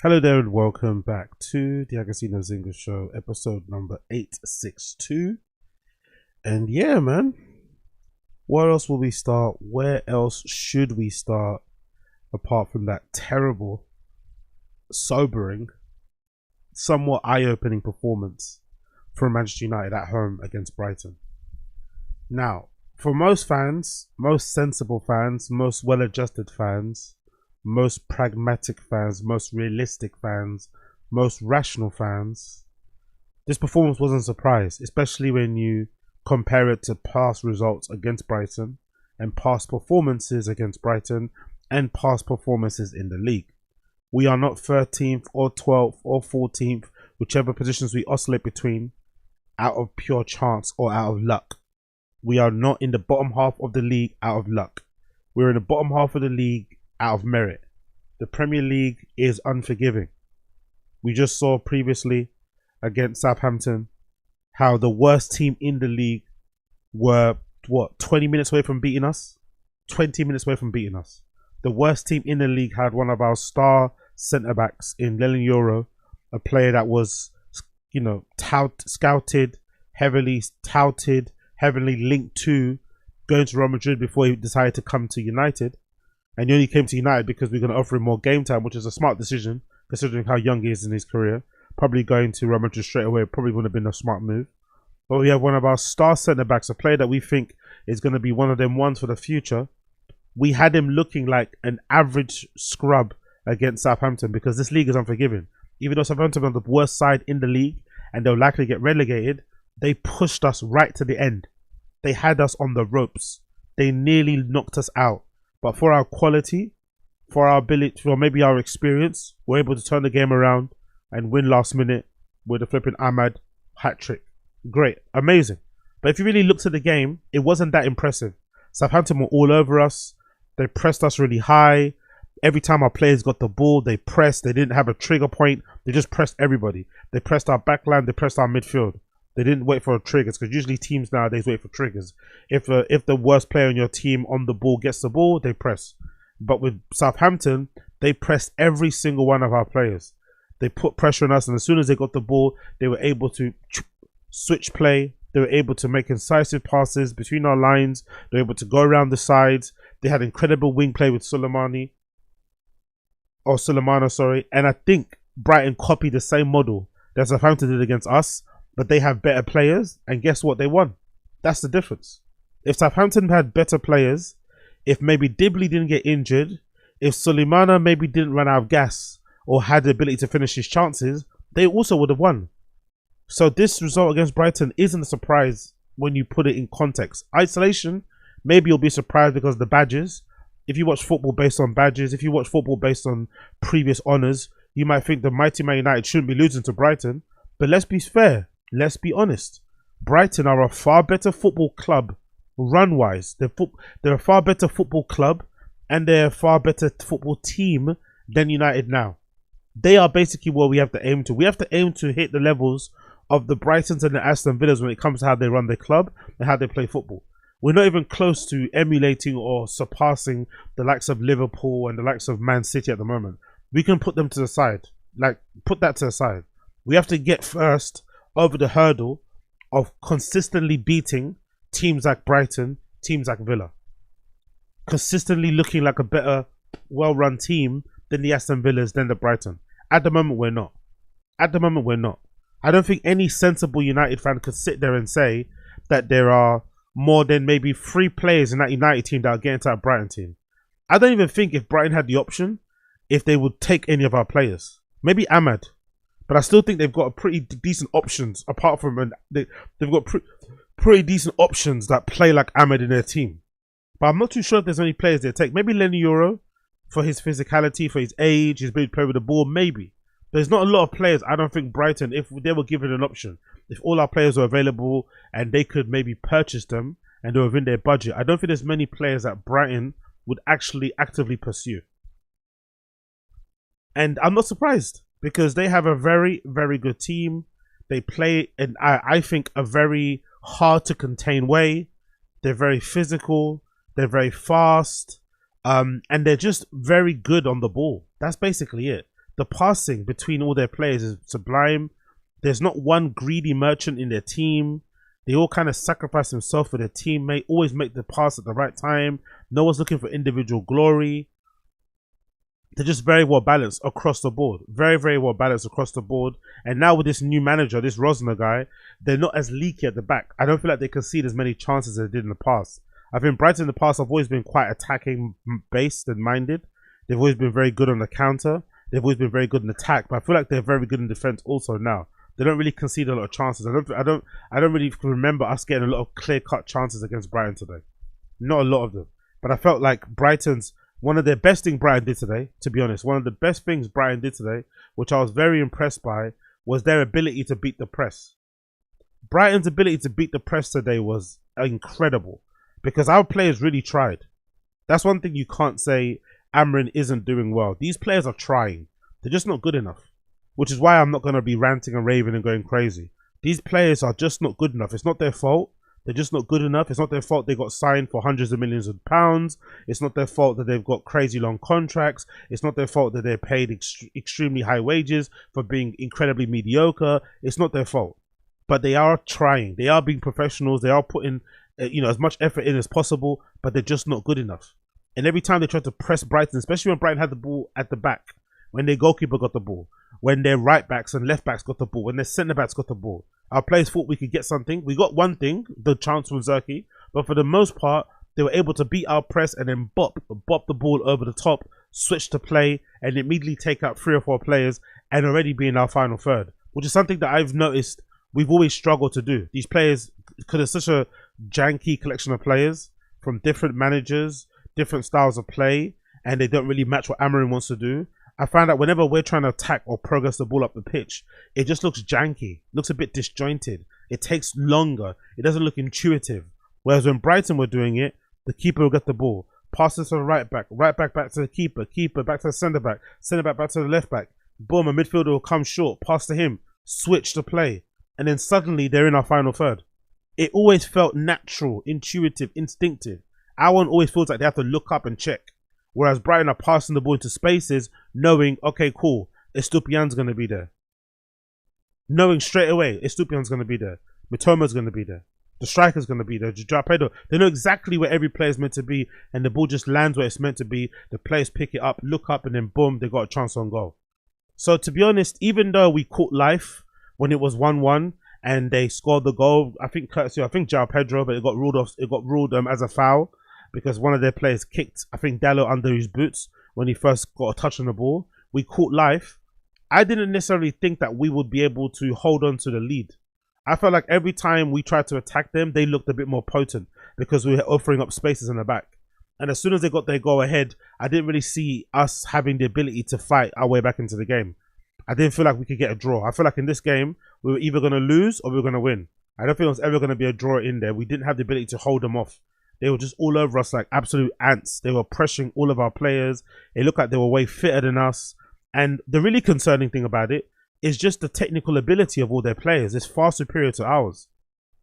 Hello there and welcome back to the Agostinho's English Show, episode number 862. And yeah, man, where else will we start? Where else should we start apart from that terrible, sobering, somewhat eye-opening performance from Manchester United at home against Brighton? Now, for most fans, most sensible fans, most well-adjusted fans, most pragmatic fans, most realistic fans, most rational fans, this performance wasn't a surprise, especially when you compare it to past results against Brighton and past performances against Brighton and past performances in the league. We are not 13th or 12th or 14th, whichever positions we oscillate between, out of pure chance or out of luck. We are not in the bottom half of the league out of luck. We're in the bottom half of the league out of merit. The Premier League is unforgiving. We just saw previously against Southampton how the worst team in the league were, 20 minutes away from beating us? 20 minutes away from beating us. The worst team in the league had one of our star centre-backs in Leomie, a player that was, scouted, heavily touted, heavily linked to going to Real Madrid before he decided to come to United. And he only came to United because we're going to offer him more game time, which is a smart decision considering how young he is in his career. Probably going to Real Madrid straight away probably would have been a smart move. But we have one of our star centre-backs, a player that we think is going to be one of them ones for the future. We had him looking like an average scrub against Southampton because this league is unforgiving. Even though Southampton are the worst side in the league and they'll likely get relegated, they pushed us right to the end. They had us on the ropes. They nearly knocked us out. But for our quality, for our ability, for maybe our experience, we're able to turn the game around and win last minute with a flipping Ahmad hat-trick. Great. Amazing. But if you really looked at the game, it wasn't that impressive. Southampton were all over us. They pressed us really high. Every time our players got the ball, they pressed. They didn't have a trigger point. They just pressed everybody. They pressed our backline. They pressed our midfield. They didn't wait for triggers because usually teams nowadays wait for triggers. If the worst player on your team on the ball gets the ball, they press. But with Southampton, they pressed every single one of our players. They put pressure on us, and as soon as they got the ball, they were able to switch play. They were able to make incisive passes between our lines. They were able to go around the sides. They had incredible wing play with Sulemana, sorry. And I think Brighton copied the same model that Southampton did against us. But they have better players, and guess what? They won. That's the difference. If Southampton had better players, if maybe Dibley didn't get injured, if Sulemana maybe didn't run out of gas or had the ability to finish his chances, they also would have won. So this result against Brighton isn't a surprise when you put it in context. Isolation, maybe you'll be surprised because of the badges. If you watch football based on badges, if you watch football based on previous honours, you might think the mighty Man United shouldn't be losing to Brighton. But let's be fair. Let's be honest. Brighton are a far better football club run-wise. They're a far better football club and they're a far better football team than United now. They are basically where we have to aim to. We have to aim to hit the levels of the Brightons and the Aston Villas when it comes to how they run their club and how they play football. We're not even close to emulating or surpassing the likes of Liverpool and the likes of Man City at the moment. We can put them to the side. Put that to the side. We have to get first over the hurdle of consistently beating teams like Brighton, teams like Villa. Consistently looking like a better, well-run team than the Aston Villas, than the Brighton. At the moment, we're not. At the moment, we're not. I don't think any sensible United fan could sit there and say that there are more than maybe 3 players in that United team that are getting to that Brighton team. I don't even think if Brighton had the option, if they would take any of our players. Maybe Ahmad. But I still think they've got a pretty decent options apart from they've got pretty decent options that play like Ahmed in their team. But I'm not too sure if there's any players they take. Maybe Leomie for his physicality, for his age, his ability to play with the ball, maybe. There's not a lot of players. I don't think Brighton, if they were given an option, if all our players were available and they could maybe purchase them and they were within their budget, I don't think there's many players that Brighton would actually actively pursue. And I'm not surprised. Because they have a very, very good team. They play in, I think, a very hard to contain way. They're very physical. They're very fast. And they're just very good on the ball. That's basically it. The passing between all their players is sublime. There's not one greedy merchant in their team. They all kind of sacrifice themselves for their teammate, always make the pass at the right time. No one's looking for individual glory. They're just very well balanced across the board. Very, very well balanced across the board. And now with this new manager, this Rosner guy, they're not as leaky at the back. I don't feel like they concede as many chances as they did in the past. I think Brighton in the past have always been quite attacking based and minded. They've always been very good on the counter. They've always been very good in attack. But I feel like they're very good in defense also now. They don't really concede a lot of chances. I don't really remember us getting a lot of clear-cut chances against Brighton today. Not a lot of them. But I felt like Brighton's one of the best things Brighton did today, to be honest, one of the best things Brighton did today, which I was very impressed by, was their ability to beat the press. Brighton's ability to beat the press today was incredible because our players really tried. That's one thing you can't say Amorim isn't doing well. These players are trying. They're just not good enough, which is why I'm not going to be ranting and raving and going crazy. These players are just not good enough. It's not their fault. They're just not good enough. It's not their fault they got signed for hundreds of millions of pounds. It's not their fault that they've got crazy long contracts. It's not their fault that they're paid extremely high wages for being incredibly mediocre. It's not their fault. But they are trying. They are being professionals. They are putting as much effort in as possible, but they're just not good enough. And every time they try to press Brighton, especially when Brighton had the ball at the back, when their goalkeeper got the ball, when their right backs and left backs got the ball, when their centre backs got the ball, our players thought we could get something. We got one thing, the chance from Zerki, but for the most part, they were able to beat our press and then bop the ball over the top, switch to play, and immediately take out 3 or 4 players and already be in our final third, which is something that I've noticed we've always struggled to do. These players, because it's such a janky collection of players from different managers, different styles of play, and they don't really match what Amorim wants to do. I found that whenever we're trying to attack or progress the ball up the pitch, it just looks janky, looks a bit disjointed. It takes longer. It doesn't look intuitive. Whereas when Brighton were doing it, the keeper will get the ball, passes to the right back back to the keeper back to the centre back back to the left back. Boom, a midfielder will come short, pass to him, switch to play, and then suddenly they're in our final third. It always felt natural, intuitive, instinctive. Our one always feels like they have to look up and check. Whereas Brighton are passing the ball into spaces, knowing, okay, cool, Estupiñán's going to be there. Knowing straight away, Estupiñán's going to be there. Mitoma's going to be there. The striker's going to be there. João Pedro. They know exactly where every player's meant to be, and the ball just lands where it's meant to be. The players pick it up, look up, and then boom, they got a chance on goal. So to be honest, even though we caught life when it was 1-1 and they scored the goal, I think João Pedro, but it got ruled off. It got ruled as a foul, because one of their players kicked, I think, Dalot under his boots when he first got a touch on the ball. We caught life. I didn't necessarily think that we would be able to hold on to the lead. I felt like every time we tried to attack them, they looked a bit more potent because we were offering up spaces in the back. And as soon as they got their goal ahead, I didn't really see us having the ability to fight our way back into the game. I didn't feel like we could get a draw. I feel like in this game, we were either going to lose or we were going to win. I don't think it was ever going to be a draw in there. We didn't have the ability to hold them off. They were just all over us like absolute ants. They were pressuring all of our players. It looked like they were way fitter than us. And the really concerning thing about it is just the technical ability of all their players is far superior to ours.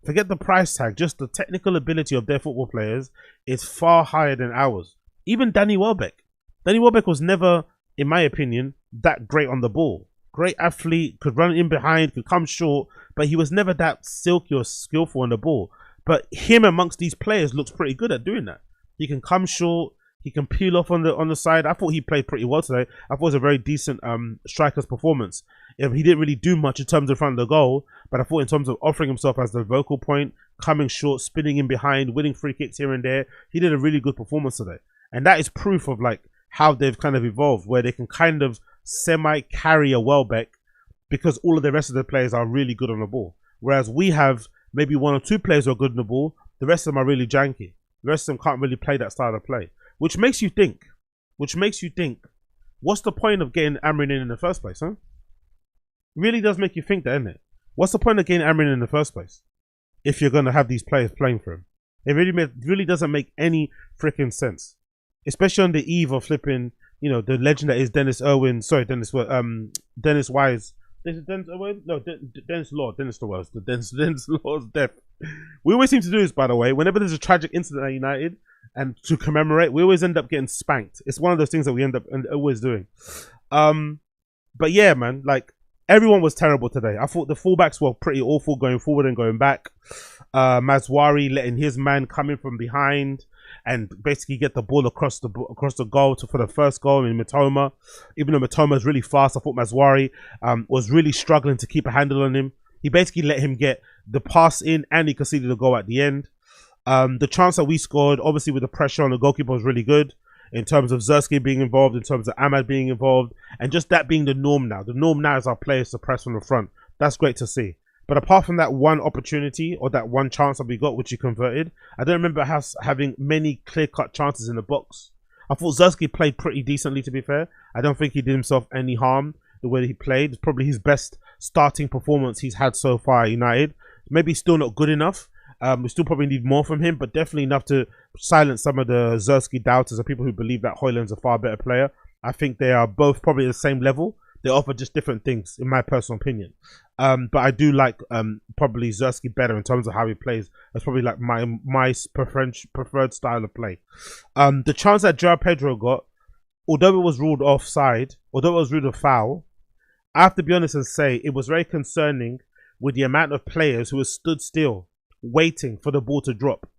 Forget the price tag. Just the technical ability of their football players is far higher than ours. Even Danny Welbeck. Danny Welbeck was never, in my opinion, that great on the ball. Great athlete, could run in behind, could come short, but he was never that silky or skillful on the ball. But him amongst these players looks pretty good at doing that. He can come short. He can peel off on the side. I thought he played pretty well today. I thought it was a very decent striker's performance. He didn't really do much in terms of front of the goal, but I thought in terms of offering himself as the vocal point, coming short, spinning in behind, winning free kicks here and there, he did a really good performance today. And that is proof of like how they've kind of evolved, where they can kind of semi-carry a Welbeck because all of the rest of the players are really good on the ball. Whereas we have maybe 1 or 2 players who are good on the ball. The rest of them are really janky. The rest of them can't really play that style of play. Which makes you think, what's the point of getting Amorim in the first place, huh? Really does make you think that, isn't it? What's the point of getting Amorim in the first place if you're going to have these players playing for him? It really doesn't make any freaking sense. Especially on the eve of flipping, the legend that is Dennis Wise. Is it Dennis Owen? No, Dennis Law. Dennis Law's death. We always seem to do this, by the way. Whenever there's a tragic incident at United, and to commemorate, we always end up getting spanked. It's one of those things that we end up always doing. But yeah, man, like everyone was terrible today. I thought the fullbacks were pretty awful going forward and going back. Mazwari letting his man come in from behind and basically get the ball across the goal for the first goal in Mitoma. Even though Mitoma is really fast, I thought Mazwari was really struggling to keep a handle on him. He basically let him get the pass in and he conceded a goal at the end. The chance that we scored, obviously with the pressure on the goalkeeper, was really good in terms of Zerski being involved, in terms of Ahmad being involved, and just that being the norm now. The norm now is our players to press from the front. That's great to see. But apart from that one opportunity or that one chance that we got, which he converted, I don't remember us having many clear-cut chances in the box. I thought Zerski played pretty decently, to be fair. I don't think he did himself any harm the way that he played. It's probably his best starting performance he's had so far at United. Maybe still not good enough. We still probably need more from him, but definitely enough to silence some of the Zerski doubters and people who believe that Højlund's a far better player. I think they are both probably at the same level. They offer just different things, in my personal opinion. But I do like probably Zerski better in terms of how he plays. That's probably like my preferred style of play. The chance that João Pedro got, although it was ruled offside, although it was ruled a foul, I have to be honest and say it was very concerning with the amount of players who have stood still, waiting for the ball to drop,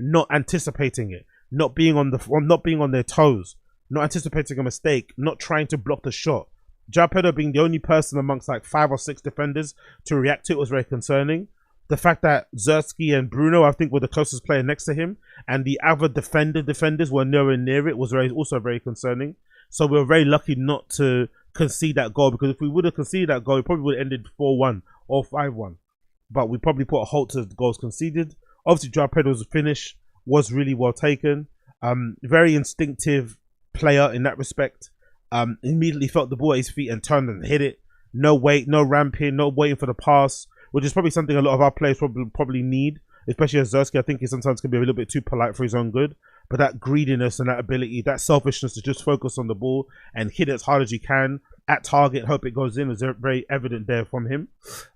not anticipating it, not being on their toes, not anticipating a mistake, not trying to block the shot. João Pedro being the only person amongst like 5 or 6 defenders to react to it was very concerning. The fact that Zerski and Bruno, I think, were the closest player next to him, and the other defenders were nowhere near it, was also very concerning. So we were very lucky not to concede that goal, because if we would have conceded that goal, it probably would have ended 4-1 or 5-1. But we probably put a halt to the goals conceded. Obviously, João Pedro's finish was really well taken. Very instinctive player in that respect. Immediately felt the ball at his feet and turned and hit it. No wait, no ramping, no waiting for the pass, which is probably something a lot of our players probably need, especially as Zerski. I think he sometimes can be a little bit too polite for his own good. But that greediness and that ability, that selfishness to just focus on the ball and hit it as hard as you can at target, hope it goes in, is very evident there from him.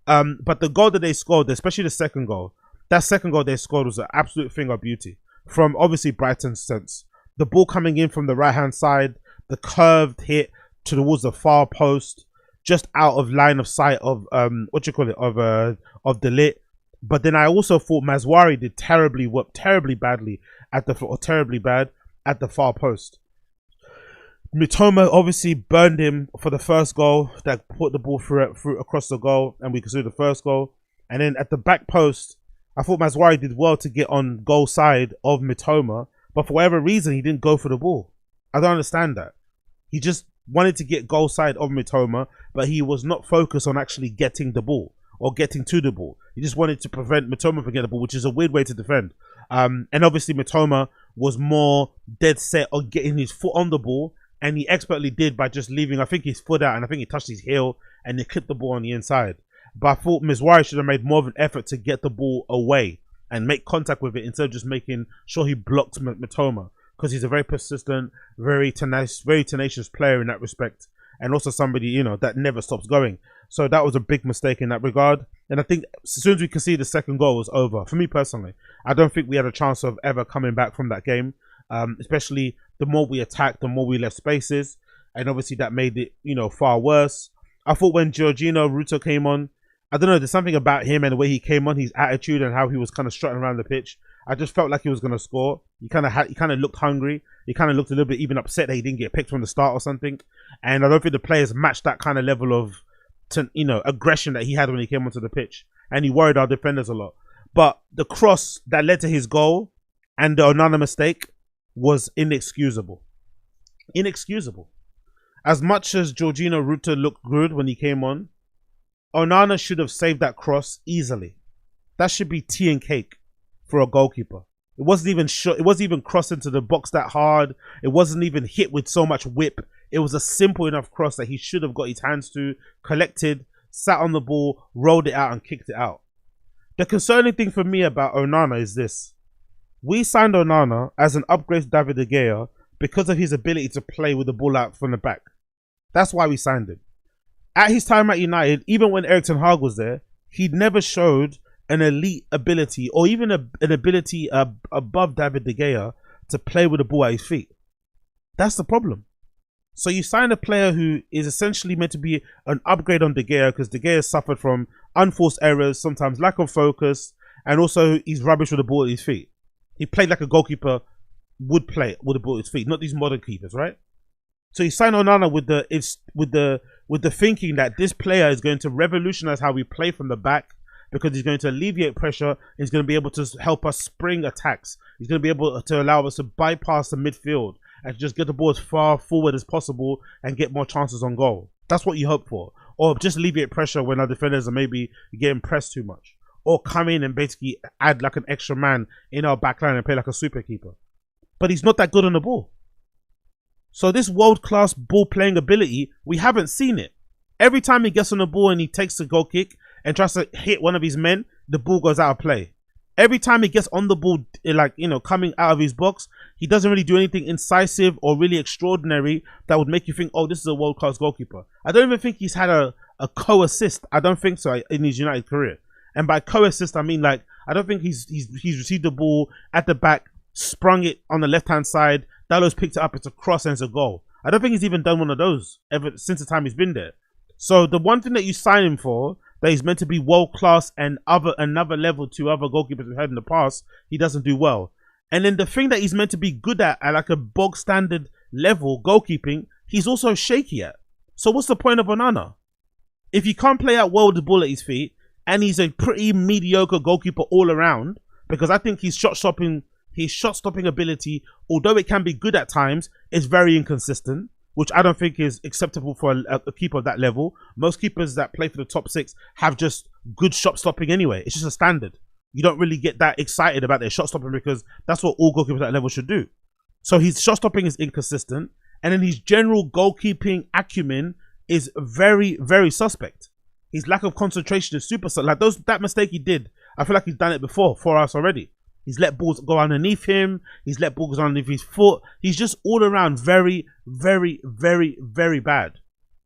But the goal that they scored, especially the second goal, that second goal they scored was an absolute thing of beauty. From obviously Brighton's sense. The ball coming in from the right-hand side, the curved hit towards the far post, just out of line of sight of of De Ligt. But then I also thought Mazwari did terribly badly at the far post. Mitoma obviously burned him for the first goal that put the ball through across the goal, and we considered the first goal. And then at the back post, I thought Mazwari did well to get on goal side of Mitoma, but for whatever reason he didn't go for the ball. I don't understand that. He just wanted to get goal side of Mitoma, but he was not focused on actually getting the ball or getting to the ball. He just wanted to prevent Mitoma from getting the ball, which is a weird way to defend. And obviously Mitoma was more dead set on getting his foot on the ball, and he expertly did by just leaving, I think, his foot out, and I think he touched his heel and he clipped the ball on the inside. But I thought Mazwari should have made more of an effort to get the ball away and make contact with it instead of just making sure he blocked Mitoma. Because he's a very persistent, very tenacious player in that respect. And also somebody, you know, that never stops going. So that was a big mistake in that regard. And I think as soon as we conceded the second goal, it was over. For me personally, I don't think we had a chance of ever coming back from that game. Especially the more we attacked, the more we left spaces. And obviously that made it, you know, far worse. I thought when Giorgino Ruto came on, I don't know, there's something about him and the way he came on, his attitude and how he was kind of strutting around the pitch. I just felt like he was going to score. He kind of looked hungry. He kind of looked a little bit even upset that he didn't get picked from the start or something. And I don't think the players matched that kind of level of, aggression that he had when he came onto the pitch. And he worried our defenders a lot. But the cross that led to his goal and the Onana mistake was inexcusable. Inexcusable. As much as Giorgino Ruto looked good when he came on, Onana should have saved that cross easily. That should be tea and cake for a goalkeeper. It wasn't even crossed into the box that hard. It wasn't even hit with so much whip. It was a simple enough cross that he should have got his hands to, collected, sat on the ball, rolled it out and kicked it out. The concerning thing for me about Onana is this. We signed Onana as an upgrade to David De Gea because of his ability to play with the ball out from the back. That's why we signed him. At his time at United, even when Erik ten Hag was there, he never showed an elite ability or even an ability above David De Gea to play with the ball at his feet. That's the problem. So you sign a player who is essentially meant to be an upgrade on De Gea, because De Gea suffered from unforced errors, sometimes lack of focus, and also he's rubbish with the ball at his feet. He played like a goalkeeper would play with the ball at his feet, not these modern keepers, right? So you sign Onana with the thinking that this player is going to revolutionize how we play from the back, because he's going to alleviate pressure. He's going to be able to help us spring attacks. He's going to be able to allow us to bypass the midfield and just get the ball as far forward as possible and get more chances on goal. That's what you hope for. Or just alleviate pressure when our defenders are maybe getting pressed too much. Or come in and basically add like an extra man in our back line and play like a super keeper. But he's not that good on the ball. So this world-class ball playing ability, we haven't seen it. Every time he gets on the ball and he takes a goal kick and tries to hit one of his men, the ball goes out of play. Every time he gets on the ball, like, you know, coming out of his box, he doesn't really do anything incisive or really extraordinary that would make you think, oh, this is a world-class goalkeeper. I don't even think he's had a co-assist. I don't think so in his United career. And by co-assist, I mean, like, I don't think he's received the ball at the back, sprung it on the left-hand side, Dalot's picked it up, it's a cross and it's a goal. I don't think he's even done one of those ever since the time he's been there. So the one thing that you sign him for, that he's meant to be world-class and another level to other goalkeepers we've had in the past, he doesn't do well. And then the thing that he's meant to be good at like a bog standard level goalkeeping, he's also shaky at. So what's the point of Onana? If he can't play out well with the ball at his feet, and he's a pretty mediocre goalkeeper all around, because I think his shot stopping ability, although it can be good at times, is very inconsistent, which I don't think is acceptable for a keeper of that level. Most keepers that play for the top six have just good shot stopping anyway. It's just a standard. You don't really get that excited about their shot stopping, because that's what all goalkeepers at that level should do. So his shot stopping is inconsistent, and then his general goalkeeping acumen is very, very suspect. His lack of concentration is super like that mistake he did. I feel like he's done it before for us already. He's let balls go underneath him. He's let balls go underneath his foot. He's just all around very, very, very, very bad.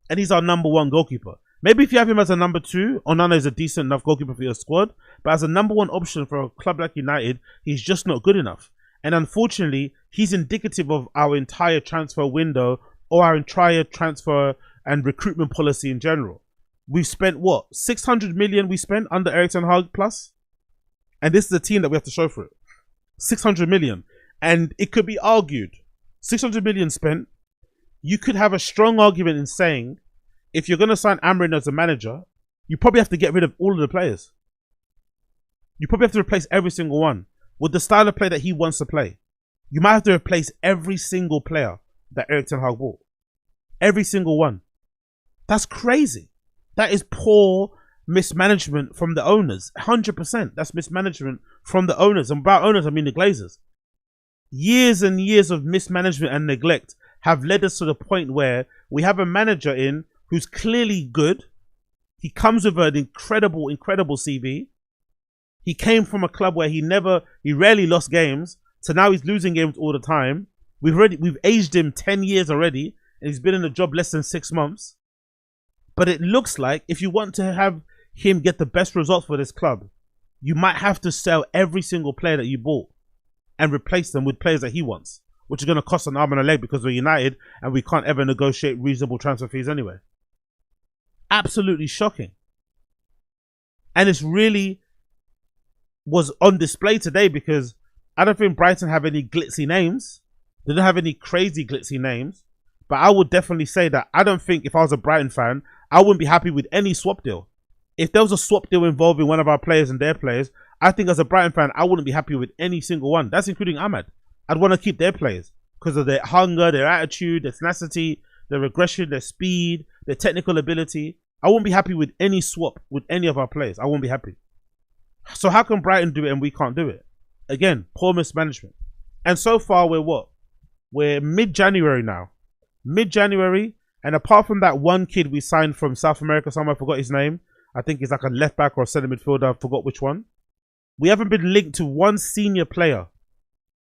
And he's our number one goalkeeper. Maybe if you have him as a number two, Onana is a decent enough goalkeeper for your squad. But as a number one option for a club like United, he's just not good enough. And unfortunately, he's indicative of our entire transfer window, or our entire transfer and recruitment policy in general. We've spent what? 600 million we spent under Erik ten Hag plus? And this is the team that we have to show for it. 600 million. And it could be argued, 600 million spent, you could have a strong argument in saying, if you're going to sign Amorim as a manager, you probably have to get rid of all of the players. You probably have to replace every single one with the style of play that he wants to play. You might have to replace every single player that Erik ten Hag bought. Every single one. That's crazy. That is poor mismanagement from the owners. 100%. That's mismanagement from the owners. And by owners, I mean the Glazers. Years and years of mismanagement and neglect have led us to the point where we have a manager in who's clearly good. He comes with an incredible, incredible CV. He came from a club where he rarely lost games. So now he's losing games all the time. We've aged him 10 years already, and he's been in the job less than 6 months. But it looks like if you want to have him get the best results for this club, you might have to sell every single player that you bought and replace them with players that he wants, which is going to cost an arm and a leg because we're United and we can't ever negotiate reasonable transfer fees anyway. Absolutely shocking. And it's really was on display today because I don't think Brighton have any glitzy names. They don't have any crazy glitzy names. But I would definitely say that I don't think if I was a Brighton fan, I wouldn't be happy with any swap deal. If there was a swap deal involving one of our players and their players, I think as a Brighton fan, I wouldn't be happy with any single one. That's including Ahmad. I'd want to keep their players because of their hunger, their attitude, their tenacity, their aggression, their speed, their technical ability. I wouldn't be happy with any swap with any of our players. I won't be happy. So how can Brighton do it and we can't do it? Again, poor mismanagement. And so far, we're what? We're mid-January now. Mid-January, and apart from that one kid we signed from South America somewhere, I forgot his name. I think he's like a left back or a centre midfielder, I forgot which one. We haven't been linked to one senior player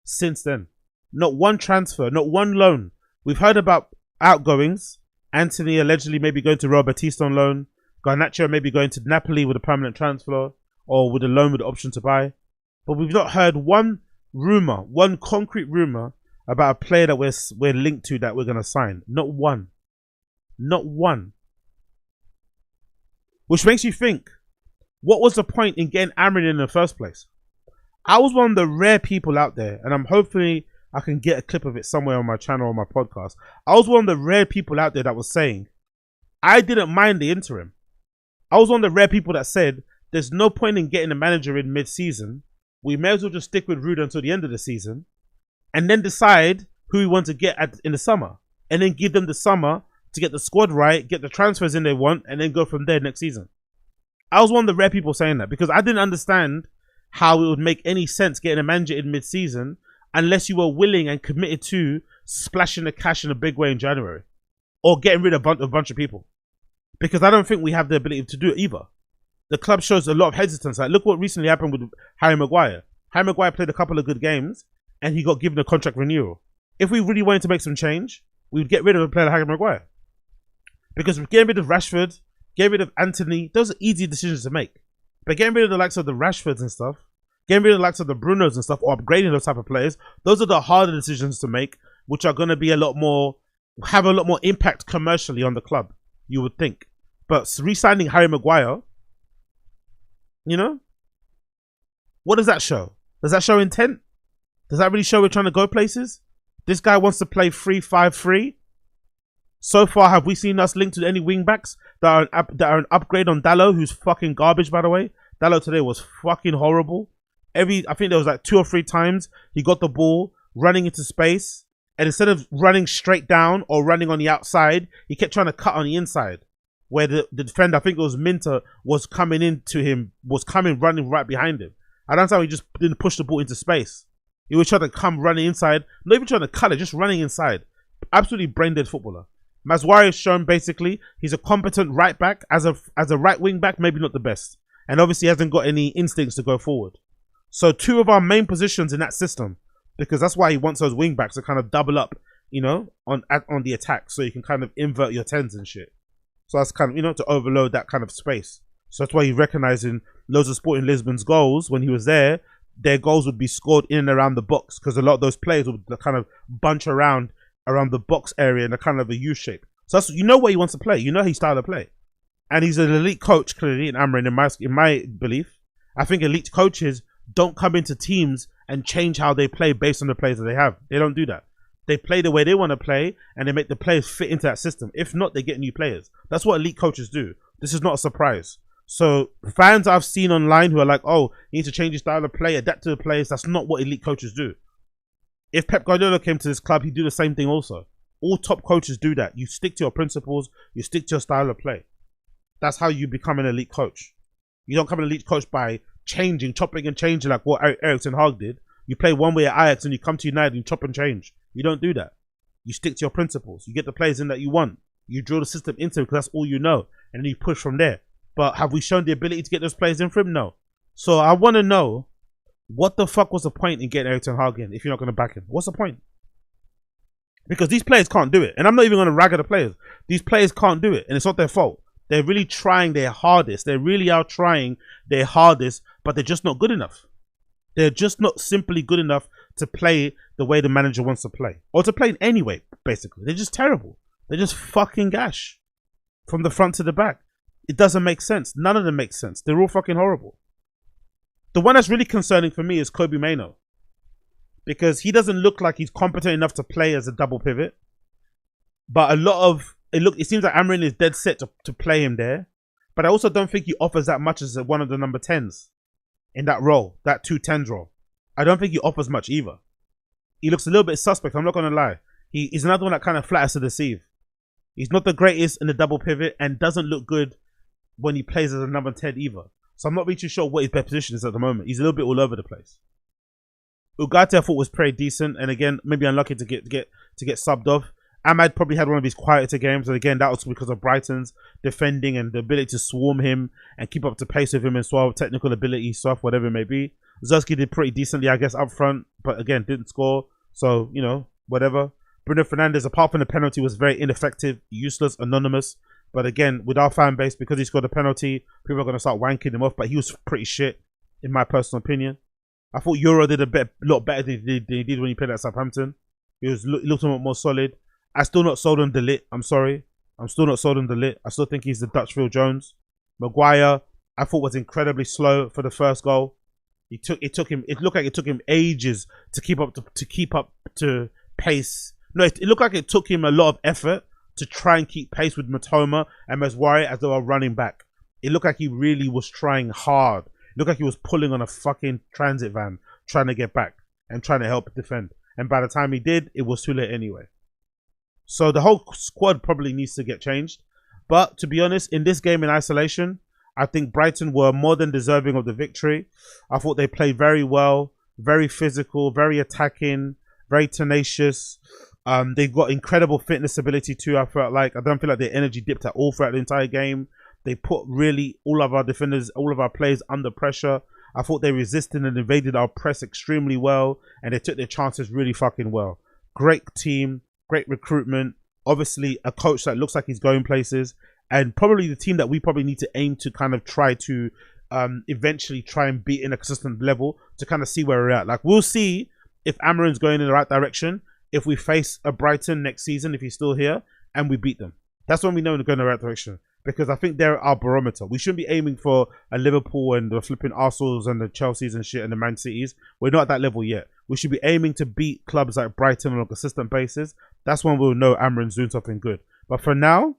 since then. Not one transfer, not one loan. We've heard about outgoings. Anthony allegedly maybe going to Real Betis on loan. Garnacho maybe going to Napoli with a permanent transfer or with a loan with the option to buy. But we've not heard one rumour, one concrete rumour about a player that we're linked to that we're gonna sign. Not one. Not one. Which makes you think, what was the point in getting Amorim in the first place? I was one of the rare people out there, and I'm hopefully I can get a clip of it somewhere on my channel or my podcast. I was one of the rare people out there that was saying, I didn't mind the interim. I was one of the rare people that said, there's no point in getting a manager in mid-season. We may as well just stick with Ruben until the end of the season, and then decide who we want to get in the summer, and then give them the summer to get the squad right, get the transfers in they want, and then go from there next season. I was one of the rare people saying that because I didn't understand how it would make any sense getting a manager in mid-season unless you were willing and committed to splashing the cash in a big way in January or getting rid of a bunch of people. Because I don't think we have the ability to do it either. The club shows a lot of hesitance. Like, look what recently happened with Harry Maguire. Harry Maguire played a couple of good games and he got given a contract renewal. If we really wanted to make some change, we would get rid of a player like Harry Maguire. Because getting rid of Rashford, getting rid of Anthony, those are easy decisions to make. But getting rid of the likes of the Rashfords and stuff, getting rid of the likes of the Brunos and stuff, or upgrading those type of players, those are the harder decisions to make, which are going to be have a lot more impact commercially on the club, you would think. But re-signing Harry Maguire, you know, what does that show? Does that show intent? Does that really show we're trying to go places? This guy wants to play 3-5-3. So far, have we seen us linked to any wing-backs that are an upgrade on Dalot, who's fucking garbage, by the way? Dalot today was fucking horrible. I think there was like 2 or 3 times he got the ball running into space, and instead of running straight down or running on the outside, he kept trying to cut on the inside, where the defender, I think it was Minter, was coming running right behind him. And that's how he just didn't push the ball into space. He was trying to come running inside, not even trying to cut it, just running inside. Absolutely brain-dead footballer. Mazwari has shown basically he's a competent right back. As a right wing back, maybe not the best. And obviously hasn't got any instincts to go forward. So 2 of our main positions in that system, because that's why he wants those wing backs to kind of double up, you know, on the attack, so you can kind of invert your 10s and shit. So that's kind of, you know, to overload that kind of space. So that's why he's recognizing loads of Sporting Lisbon's goals when he was there. Their goals would be scored in and around the box because a lot of those players would kind of bunch around the box area in a kind of a U shape. So that's, you know what he wants to play. You know his style of play. And he's an elite coach, clearly, in Amorim, in my belief. I think elite coaches don't come into teams and change how they play based on the players that they have. They don't do that. They play the way they want to play and they make the players fit into that system. If not, they get new players. That's what elite coaches do. This is not a surprise. So fans I've seen online who are like, oh, you need to change your style of play, adapt to the players. That's not what elite coaches do. If Pep Guardiola came to this club, he'd do the same thing also. All top coaches do that. You stick to your principles. You stick to your style of play. That's how you become an elite coach. You don't become an elite coach by chopping and changing like what Erik ten Hag did. You play one way at Ajax and you come to United and you chop and change. You don't do that. You stick to your principles. You get the players in that you want. You drill the system into them because that's all you know. And then you push from there. But have we shown the ability to get those players in for him? No. So I want to know, what the fuck was the point in getting Erik ten Hag in if you're not going to back him? What's the point? Because these players can't do it. And I'm not even going to rag at the players. These players can't do it. And it's not their fault. They're really trying their hardest. They really are trying their hardest, but they're just not good enough. They're just not simply good enough to play the way the manager wants to play. Or to play in any way, basically. They're just terrible. They're just fucking gash. From the front to the back. It doesn't make sense. None of them make sense. They're all fucking horrible. The one that's really concerning for me is Kobe Mainoo. Because he doesn't look like he's competent enough to play as a double pivot. But it seems like Amorim is dead set to play him there. But I also don't think he offers that much as one of the number 10s in that role, that 2-10s role. I don't think he offers much either. He looks a little bit suspect, I'm not going to lie. He's another one that kind of flatters to deceive. He's not the greatest in the double pivot and doesn't look good when he plays as a number 10 either. So I'm not really too sure what his best position is at the moment. He's a little bit all over the place. Ugarte I thought was pretty decent, and again, maybe unlucky to get subbed off. Ahmad probably had one of his quieter games, and again, that was because of Brighton's defending and the ability to swarm him and keep up to pace with him and swallow technical ability, stuff, whatever it may be. Zerski did pretty decently, I guess, up front, but again, didn't score. So, you know, whatever. Bruno Fernandes, apart from the penalty, was very ineffective, useless, anonymous. But again, with our fan base, because he scored a penalty, people are going to start wanking him off. But he was pretty shit, in my personal opinion. I thought Euro did a lot better than he did when he played at Southampton. He looked a lot more solid. I'm still not sold on De Ligt. I'm sorry. I'm still not sold on De Ligt. I still think he's the Dutch Phil Jones. Maguire, I thought was incredibly slow for the first goal. It looked like it took him ages to keep up to pace. No, it looked like it took him a lot of effort to try and keep pace with Matoma and Maguire as they were running back. It looked like he really was trying hard. It looked like he was pulling on a fucking transit van trying to get back and trying to help defend. And by the time he did, it was too late anyway. So the whole squad probably needs to get changed. But to be honest, in this game in isolation, I think Brighton were more than deserving of the victory. I thought they played very well, very physical, very attacking, very tenacious. They've got incredible fitness ability too. I don't feel like their energy dipped at all throughout the entire game. They put really all of our defenders, all of our players under pressure. I thought they resisted and evaded our press extremely well, and they took their chances really fucking well. Great team, great recruitment. Obviously, a coach that looks like he's going places, and probably the team that we probably need to aim to kind of try to eventually try and beat in a consistent level to kind of see where we're at. Like, we'll see if Amorim's going in the right direction. If we face a Brighton next season, if he's still here, and we beat them, that's when we know we're going in the right direction. Because I think they're our barometer. We shouldn't be aiming for a Liverpool and the flipping Arsenals and the Chelseas and shit and the Man Cities. We're not at that level yet. We should be aiming to beat clubs like Brighton on a consistent basis. That's when we'll know Amorim's doing something good. But for now,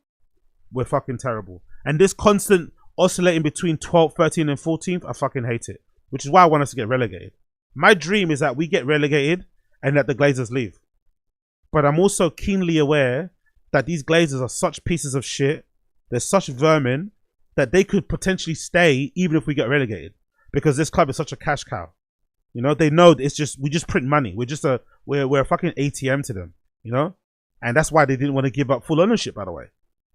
we're fucking terrible. And this constant oscillating between 12th, 13th and 14th, I fucking hate it. Which is why I want us to get relegated. My dream is that we get relegated and that the Glazers leave. But I'm also keenly aware that these Glazers are such pieces of shit. They're such vermin that they could potentially stay even if we get relegated, because this club is such a cash cow. You know, they know it's just, we just print money. We're a fucking ATM to them, you know? And that's why they didn't want to give up full ownership, by the way.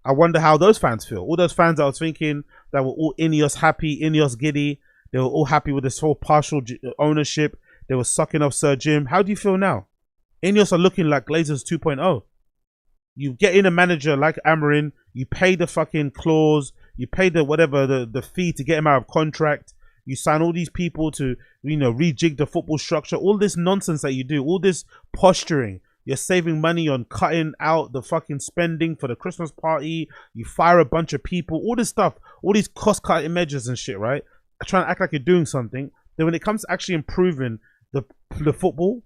I wonder how those fans feel. All those fans I was thinking that were all Ineos happy, Ineos giddy. They were all happy with this whole partial ownership. They were sucking off Sir Jim. How do you feel now? Ineos are looking like Glazers 2.0. You get in a manager like Amorim, you pay the fucking clause, you pay the whatever, the fee to get him out of contract, you sign all these people to, you know, rejig the football structure, all this nonsense that you do, all this posturing. You're saving money on cutting out the fucking spending for the Christmas party, you fire a bunch of people, all this stuff, all these cost-cutting measures and shit, right? Trying to act like you're doing something. Then when it comes to actually improving the football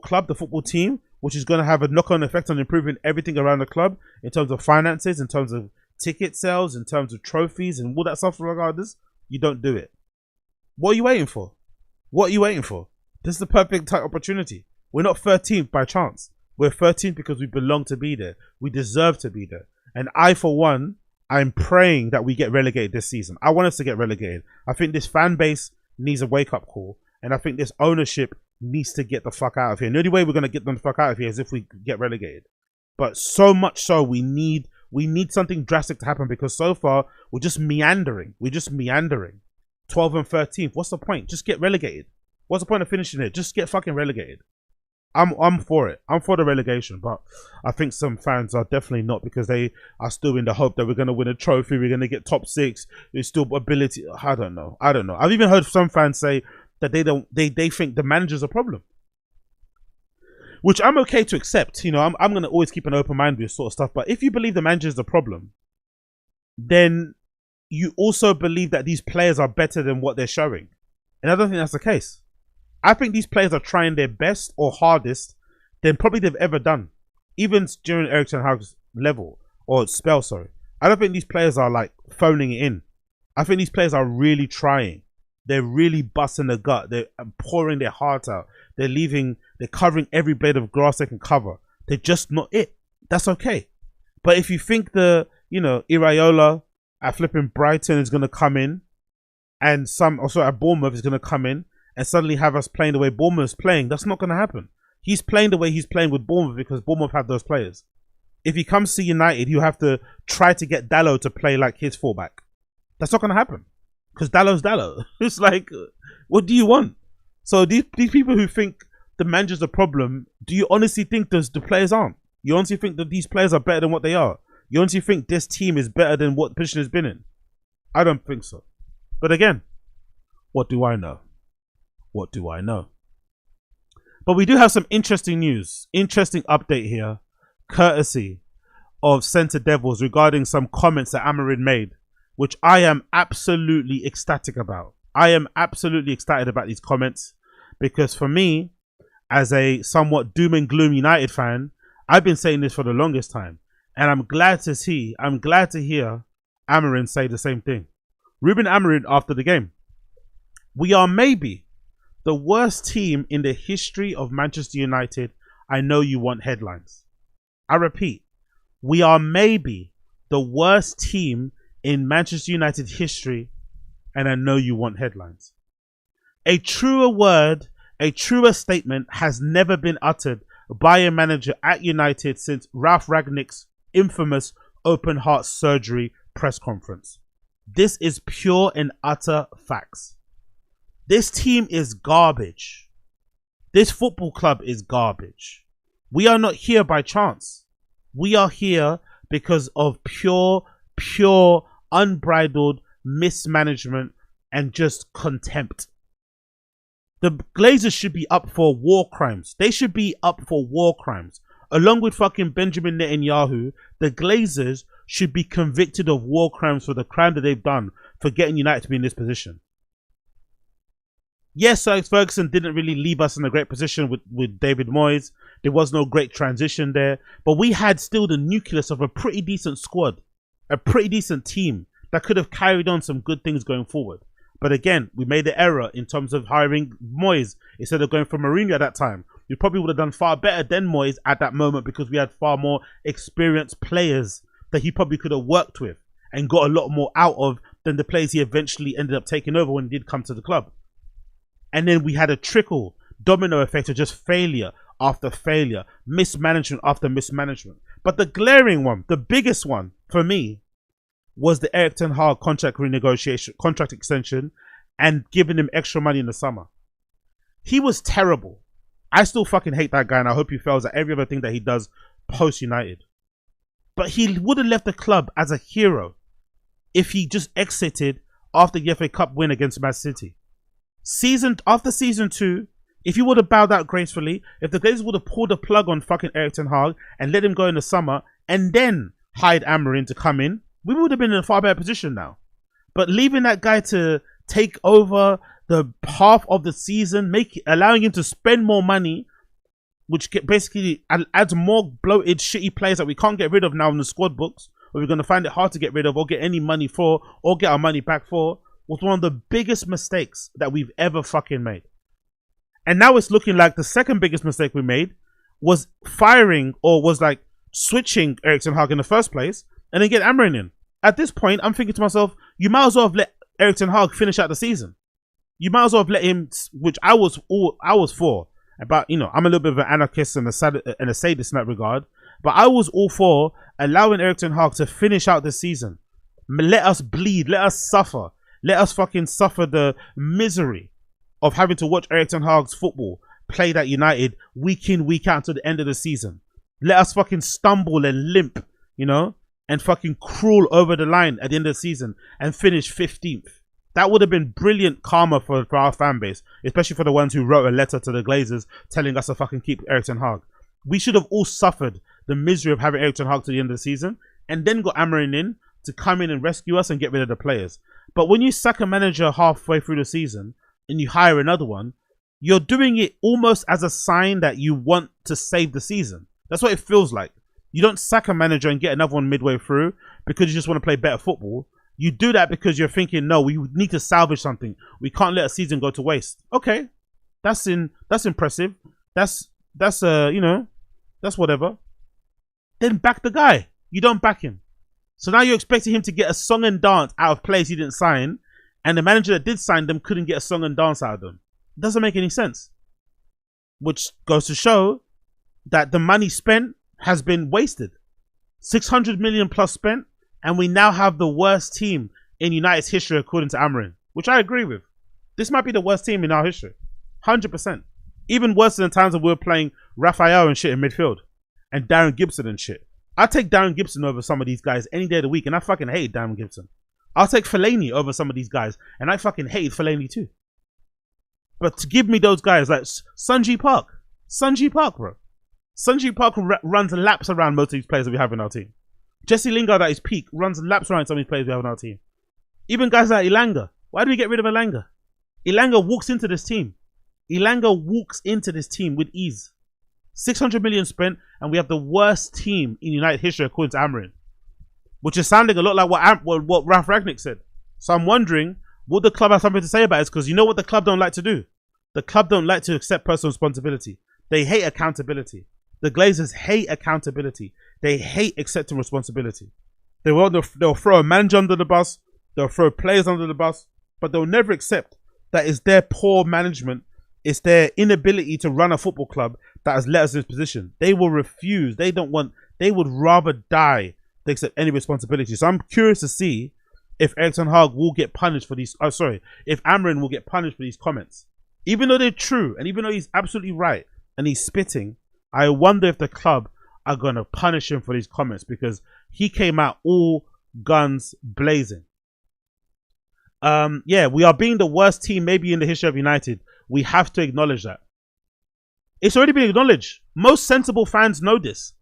club, the football team, which is going to have a knock-on effect on improving everything around the club in terms of finances, in terms of ticket sales, in terms of trophies and all that stuff regardless, you don't do it. What are you waiting for? What are you waiting for? This is the perfect opportunity. We're not 13th by chance. We're 13th because we belong to be there. We deserve to be there. And I, for one, I'm praying that we get relegated this season. I want us to get relegated. I think this fan base needs a wake-up call. And I think this ownership needs to get the fuck out of here. And the only way we're going to get them the fuck out of here is if we get relegated. But so much so, we need something drastic to happen, because so far we're just meandering. 12th and 13th. What's the point? Just get relegated. What's the point of finishing it? Just get fucking relegated. I'm for it. I'm for the relegation, but I think some fans are definitely not, because they are still in the hope that we're going to win a trophy. We're going to get top 6. There's still ability. I don't know. I've even heard some fans say that they think the manager's a problem, which I'm okay to accept. You know, I'm going to always keep an open mind with this sort of stuff. But if you believe the manager's the problem, then you also believe that these players are better than what they're showing. And I don't think that's the case. I think these players are trying their best or hardest than probably they've ever done, even during Erik ten Hag's level or spell. Sorry, I don't think these players are like phoning it in. I think these players are really trying. They're really busting the gut. They're pouring their heart out. They're covering every blade of grass they can cover. They're just not it. That's okay. But if you think Iraola at flipping Brighton is going to come in, and also at Bournemouth is going to come in and suddenly have us playing the way Bournemouth's playing, that's not going to happen. He's playing the way he's playing with Bournemouth because Bournemouth have those players. If he comes to United, you have to try to get Dalot to play like his fullback. That's not going to happen, because Dalot's Dalot. It's like, what do you want? So these people who think the manager's a problem, do you honestly think the players aren't? You honestly think that these players are better than what they are? You honestly think this team is better than what position has been in? I don't think so. But again, what do I know? What do I know? But we do have some interesting news, interesting update here, courtesy of Centre Devils regarding some comments that Amorim made, which I am absolutely ecstatic about. I am absolutely excited about these comments because for me, as a somewhat doom and gloom United fan, I've been saying this for the longest time, and I'm glad to hear Amorim say the same thing. Ruben Amorim after the game: "We are maybe the worst team in the history of Manchester United. I know you want headlines. I repeat, we are maybe the worst team in Manchester United history, and I know you want headlines." A truer word, a truer statement has never been uttered by a manager at United since Ralph Rangnick's infamous open heart surgery press conference. This is pure and utter facts. This team is garbage. This football club is garbage. We are not here by chance. We are here because of pure, unbridled mismanagement and just contempt. The Glazers should be up for war crimes. They should be up for war crimes. Along with fucking Benjamin Netanyahu, the Glazers should be convicted of war crimes for the crime that they've done for getting United to be in this position. Yes, Sir Alex Ferguson didn't really leave us in a great position with David Moyes. There was no great transition there. But we had still the nucleus of a pretty decent squad. A pretty decent team that could have carried on some good things going forward. But again, we made the error in terms of hiring Moyes instead of going for Mourinho at that time. We probably would have done far better than Moyes at that moment because we had far more experienced players that he probably could have worked with and got a lot more out of than the players he eventually ended up taking over when he did come to the club. And then we had a trickle domino effect of just failure after failure, mismanagement after mismanagement. But the glaring one, the biggest one for me, was the Erik ten Hag contract renegotiation, contract extension, and giving him extra money in the summer. He was terrible. I still fucking hate that guy, and I hope he fails at every other thing that he does post United. But he would have left the club as a hero if he just exited after the FA Cup win against Man City. After season 2, if he would have bowed out gracefully, if the Glazers would have pulled the plug on fucking Erik ten Hag and let him go in the summer, and then hired Amorim to come in, we would have been in a far better position now. But leaving that guy to take over the half of the season, allowing him to spend more money, which basically adds more bloated, shitty players that we can't get rid of now in the squad books, or we're going to find it hard to get rid of or get any money for, or get our money back for, was one of the biggest mistakes that we've ever fucking made. And now it's looking like the second biggest mistake we made was firing, or was like switching Erik ten Hag in the first place, and then get Amorim in. At this point, I'm thinking to myself, you might as well have let Erik ten Hag finish out the season. You might as well have let him, which I was for. But, you know, I'm a little bit of an anarchist and a sadist in that regard. But I was all for allowing Erik ten Hag to finish out the season. Let us bleed. Let us suffer. Let us fucking suffer the misery of having to watch Erik ten Hag's football played at United week in, week out to the end of the season. Let us fucking stumble and limp, you know, and fucking crawl over the line at the end of the season and finish 15th. That would have been brilliant karma for our fan base, especially for the ones who wrote a letter to the Glazers telling us to fucking keep Erik ten Hag. We should have all suffered the misery of having Erik ten Hag to the end of the season and then got Amorim in to come in and rescue us and get rid of the players. But when you sack a manager halfway through the season and you hire another one, you're doing it almost as a sign that you want to save the season. That's what it feels like. You don't sack a manager and get another one midway through because you just want to play better football. You do that because you're thinking, no, we need to salvage something. We can't let a season go to waste. Okay, that's impressive. That's you know, that's whatever. Then back the guy. You don't back him. So now you're expecting him to get a song and dance out of players he didn't sign, and the manager that did sign them couldn't get a song and dance out of them. It doesn't make any sense. Which goes to show that the money spent has been wasted. 600 million plus spent, and we now have the worst team in United's history according to Amorim, which I agree with. This might be the worst team in our history. 100%. Even worse than the times when we were playing Raphael and shit in midfield. And Darren Gibson and shit. I take Darren Gibson over some of these guys any day of the week, and I fucking hate Darren Gibson. I'll take Fellaini over some of these guys, and I fucking hate Fellaini too. But to give me those guys like Sunji Park, Sanji Park, bro. Sanji Park runs laps around most of these players that we have in our team. Jesse Lingard at his peak runs laps around some of these players we have in our team. Even guys like Elanga. Why do we get rid of Elanga? Elanga walks into this team. Elanga walks into this team with ease. 600 million spent, and we have the worst team in United history according to Amorim, which is sounding a lot like what Ralph Rangnick said. So I'm wondering, would the club have something to say about it? Because you know what the club don't like to do? The club don't like to accept personal responsibility. They hate accountability. The Glazers hate accountability. They hate accepting responsibility. They'll throw a manager under the bus. They'll throw players under the bus, but they'll never accept that it's their poor management, it's their inability to run a football club that has led us in this position. They will refuse. They would rather die than accept any responsibility. So I'm curious to see if Erik ten Hag will get punished for these. If Amorim will get punished for these comments, even though they're true and even though he's absolutely right and he's spitting. I wonder if the club are gonna punish him for these comments because he came out all guns blazing. Yeah, we are being the worst team maybe in the history of United. We have to acknowledge that. It's already been acknowledged. Most sensible fans know this.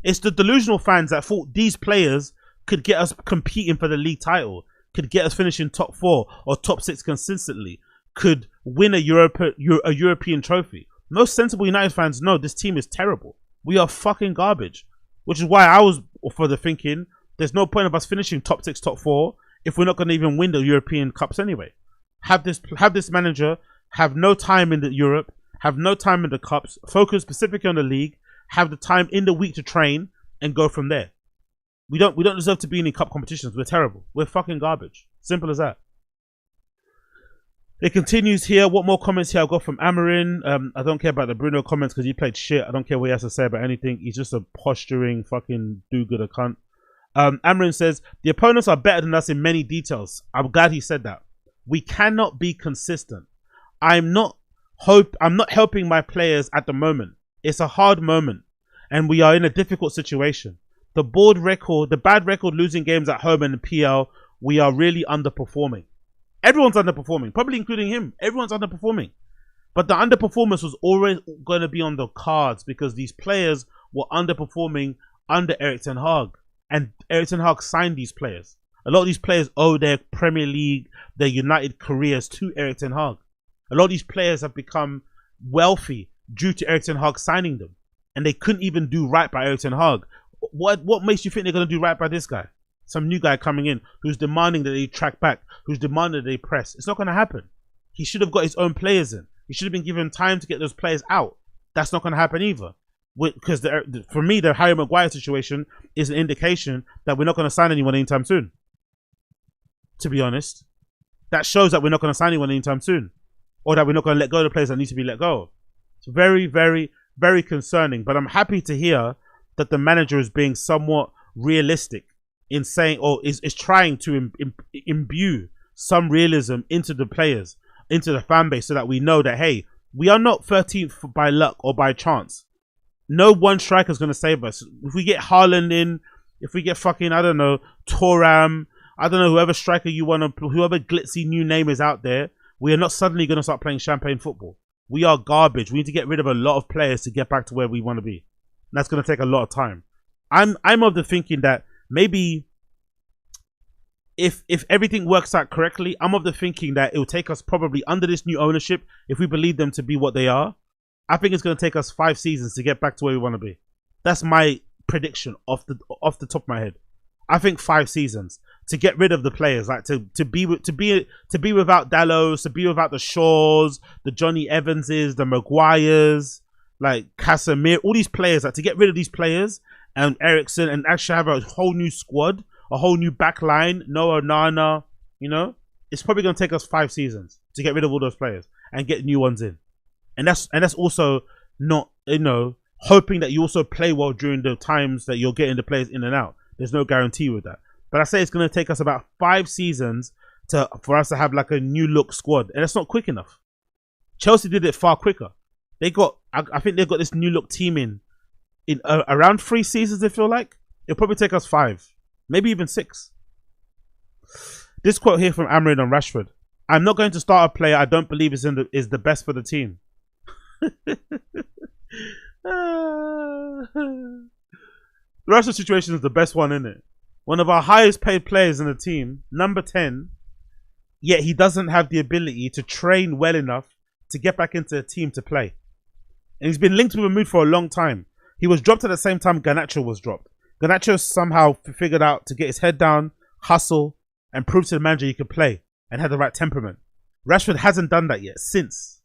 It's the delusional fans that thought these players could get us competing for the league title, could get us finishing top 4 or top 6 consistently, could win a European trophy. Most sensible United fans know this team is terrible. We are fucking garbage. Which is why I was for the thinking, there's no point of us finishing top 6, top 4 if we're not going to even win the European Cups anyway. Have this manager have no time in the Europe, have no time in the Cups, focus specifically on the league, have the time in the week to train and go from there. We don't deserve to be in any cup competitions. We're terrible. We're fucking garbage. Simple as that. It continues here. What more comments here I've got from Amorim? I don't care about the Bruno comments because he played shit. I don't care what he has to say about anything. He's just a posturing fucking do-gooder cunt. Amorim says, the opponents are better than us in many details. I'm glad he said that. We cannot be consistent. I'm not helping my players at the moment. It's a hard moment and we are in a difficult situation. The bad record losing games at home and the PL, we are really underperforming. Everyone's underperforming, probably including him. Everyone's underperforming. But the underperformance was always going to be on the cards because these players were underperforming under Erik ten Hag. And Erik ten Hag signed these players. A lot of these players owe their Premier League, their United careers to Erik ten Hag. A lot of these players have become wealthy due to Erik ten Hag signing them. And they couldn't even do right by Erik ten Hag. What makes you think they're going to do right by this guy? Some new guy coming in who's demanding that they track back, who's demanding that they press. It's not going to happen. He should have got his own players in. He should have been given time to get those players out. That's not going to happen either. Because for me, the Harry Maguire situation is an indication that we're not going to sign anyone anytime soon. To be honest, that shows that we're not going to sign anyone anytime soon, or that we're not going to let go of the players that need to be let go of. It's very, very, very concerning. But I'm happy to hear that the manager is being somewhat realistic in saying, or is trying to imbue some realism into the players, into the fan base, so that we know that, hey, we are not 13th by luck or by chance. No one striker is going to save us. If we get Haaland in, if we get fucking, I don't know, Thuram, I don't know, whoever striker you want to, whoever glitzy new name is out there, we are not suddenly going to start playing champagne football. We are garbage. We need to get rid of a lot of players to get back to where we want to be. And that's going to take a lot of time. I'm of the thinking that maybe if everything works out correctly, I'm of the thinking that it will take us probably under this new ownership, if we believe them to be what they are, I think it's going to take us 5 seasons to get back to where we want to be. That's my prediction off the top of my head. I think 5 seasons to get rid of the players, like to be without Dallos, to be without the Shaws, the Johnny Evanses, the Maguires, like Casemiro, all these players, like to get rid of these players and Eriksen and actually have a whole new squad, a whole new back line, Noah Nana, you know, it's probably going to take us 5 seasons to get rid of all those players and get new ones in. And that's also not, you know, hoping that you also play well during the times that you're getting the players in and out. There's no guarantee with that. But I say it's going to take us about 5 seasons for us to have like a new look squad. And that's not quick enough. Chelsea did it far quicker. I think they've got this new look team in around 3 seasons, I feel like. It'll probably take us 5, maybe even 6. This quote here from Amorim on Rashford. I'm not going to start a player I don't believe is the best for the team. The Rashford situation is the best one, isn't it? One of our highest paid players in the team, number 10, yet he doesn't have the ability to train well enough to get back into a team to play. And he's been linked with a mood for a long time. He was dropped at the same time Garnacho was dropped. Garnacho somehow figured out to get his head down, hustle, and prove to the manager he could play and had the right temperament. Rashford hasn't done that yet since.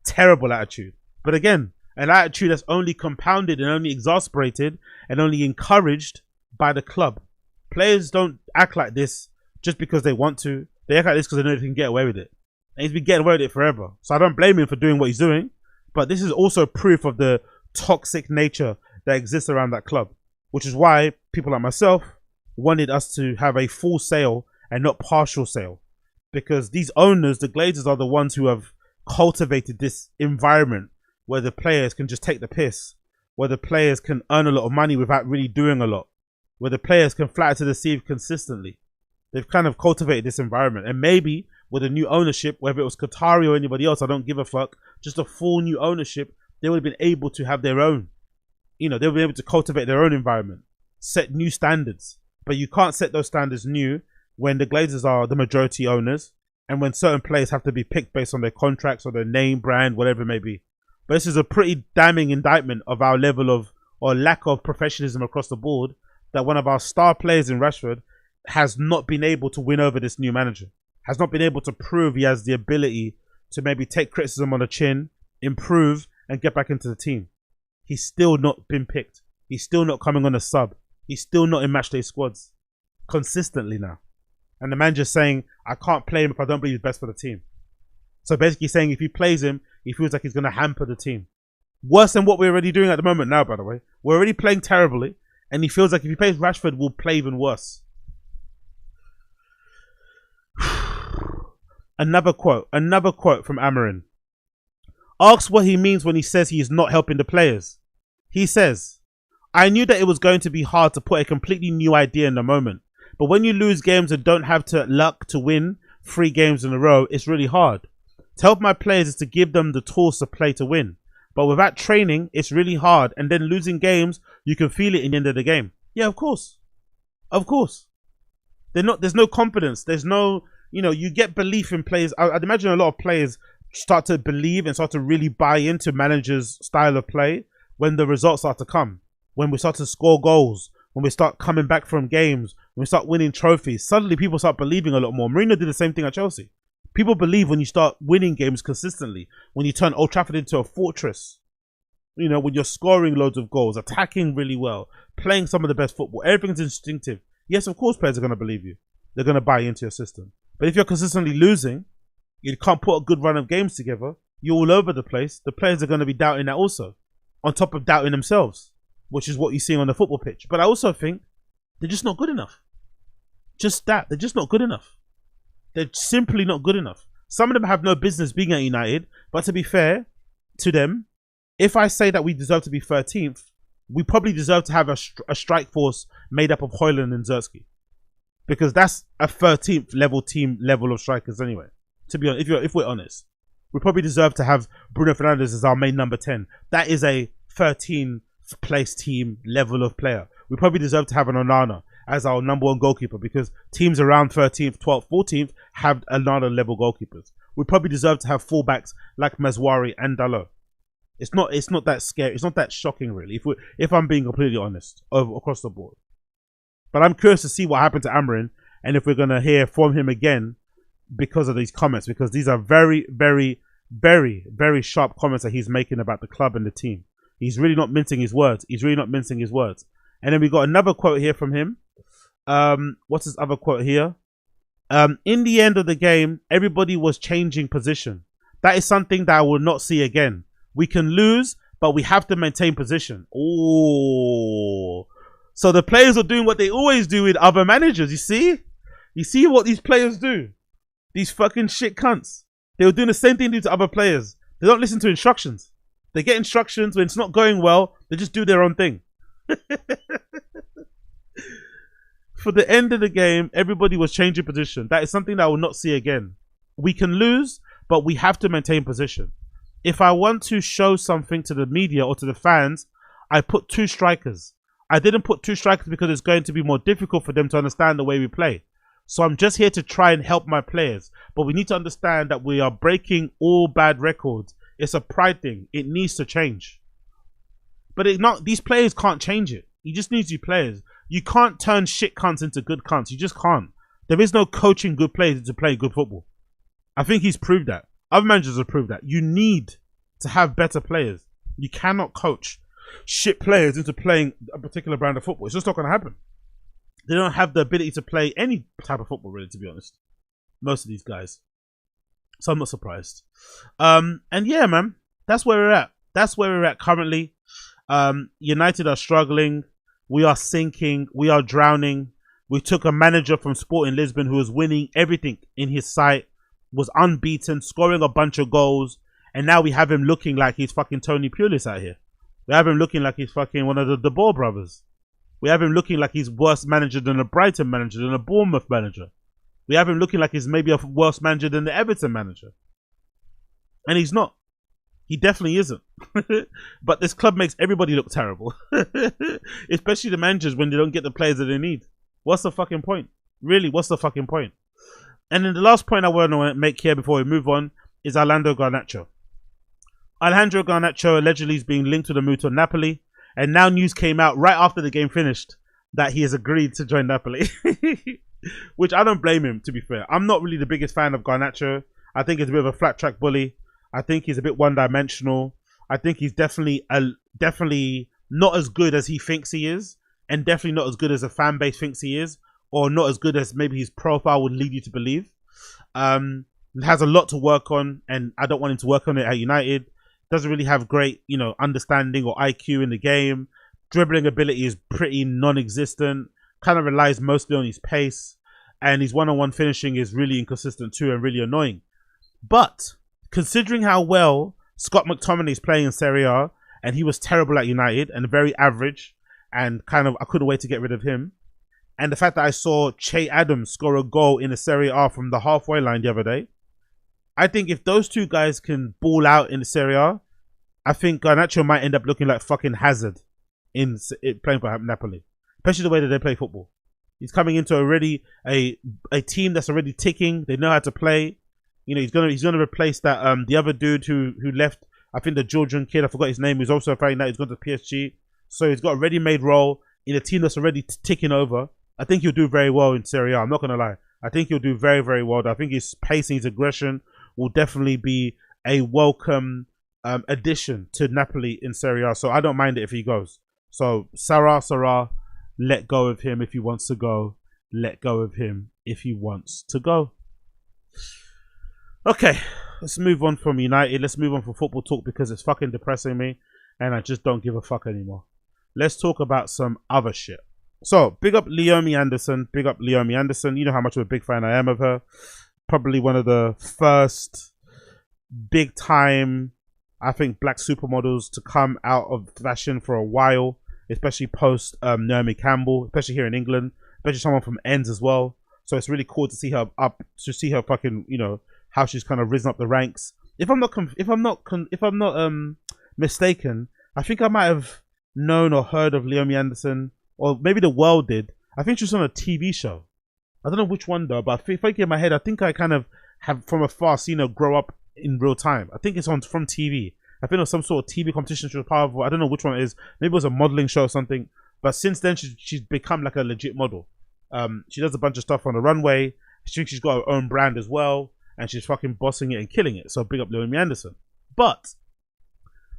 Terrible attitude. But again, an attitude that's only compounded and only exasperated and only encouraged by the club. Players don't act like this just because they want to. They act like this because they know they can get away with it. And he's been getting away with it forever. So I don't blame him for doing what he's doing. But this is also proof of the toxic nature that exists around that club. Which is why people like myself wanted us to have a full sale and not partial sale. Because these owners, the Glazers, are the ones who have cultivated this environment where the players can just take the piss, where the players can earn a lot of money without really doing a lot, where the players can fly to the sea consistently. They've kind of cultivated this environment. And maybe with a new ownership, whether it was Qatari or anybody else, I don't give a fuck, just a full new ownership, they would have been able to have their own. You know, they would be able to cultivate their own environment, set new standards. But you can't set those standards new when the Glazers are the majority owners and when certain players have to be picked based on their contracts or their name, brand, whatever it may be. But this is a pretty damning indictment of our level of, or lack of professionalism across the board, that one of our star players in Rashford has not been able to win over this new manager. Has not been able to prove he has the ability to maybe take criticism on the chin, improve, and get back into the team. He's still not been picked. He's still not coming on a sub. He's still not in matchday squads consistently now. And the manager's saying, I can't play him if I don't believe he's best for the team. So basically saying if he plays him, he feels like he's going to hamper the team. Worse than what we're already doing at the moment now, by the way. We're already playing terribly. And he feels like if he plays Rashford, we'll play even worse. Another quote from Amorim. Asks what he means when he says he is not helping the players. He says, I knew that it was going to be hard to put a completely new idea in the moment. But when you lose games and don't have luck to win 3 games in a row, it's really hard. To help my players is to give them the tools to play to win. But without training, it's really hard. And then losing games, you can feel it in the end of the game. Yeah, of course. Of course. There's no confidence. There's no, you get belief in players. I'd imagine a lot of players start to believe and start to really buy into managers' style of play when the results start to come. When we start to score goals. When we start coming back from games. When we start winning trophies. Suddenly people start believing a lot more. Mourinho did the same thing at Chelsea. People believe when you start winning games consistently. When you turn Old Trafford into a fortress. When you're scoring loads of goals. Attacking really well. Playing some of the best football. Everything's instinctive. Yes, of course players are going to believe you. They're going to buy into your system. But if you're consistently losing, you can't put a good run of games together, you're all over the place, the players are going to be doubting that also. On top of doubting themselves. Which is what you're seeing on the football pitch. But I also think they're just not good enough. Just that. They're just not good enough. They're simply not good enough. Some of them have no business being at United. But to be fair to them, if I say that we deserve to be 13th, we probably deserve to have a strike force made up of Højlund and Zerski. Because that's a 13th level team level of strikers anyway. To be honest, if we're honest. We probably deserve to have Bruno Fernandes as our main number 10. That is a 13th place team level of player. We probably deserve to have an Onana as our number 1 goalkeeper because teams around 13th, 12th, 14th have Onana level goalkeepers. We probably deserve to have fullbacks like Menswear and Dalot. It's not that scary. It's not that shocking, really. If I'm being completely honest, across the board. But I'm curious to see what happened to Amorim and if we're gonna hear from him again because of these comments. Because these are very, very, very, very sharp comments that he's making about the club and the team. He's really not mincing his words. And then we got another quote here from him. What's his other quote here? In the end of the game, everybody was changing position. That is something that I will not see again. We can lose, but we have to maintain position. Oh, so the players are doing what they always do with other managers. You see? You see what these players do? These fucking shit cunts. They were doing the same thing they do to other players. They don't listen to instructions. They get instructions when it's not going well. They just do their own thing. For the end of the game, everybody was changing position. That is something that I will not see again. We can lose, but we have to maintain position. If I want to show something to the media or to the fans, I put 2 strikers. I didn't put 2 strikers because it's going to be more difficult for them to understand the way we play. So I'm just here to try and help my players. But we need to understand that we are breaking all bad records. It's a pride thing. It needs to change. But these players can't change it. You just need you players. You can't turn shit cunts into good cunts. You just can't. There is no coaching good players into playing good football. I think he's proved that. Other managers have proved that. You need to have better players. You cannot coach shit players into playing a particular brand of football. It's just not going to happen. They don't have the ability to play any type of football, really, to be honest. Most of these guys. So I'm not surprised. And yeah, man, that's where we're at. That's where we're at currently. United are struggling. We are sinking. We are drowning. We took a manager from Sporting Lisbon who was winning everything in his sight, was unbeaten, scoring a bunch of goals, and now we have him looking like he's fucking Tony Pulis out here. We have him looking like he's fucking one of the De Boer brothers. We have him looking like he's worse manager than a Brighton manager, than a Bournemouth manager. We have him looking like he's maybe a worse manager than the Everton manager. And he's not. He definitely isn't. But this club makes everybody look terrible. Especially the managers when they don't get the players that they need. What's the fucking point? Really, what's the fucking point? And then the last point I want to make here before we move on is Alejandro Garnacho. Alejandro Garnacho allegedly is being linked to the move to Napoli. And now news came out right after the game finished that he has agreed to join Napoli. Which I don't blame him, to be fair. I'm not really the biggest fan of Garnacho. I think he's a bit of a flat track bully. I think he's a bit one-dimensional. I think he's definitely not as good as he thinks he is. And definitely not as good as the fan base thinks he is. Or not as good as maybe his profile would lead you to believe. He has a lot to work on. And I don't want him to work on it at United. Doesn't really have great, understanding or IQ in the game. Dribbling ability is pretty non-existent. Kind of relies mostly on his pace. And his one-on-one finishing is really inconsistent too and really annoying. But considering how well Scott McTominay is playing in Serie A, and he was terrible at United and very average, and I couldn't wait to get rid of him. And the fact that I saw Che Adams score a goal in the Serie A from the halfway line the other day, I think if those two guys can ball out in the Serie A, I think Garnacho might end up looking like fucking Hazard in playing for Napoli, especially the way that they play football. He's coming into already a team that's already ticking. They know how to play. He's gonna replace that the other dude who left. I think the Georgian kid, I forgot his name, who's also playing that. He's gone to PSG, so he's got a ready-made role in a team that's already ticking over. I think he'll do very well in Serie A. I'm not gonna lie. I think he'll do very, very well. I think his pace and his aggression will definitely be a welcome addition to Napoli in Serie A. So I don't mind it if he goes. So Sarah, let go of him if he wants to go. Let go of him if he wants to go. Okay, let's move on from United. Let's move on from football talk because it's fucking depressing me and I just don't give a fuck anymore. Let's talk about some other shit. So, big up Leomie Anderson. Big up Leomie Anderson. You know how much of a big fan I am of her. Probably one of the first big time, I think, black supermodels to come out of fashion for a while, especially post Naomi Campbell, especially here in England, especially someone from Ends as well. So it's really cool to see her fucking, how she's kind of risen up the ranks. If I'm not mistaken, I think I might have known or heard of Leomie Anderson, or maybe the world did. I think she was on a TV show. I don't know which one though, but if I get in my head, I think I kind of have from afar seen her grow up in real time. I think it's from TV. I think it was some sort of TV competition she was part of. I don't know which one it is. Maybe it was a modeling show or something. But since then, she's become like a legit model. She does a bunch of stuff on the runway. I think she's got her own brand as well. And she's fucking bossing it and killing it. So big up Leomie Anderson. But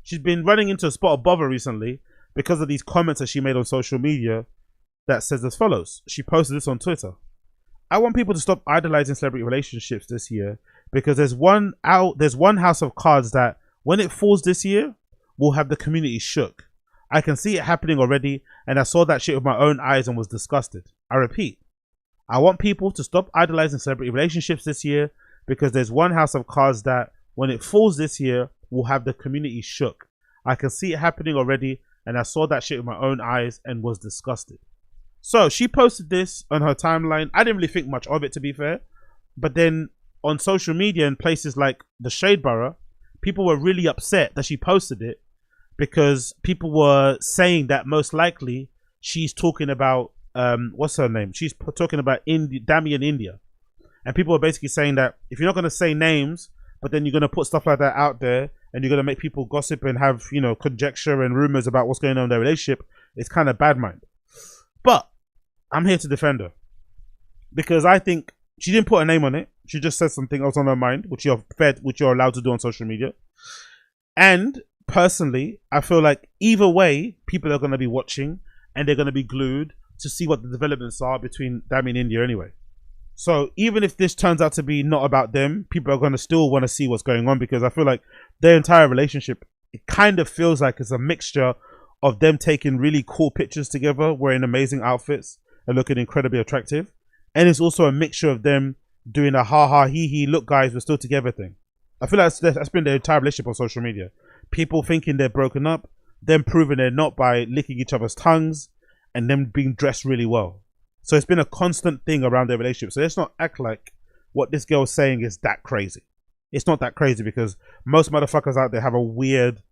she's been running into a spot of bother recently because of these comments that she made on social media that says as follows. She posted this on Twitter. I want people to stop idolizing celebrity relationships this year because there's one house of cards that when it falls this year will have the community shook. I can see it happening already and I saw that shit with my own eyes and was disgusted. I repeat, I want people to stop idolizing celebrity relationships this year because there's one house of cards that when it falls this year will have the community shook. I can see it happening already and I saw that shit with my own eyes and was disgusted. So she posted this on her timeline. I didn't really think much of it, to be fair. But then on social media and places like the Shade Borough, people were really upset that she posted it because people were saying that most likely she's talking about what's her name? She's talking about Dami in India, and people are basically saying that if you're not going to say names, but then you're going to put stuff like that out there, and you're going to make people gossip and have conjecture and rumors about what's going on in their relationship, it's kind of bad mind. But I'm here to defend her because I think she didn't put a name on it. She just said something else on her mind, which you're allowed to do on social media. And personally, I feel like either way, people are going to be watching and they're going to be glued to see what the developments are between Dami and India anyway. So even if this turns out to be not about them, people are going to still want to see what's going on, because I feel like their entire relationship, it kind of feels like it's a mixture of them taking really cool pictures together, wearing amazing outfits and looking incredibly attractive. And it's also a mixture of them doing a ha ha he he look guys we're still together thing. I feel like that's been their entire relationship on social media. People thinking they're broken up, them proving they're not by licking each other's tongues, and them being dressed really well. So it's been a constant thing around their relationship. So let's not act like what this girl's saying is that crazy. It's not that crazy, because most motherfuckers out there have a weird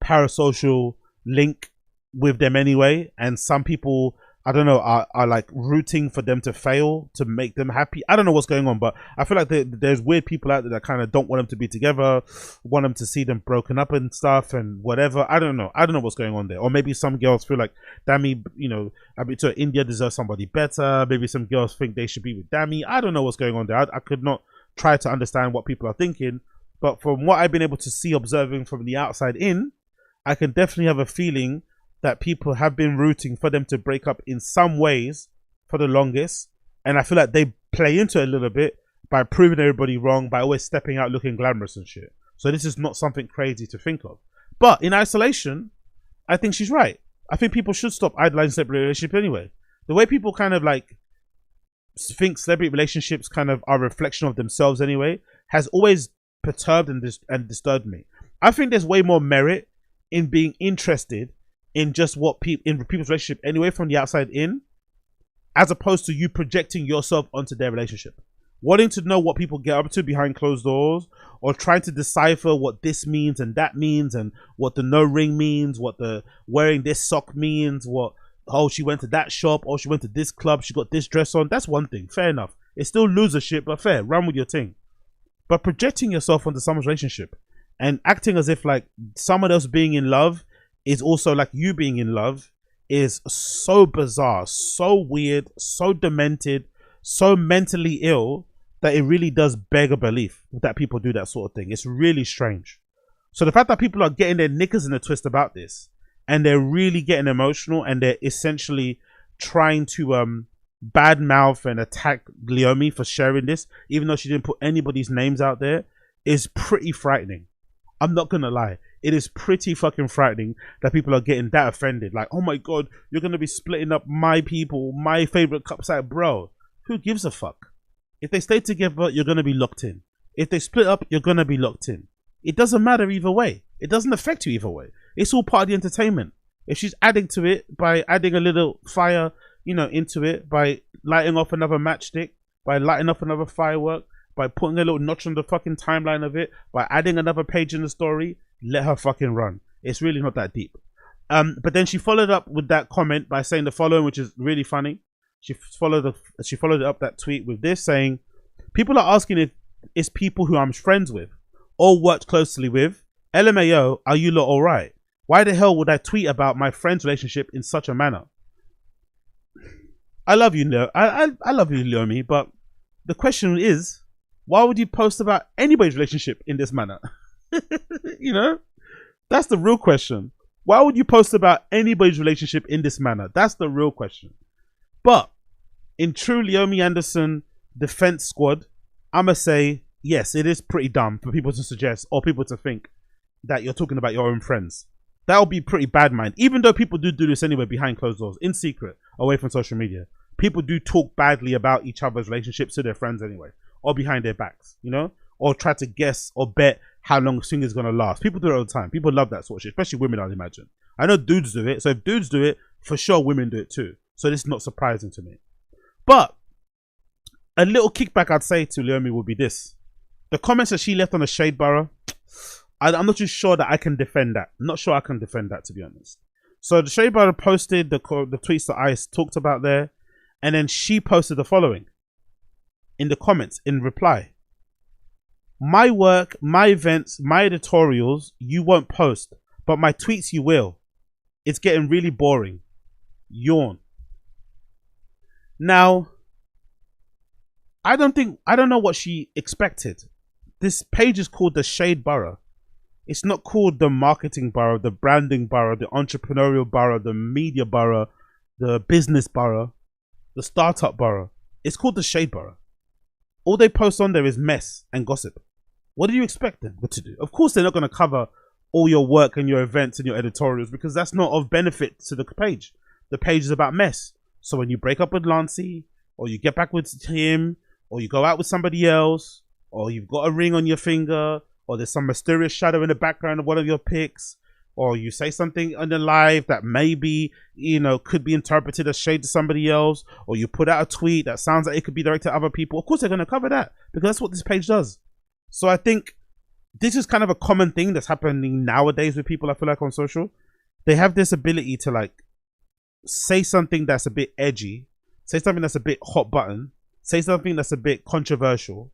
parasocial link with them anyway, and some people, I don't know, are like rooting for them to fail to make them happy. I don't know what's going on, but I feel like there's weird people out there that kind of don't want them to be together, want them to see them broken up and stuff and whatever. I don't know what's going on there. Or maybe some girls feel like Dami, so India deserves somebody better. Maybe some girls think they should be with Dami. I don't know what's going on there. I could not try to understand what people are thinking, but from what I've been able to see, observing from the outside in, I can definitely have a feeling that people have been rooting for them to break up in some ways for the longest. And I feel like they play into it a little bit by proving everybody wrong, by always stepping out looking glamorous and shit. So this is not something crazy to think of. But in isolation, I think she's right. I think people should stop idolizing celebrity relationships anyway. The way people kind of like think celebrity relationships kind of are a reflection of themselves anyway has always perturbed and disturbed me. I think there's way more merit in being interested in just what in people's relationship anyway from the outside in, as opposed to you projecting yourself onto their relationship, wanting to know what people get up to behind closed doors, or trying to decipher what this means and that means, and what the no ring means, what the wearing this sock means, what, oh, she went to that shop, or she went to this club, she got this dress on. That's one thing, fair enough. It's still loser shit, but fair, run with your thing. But projecting yourself onto someone's relationship and acting as if like someone else being in love is also like you being in love is so bizarre, so weird, so demented, so mentally ill, that it really does beg a belief that people do that sort of thing. It's really strange. So the fact that people are getting their knickers in a twist about this, and they're really getting emotional, and they're essentially trying to badmouth and attack Leomie for sharing this, even though she didn't put anybody's names out there, is pretty frightening. I'm not gonna lie. It is pretty fucking frightening that people are getting that offended. Like, oh my god, you're gonna be splitting up my people, my favorite cups. Like, bro, who gives a fuck? If they stay together, you're gonna be locked in. If they split up, you're gonna be locked in. It doesn't matter either way. It doesn't affect you either way. It's all part of the entertainment. If she's adding to it by adding a little fire, into it, by lighting off another matchstick, by lighting off another firework, by putting a little notch on the fucking timeline of it, by adding another page in the story, let her fucking run. It's really not that deep. But then she followed up with that comment by saying the following, which is really funny. She followed up that tweet with this, saying, people are asking if it's people who I'm friends with or worked closely with. LMAO, are you lot alright? Why the hell would I tweet about my friend's relationship in such a manner? I love you, I love you, Leomie, but the question is, why would you post about anybody's relationship in this manner? That's the real question. Why would you post about anybody's relationship in this manner? That's the real question. But in true Leomie Anderson defense squad, I'ma say, yes, it is pretty dumb for people to suggest or people to think that you're talking about your own friends. That would be pretty bad mind. Even though people do this anyway behind closed doors, in secret, away from social media. People do talk badly about each other's relationships to their friends anyway, or behind their backs, or try to guess or bet how long a thing is going to last. People do it all the time. People love that sort of shit, especially women, I'd imagine. I know dudes do it, so if dudes do it, for sure women do it too. So this is not surprising to me. But a little kickback I'd say to Leomie would be this. The comments that she left on the Shade Borough, I'm not too sure that I can defend that. I'm not sure I can defend that, to be honest. So the Shea Butter posted the tweets that I talked about there, and then she posted the following in the comments in reply. My work, my events, my editorials, you won't post, but my tweets you will. It's getting really boring. Yawn. Now, I don't know what she expected. This page is called the Shade Borough. It's not called the marketing borough, the branding borough, the entrepreneurial borough, the media borough, the business borough, the startup borough. It's called the Shade Borough. All they post on there is mess and gossip. What do you expect them to do? Of course, they're not going to cover all your work and your events and your editorials, because that's not of benefit to the page. The page is about mess. So when you break up with Lancey, or you get back with him, or you go out with somebody else, or you've got a ring on your finger, or there's some mysterious shadow in the background of one of your pics, or you say something on the live that maybe, you know, could be interpreted as shade to somebody else, or you put out a tweet that sounds like it could be directed at other people. Of course they're going to cover that, because that's what this page does. So I think this is kind of a common thing that's happening nowadays with people, I feel like, on social. They have this ability to, like, say something that's a bit edgy, say something that's a bit hot button, say something that's a bit controversial,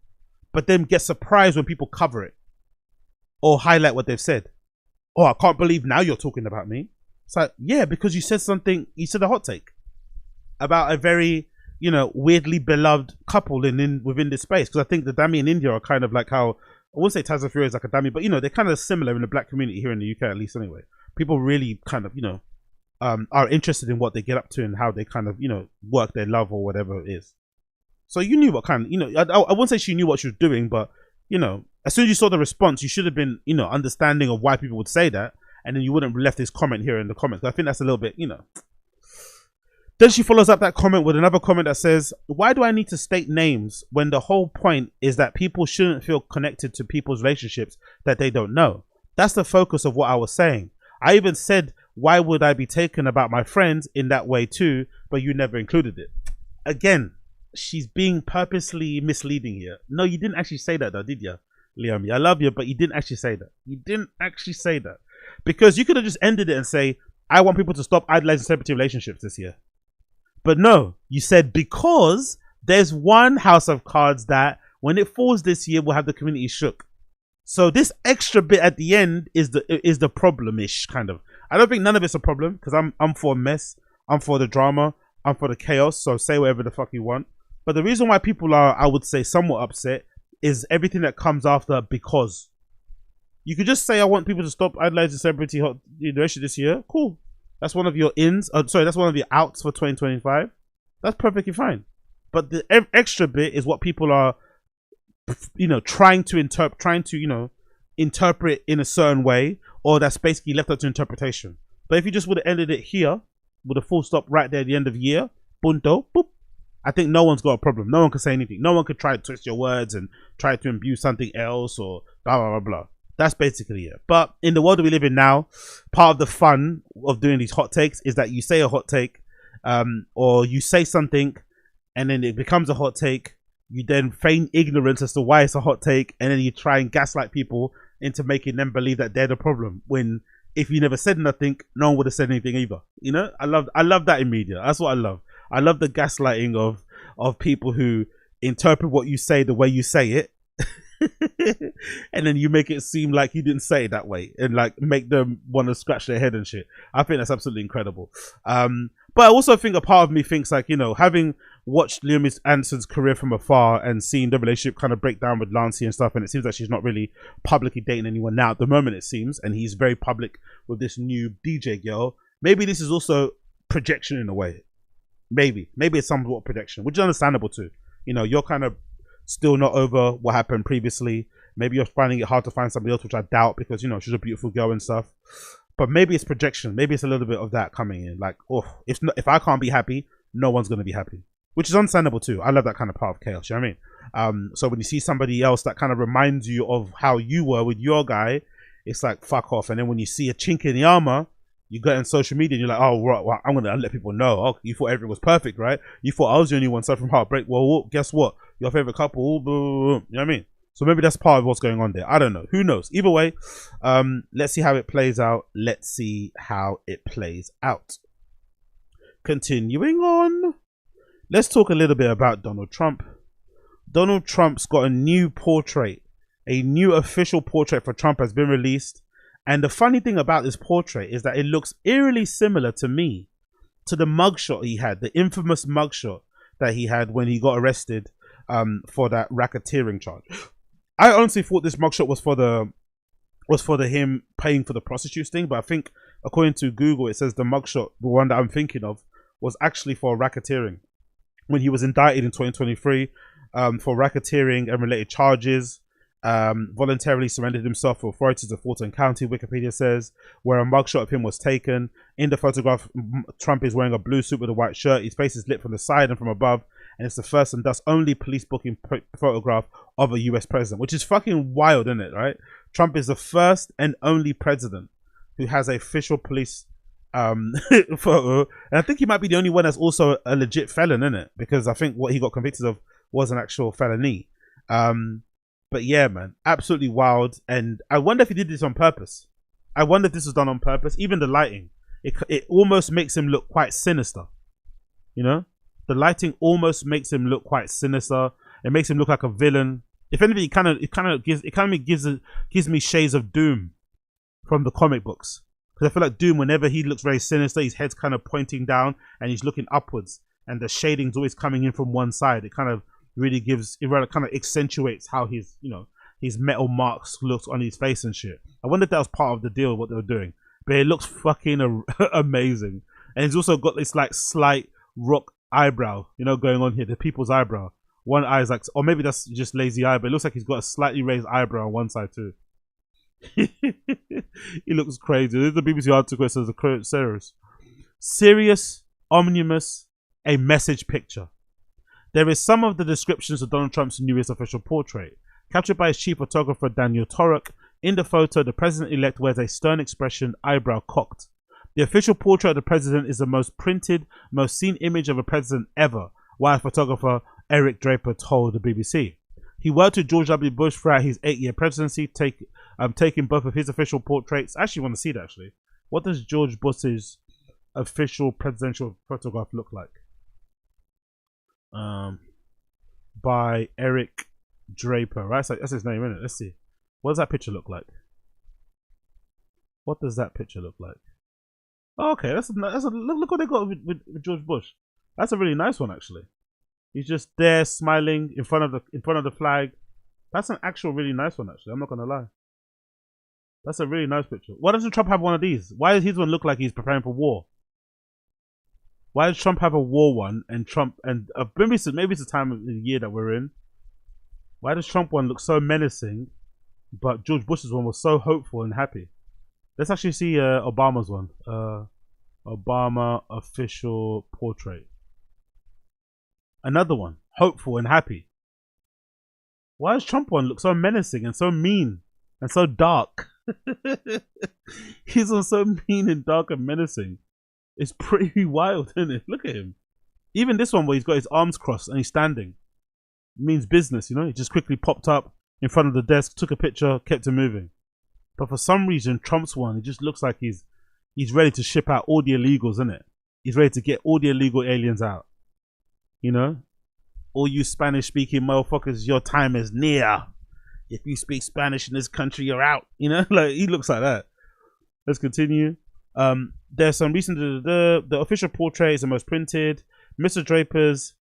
but then get surprised when people cover it or highlight what they've said. Oh, I can't believe now you're talking about me. It's like, yeah, because you said something, you said a hot take about a very, you know, weirdly beloved couple within this space. Because I think the Dami in India are kind of like how, I wouldn't say Tazz and Fury is like a Dami, but, you know, they're kind of similar in the black community here in the UK, at least anyway. People really kind of, you know, are interested in what they get up to and how they kind of, you know, work their love or whatever it is. So you knew what kind of, you know, I wouldn't say she knew what she was doing, but, you know, as soon as you saw the response, you should have been, you know, understanding of why people would say that, and then you wouldn't have left this comment here in the comments. I think that's a little bit, you know. Then she follows up that comment with another comment that says, why do I need to state names when the whole point is that people shouldn't feel connected to people's relationships that they don't know? That's the focus of what I was saying. I even said, why would I be taken about my friends in that way too, but you never included it. Again, she's being purposely misleading here. No, you didn't actually say that though, did you, Leomie? I love you, but you didn't actually say that. You didn't actually say that. Because you could have just ended it and say, I want people to stop idolizing celebrity relationships this year. But no, you said because there's one house of cards that when it falls this year will have the community shook. So this extra bit at the end is the problem-ish kind of. I don't think none of it's a problem, because I'm for mess, I'm for the drama, I'm for the chaos. So say whatever the fuck you want. But the reason why people are, I would say, somewhat upset is everything that comes after because. You could just say, I want people to stop idolizing celebrity relationship this year. Cool. That's one of your ins. That's one of your outs for 2025. That's perfectly fine. But the extra bit is what people are, you know, trying to interpret in a certain way, or that's basically left up to interpretation. But if you just would have ended it here with a full stop right there at the end of the year, punto, boop, I think no one's got a problem. No one could say anything. No one could try to twist your words and try to imbue something else or blah, blah, blah, blah. That's basically it. But in the world that we live in now, part of the fun of doing these hot takes is that you say a hot take, or you say something and then it becomes a hot take. You then feign ignorance as to why it's a hot take, and then you try and gaslight people into making them believe that they're the problem, when if you never said nothing, no one would have said anything either. You know, I love that in media. That's what I love. I love the gaslighting of people who interpret what you say the way you say it, and then you make it seem like you didn't say it that way, and like make them want to scratch their head and shit. I think that's absolutely incredible. But I also think a part of me thinks, like, you know, having watched Leomie Anderson's career from afar and seen the relationship kind of break down with Lancey and stuff, and it seems like she's not really publicly dating anyone now at the moment, it seems, and he's very public with this new DJ girl. Maybe this is also projection in a way. Maybe it's somewhat projection, which is understandable too. You know, you're kind of still not over what happened previously. Maybe you're finding it hard to find somebody else, which I doubt, because, you know, she's a beautiful girl and stuff. But maybe it's projection. Maybe it's a little bit of that coming in. Like, oh, if I can't be happy, no one's going to be happy. Which is understandable too. I love that kind of part of chaos, you know what I mean? So when you see somebody else that kind of reminds you of how you were with your guy, it's like, fuck off. And then when you see a chink in the armor, you go on social media and you're like, oh, right, well, I'm going to let people know. Oh, you thought everything was perfect, right? You thought I was the only one suffering from heartbreak. Well, guess what? Your favorite couple, blah, blah, blah, you know what I mean? So maybe that's part of what's going on there. I don't know. Who knows? Either way, let's see how it plays out. Let's see how it plays out. Continuing on, let's talk a little bit about Donald Trump. Donald Trump's got a new portrait. A new official portrait for Trump has been released. And the funny thing about this portrait is that it looks eerily similar to me, to the mugshot he had, the infamous mugshot that he had when he got arrested for that racketeering charge. I honestly thought this mugshot was for the him paying for the prostitutes thing, but I think according to Google it says the mugshot, the one that I'm thinking of, was actually for racketeering when he was indicted in 2023 for racketeering and related charges. Voluntarily surrendered himself to authorities of Fulton County, Wikipedia says, where a mugshot of him was taken. In the photograph, Trump is wearing a blue suit with a white shirt. His face is lit from the side and from above, and it's the first and thus only police booking photograph of a US president, which is fucking wild, isn't it, right? Trump is the first and only president who has an official police photo, and I think he might be the only one that's also a legit felon, isn't it? Because I think what he got convicted of was an actual felony. But yeah, man, absolutely wild. And I wonder if he did this on purpose. I wonder if this was done on purpose. Even the lighting, it almost makes him look quite sinister. You know, the lighting almost makes him look quite sinister. It makes him look like a villain. If anything, it gives me shades of Doom from the comic books. Because I feel like Doom, whenever he looks very sinister, his head's kind of pointing down and he's looking upwards, and the shading's always coming in from one side. It kind of really kind of accentuates how his metal marks looks on his face and shit. I wonder if that was part of the deal of what they were doing. But it looks fucking amazing. And he's also got this like slight rock eyebrow, going on here, the people's eyebrow. One eye is like, or maybe that's just lazy eye, but it looks like he's got a slightly raised eyebrow on one side too. He looks crazy. This is the BBC article. It says the serious, ominous, a message picture. There is some of the descriptions of Donald Trump's newest official portrait, captured by his chief photographer Daniel Torok. In the photo, the president-elect wears a stern expression, eyebrow cocked. The official portrait of the president is the most printed, most seen image of a president ever, while photographer Eric Draper told the BBC. He worked with George W. Bush throughout his 8-year presidency, taking both of his official portraits. I actually want to see that, actually. What does George Bush's official presidential photograph look like? By Eric Draper, right? That's his name, isn't it? Let's see. What does that picture look like? What does that picture look like? Oh, okay, look what they got with George Bush. That's a really nice one, actually. He's just there smiling in front of the flag. That's an actual really nice one, actually. I'm not gonna lie. That's a really nice picture. Why doesn't Trump have one of these? Why does his one look like he's preparing for war? Why does Trump have a war one and maybe it's the time of the year that we're in? Why does Trump one look so menacing, but George Bush's one was so hopeful and happy? Let's actually see Obama's one. Obama official portrait. Another one, hopeful and happy. Why does Trump one look so menacing and so mean and so dark? He's on so mean and dark and menacing. It's pretty wild, isn't it? Look at him. Even this one where he's got his arms crossed and he's standing. It means business, He just quickly popped up in front of the desk, took a picture, kept it moving. But for some reason, Trump's one, it just looks like he's ready to ship out all the illegals, isn't it? He's ready to get all the illegal aliens out. All you Spanish-speaking motherfuckers, your time is near. If you speak Spanish in this country, you're out. Like he looks like that. Let's continue. There's some recent the official portrait is the most printed. Mr. Draper's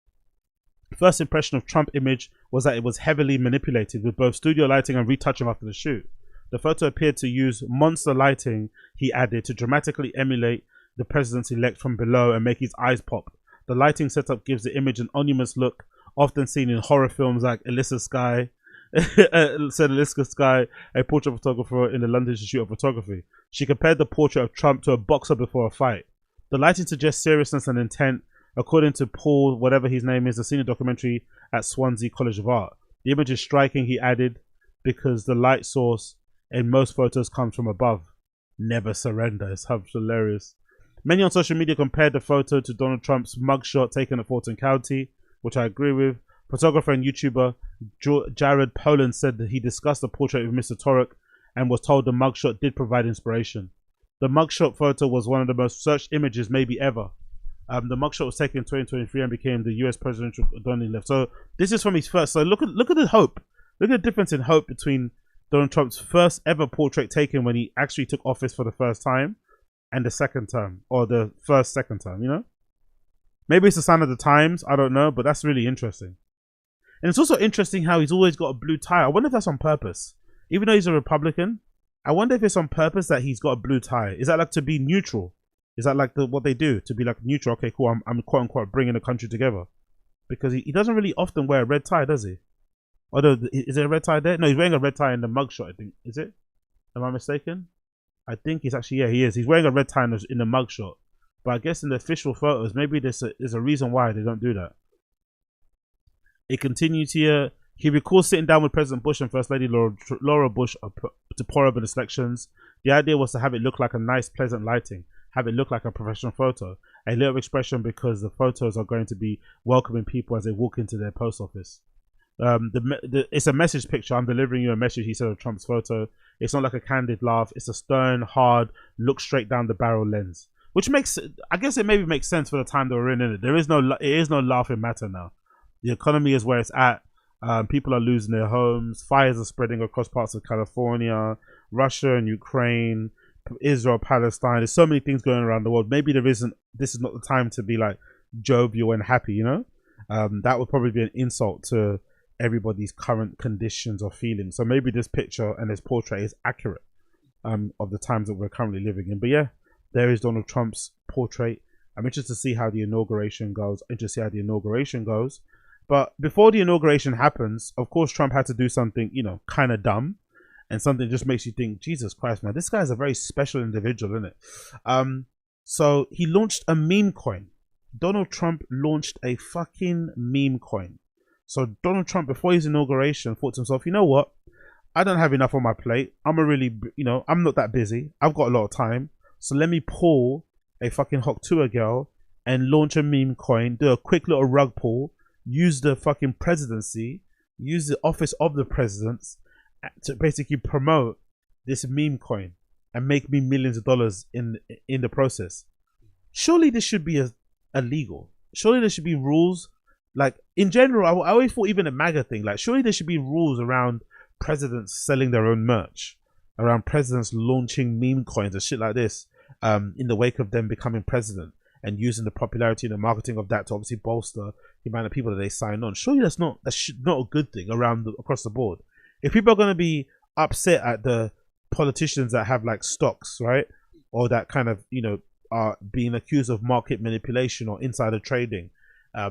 first impression of Trump image was that it was heavily manipulated with both studio lighting and retouching after the shoot. The photo appeared to use monster lighting, he added, to dramatically emulate the president-elect from below and make his eyes pop. The lighting setup gives the image an ominous look, often seen in horror films like Alyssa Skye, a portrait photographer in the London Institute of Photography. She compared the portrait of Trump to a boxer before a fight. The lighting suggests seriousness and intent, according to Paul, whatever his name is, a senior documentary at Swansea College of Art. The image is striking, he added, because the light source in most photos comes from above. Never surrender. It's hilarious. Many on social media compared the photo to Donald Trump's mugshot taken at Fulton County, which I agree with. Photographer and YouTuber Jared Poland said that he discussed the portrait with Mr. Torok and was told the mugshot did provide inspiration. The mugshot photo was one of the most searched images maybe ever. The mugshot was taken in 2023 and became the US presidential Donald left. So this is from his first. So look at the hope. Look at the difference in hope between Donald Trump's first ever portrait taken when he actually took office for the first time and the second term, or the second term, you know? Maybe it's a sign of the times, I don't know, but that's really interesting. And it's also interesting how he's always got a blue tie. I wonder if that's on purpose. Even though he's a Republican, I wonder if it's on purpose that he's got a blue tie. Is that like to be neutral? Is that like what they do? To be like neutral? Okay, cool, I'm quote unquote bringing the country together. Because he doesn't really often wear a red tie, does he? Although, is there a red tie there? No, he's wearing a red tie in the mugshot, I think. Is it? Am I mistaken? I think he's actually, yeah, he is. He's wearing a red tie in the mugshot. But I guess in the official photos, maybe there's a reason why they don't do that. It continues here. He recalls sitting down with President Bush and First Lady Laura Bush to pour over the selections. The idea was to have it look like a nice, pleasant lighting. Have it look like a professional photo. A little expression because the photos are going to be welcoming people as they walk into their post office. It's a message picture. I'm delivering you a message, he said, of Trump's photo. It's not like a candid laugh. It's a stern, hard, look straight down the barrel lens. Which makes, I guess it maybe makes sense for the time that we're in it. It is no laughing matter now. The economy is where it's at. People are losing their homes. Fires are spreading across parts of California, Russia and Ukraine, Israel, Palestine. There's so many things going around the world. Maybe this is not the time to be like jovial and happy, you know? That would probably be an insult to everybody's current conditions or feelings. So maybe this picture and this portrait is accurate of the times that we're currently living in. But yeah, there is Donald Trump's portrait. I'm interested to see how the inauguration goes. But before the inauguration happens, of course, Trump had to do something, you know, kind of dumb, and something just makes you think, Jesus Christ, man, this guy's a very special individual, isn't it? So he launched a meme coin. Donald Trump launched a fucking meme coin. So Donald Trump, before his inauguration, thought to himself, you know what? I don't have enough on my plate. I'm not that busy. I've got a lot of time. So let me pull a fucking Hawk Tour girl and launch a meme coin, do a quick little rug pull, use the fucking presidency, use the office of the presidents to basically promote this meme coin and make me millions of dollars in the process. Surely this should be illegal. Surely there should be rules. Like, in general, I always thought, even a MAGA thing, like, surely there should be rules around presidents selling their own merch, around presidents launching meme coins and shit like this in the wake of them becoming president, and using the popularity and the marketing of that to obviously bolster the amount of people that they sign on. Surely that's not a good thing across the board. If people are going to be upset at the politicians that have like stocks, right, or that kind of, you know, are being accused of market manipulation or insider trading,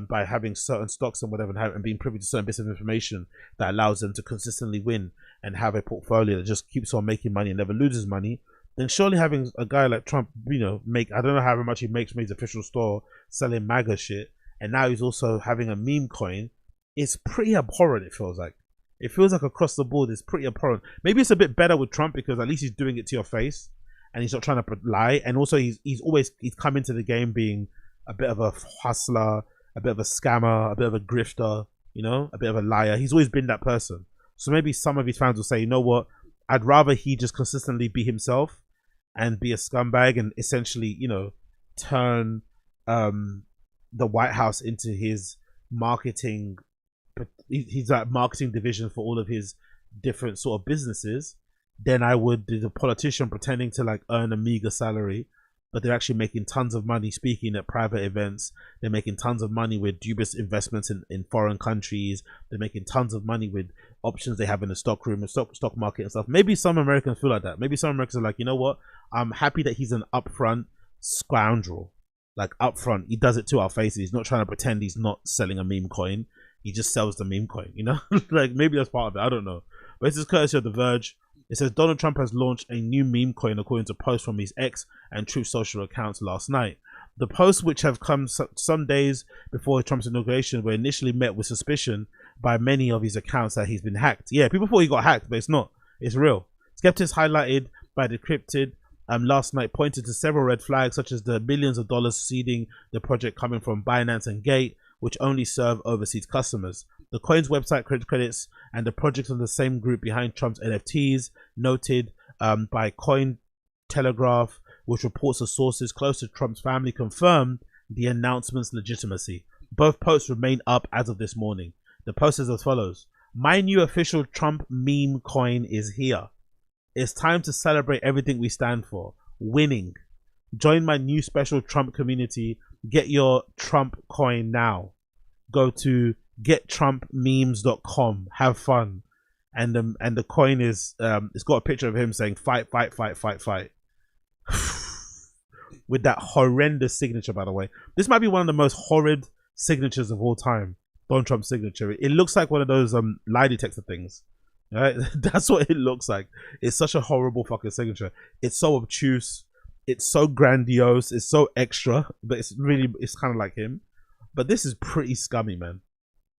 by having certain stocks and whatever, and being privy to certain bits of information that allows them to consistently win and have a portfolio that just keeps on making money and never loses money, then surely having a guy like Trump, you know, I don't know how much he makes from his official store selling MAGA shit, and now he's also having a meme coin, it's pretty abhorrent. It feels like across the board it's pretty abhorrent. Maybe it's a bit better with Trump because at least he's doing it to your face and he's not trying to lie, and also he's come into the game being a bit of a hustler, a bit of a scammer, a bit of a grifter, you know, a bit of a liar. He's always been that person. So maybe some of his fans will say, you know what, I'd rather he just consistently be himself and be a scumbag and essentially, you know, turn the White House into his marketing, he's like marketing division for all of his different sort of businesses, than I would do the politician pretending to like earn a meager salary, but they're actually making tons of money speaking at private events. They're making tons of money with dubious investments in foreign countries. They're making tons of money with options they have in the stock room and stock market and stuff. Maybe some Americans feel like that. Maybe some Americans are like, you know what? I'm happy that he's an upfront scoundrel. Like, upfront, he does it to our faces. He's not trying to pretend he's not selling a meme coin. He just sells the meme coin, you know? Like, maybe that's part of it. I don't know. But this is courtesy of The Verge. It says Donald Trump has launched a new meme coin according to posts from his X and Truth Social accounts last night. The posts, which have come some days before Trump's inauguration, were initially met with suspicion by many of his accounts that he's been hacked. Yeah, people thought he got hacked, but it's not. It's real. Skeptics highlighted by Decrypted last night pointed to several red flags, such as the millions of dollars seeding the project coming from Binance and Gate, which only serve overseas customers. The coin's website credits and the projects of the same group behind Trump's NFTs, noted by Cointelegraph, which reports of sources close to Trump's family confirmed the announcement's legitimacy. Both posts remain up as of this morning. The post is as follows. My new official Trump meme coin is here. It's time to celebrate everything we stand for. Winning. Join my new special Trump community. Get your Trump coin now. Go to gettrumpmemes.com. Have fun. And the coin is it's got a picture of him saying fight, fight, fight, fight, fight. With that horrendous signature, by the way. This might be one of the most horrid signatures of all time. Donald Trump's signature. It looks like one of those lie detector things. Right? That's what it looks like. It's such a horrible fucking signature. It's so obtuse. It's so grandiose. It's so extra. But it's kind of like him. But this is pretty scummy, man.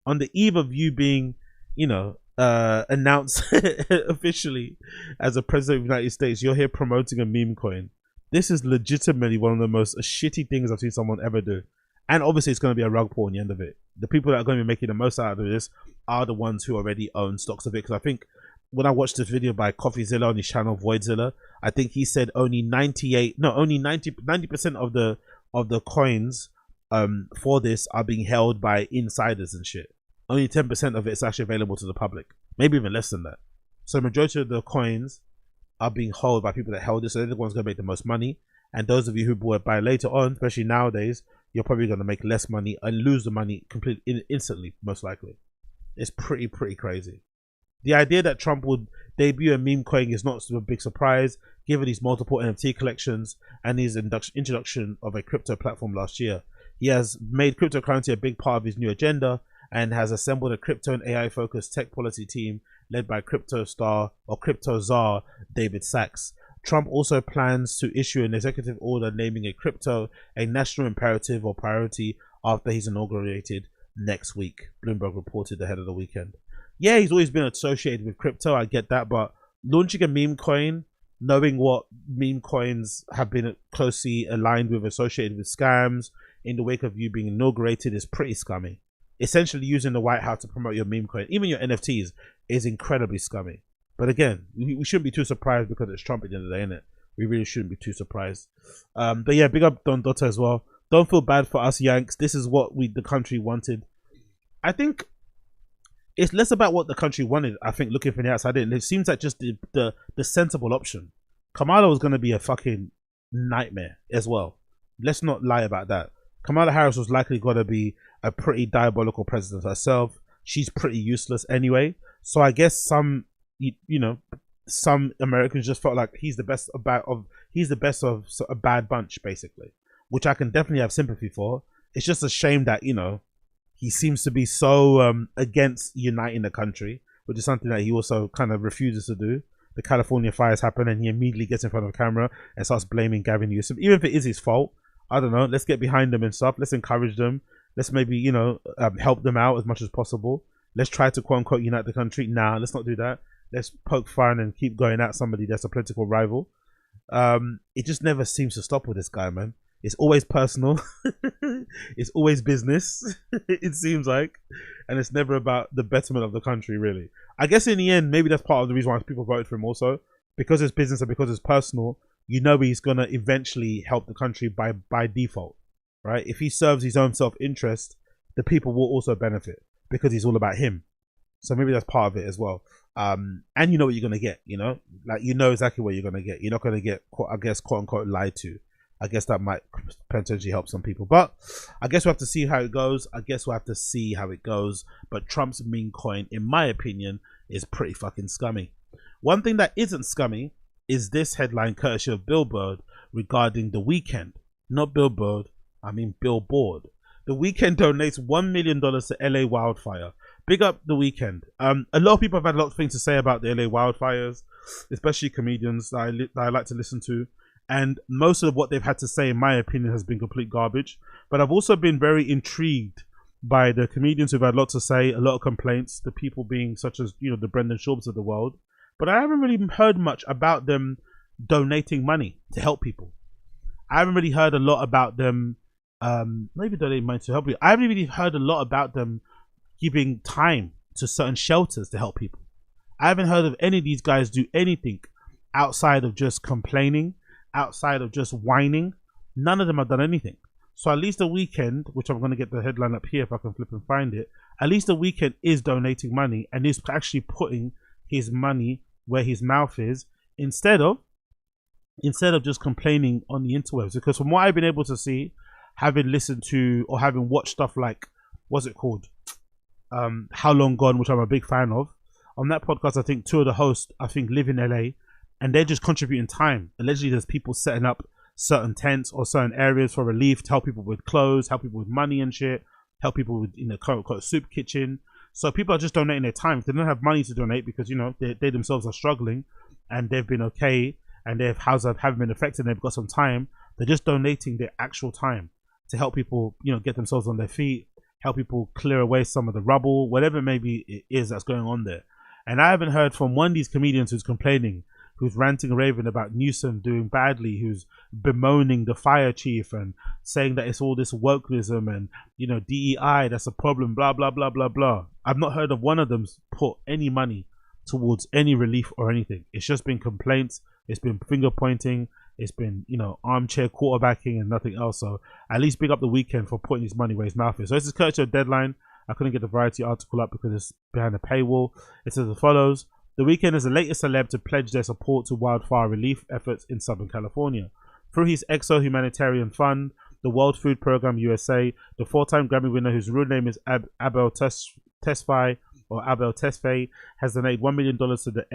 On the eve of you being, you know, announced officially as a president of the United States, you're here promoting a meme coin. This is legitimately one of the most shitty things I've seen someone ever do. And obviously it's going to be a rug pull on the end of it. The people that are going to be making the most out of this are the ones who already own stocks of it. Because I think when I watched this video by CoffeeZilla on his channel Voidzilla, I think he said only 90% of the coins for this are being held by insiders and shit. Only 10% of it is actually available to the public. Maybe even less than that. So the majority of the coins are being held by people that held it. So they're the ones going to make the most money. And those of you who bought it by later on, especially nowadays, you're probably going to make less money and lose the money completely instantly, most likely. It's pretty crazy. The idea that Trump would debut a meme coin is not a big surprise, given his multiple NFT collections and his introduction of a crypto platform last year. He has made cryptocurrency a big part of his new agenda and has assembled a crypto and AI focused tech policy team led by crypto czar David Sachs. Trump also plans to issue an executive order naming a crypto a national imperative or priority after he's inaugurated next week, Bloomberg reported ahead of the weekend. Yeah, he's always been associated with crypto, I get that, but launching a meme coin, knowing what meme coins have been closely aligned with, associated with scams in the wake of you being inaugurated, is pretty scummy. Essentially using the White House to promote your meme coin, even your NFTs, is incredibly scummy. But again, we shouldn't be too surprised because it's Trump at the end of the day, innit? We really shouldn't be too surprised. But yeah, big up Don Dotto as well. Don't feel bad for us Yanks. This is what the country wanted. I think it's less about what the country wanted. I think looking from the outside in, it seems like just the sensible option. Kamala was going to be a fucking nightmare as well. Let's not lie about that. Kamala Harris was likely going to be a pretty diabolical president herself. She's pretty useless anyway. So I guess some Americans just felt like he's the best of a bad bunch, basically, which I can definitely have sympathy for. It's just a shame that, you know, he seems to be so against uniting the country, which is something that he also kind of refuses to do. The California fires happen and he immediately gets in front of the camera and starts blaming Gavin Newsom, even if it is his fault. I don't know, let's get behind them and stuff. Let's encourage them. Let's maybe, you know, help them out as much as possible. Let's try to quote unquote unite the country. Nah, let's not do that. Let's poke fun and keep going at somebody that's a political rival. It just never seems to stop with this guy, man. It's always personal. It's always business, it seems like. And it's never about the betterment of the country, really. I guess in the end, maybe that's part of the reason why people voted for him also. Because it's business and because it's personal, you know he's going to eventually help the country by default, right? If he serves his own self-interest, the people will also benefit because he's all about him. So maybe that's part of it as well. And you know what you're going to get, you know? Like, you know exactly what you're going to get. You're not going to get, I guess, quote-unquote lied to. I guess that might potentially help some people. But I guess we'll have to see how it goes. But Trump's meme coin, in my opinion, is pretty fucking scummy. One thing that isn't scummy is this headline courtesy of Billboard regarding the Weeknd. Not Billboard, I mean Billboard. The Weeknd donates $1 million to LA wildfire. Big up the Weeknd. A lot of people have had a lot of things to say about the LA wildfires, especially comedians that I like to listen to. And most of what they've had to say, in my opinion, has been complete garbage. But I've also been very intrigued by the comedians who've had a lot to say, a lot of complaints, the people being such as, you know, the Brendan Schaubs of the world. But I haven't really heard much about them donating money to help people. I haven't really heard a lot about them, maybe donating money to help you. I haven't really heard a lot about them giving time to certain shelters to help people. I haven't heard of any of these guys do anything outside of just complaining, outside of just whining. None of them have done anything. So at least the Weeknd, which I'm going to get the headline up here if I can flip and find it, at least the Weeknd is donating money and is actually putting his money where his mouth is, instead of just complaining on the interwebs. Because from what I've been able to see, having listened to or having watched stuff like, what's it called, How Long Gone, which I'm a big fan of, on that podcast I think two of the hosts live in LA, and they're just contributing time. Allegedly there's people setting up certain tents or certain areas for relief to help people with clothes, help people with money and shit, help people with, quote unquote soup kitchen. So people are just donating their time. If they don't have money to donate because they themselves are struggling and they've been okay and their houses haven't been affected and they've got some time, they're just donating their actual time to help people get themselves on their feet, help people clear away some of the rubble, whatever it may be it is that's going on there. And I haven't heard from one of these comedians who's complaining, who's ranting and raving about Newsom doing badly, who's bemoaning the fire chief and saying that it's all this wokeism and DEI, that's a problem, blah blah blah blah blah. I've not heard of one of them put any money towards any relief or anything. It's just been complaints, it's been finger pointing, it's been armchair quarterbacking and nothing else. So at least big up the Weeknd for putting his money where his mouth is. So this is courtesy of Deadline. I couldn't get the Variety article up because it's behind a paywall. It says as follows: The Weeknd is the latest celeb to pledge their support to wildfire relief efforts in Southern California. Through his EXO Humanitarian Fund, the World Food Program USA, the 4-time Grammy winner, whose real name is Abel Tesfaye has donated $1 million to the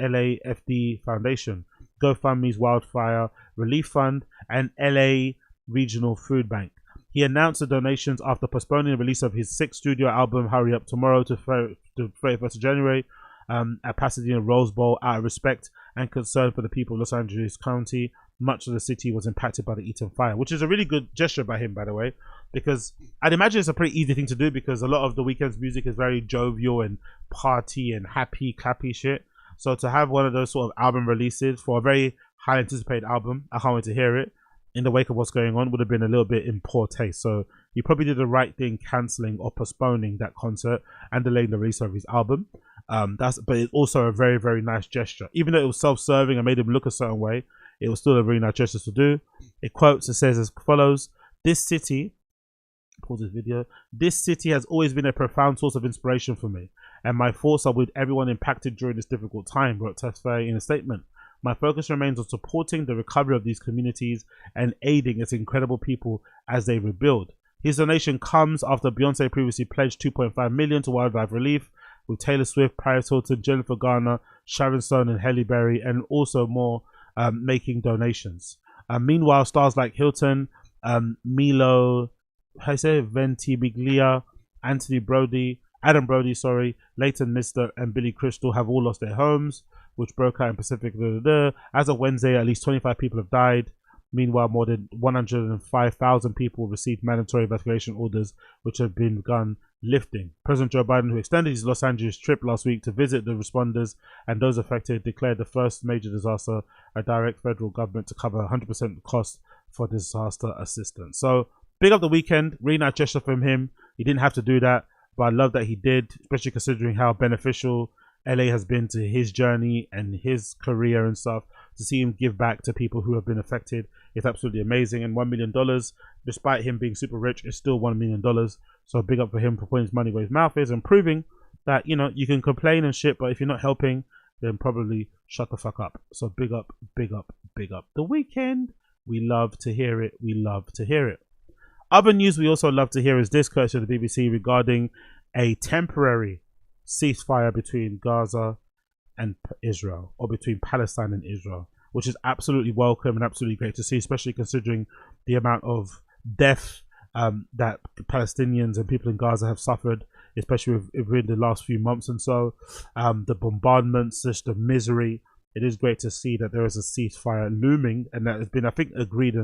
LAFD Foundation, GoFundMe's Wildfire Relief Fund, and LA Regional Food Bank. He announced the donations after postponing the release of his 6th studio album, Hurry Up Tomorrow, to 31st of January. At Pasadena Rose Bowl, out of respect and concern for the people of Los Angeles County. Much of the city was impacted by the Eaton fire, which is a really good gesture by him, by the way, because I'd imagine it's a pretty easy thing to do because a lot of the Weeknd's music is very jovial and party and happy, clappy shit. So to have one of those sort of album releases for a very high anticipated album, I can't wait to hear it, in the wake of what's going on, would have been a little bit in poor taste. So he probably did the right thing cancelling or postponing that concert and delaying the release of his album. But it's also a very, very nice gesture. Even though it was self-serving and made him look a certain way, it was still a really nice gesture to do. It says as follows: This city has always been a profound source of inspiration for me, and my thoughts are with everyone impacted during this difficult time, wrote Tesfaye in a statement. My focus remains on supporting the recovery of these communities and aiding its incredible people as they rebuild. His donation comes after Beyonce previously pledged $2.5 million to wildlife relief, with Taylor Swift, Paris Hilton, Jennifer Garner, Sharon Stone and Halle Berry, and also more making donations. Meanwhile, stars like Hilton, Milo Ventimiglia, Adam Brody, Leighton Mister and Billy Crystal have all lost their homes, which broke out in Pacific. As of Wednesday, at least 25 people have died. Meanwhile, more than 105,000 people received mandatory evacuation orders, which have been begun lifting. President Joe Biden, who extended his Los Angeles trip last week to visit the responders and those affected, declared the first major disaster a direct federal government to cover 100% cost for disaster assistance. So big up the Weeknd, really nice gesture from him. He didn't have to do that, but I love that he did, especially considering how beneficial LA has been to his journey and his career and stuff. To see him give back to people who have been affected is absolutely amazing. And $1 million, despite him being super rich, is still $1 million. So big up for him for putting his money where his mouth is and proving that, you can complain and shit, but if you're not helping, then probably shut the fuck up. So big up, big up, big up the Weeknd. We love to hear it. We love to hear it. Other news we also love to hear is this, courtesy of the BBC, regarding a temporary ceasefire between Gaza and Israel, or between Palestine and Israel, which is absolutely welcome and absolutely great to see, especially considering the amount of death that Palestinians and people in Gaza have suffered, especially within the last few months and so. The bombardments, just the misery. It is great to see that there is a ceasefire looming, and that has been, I think, agreed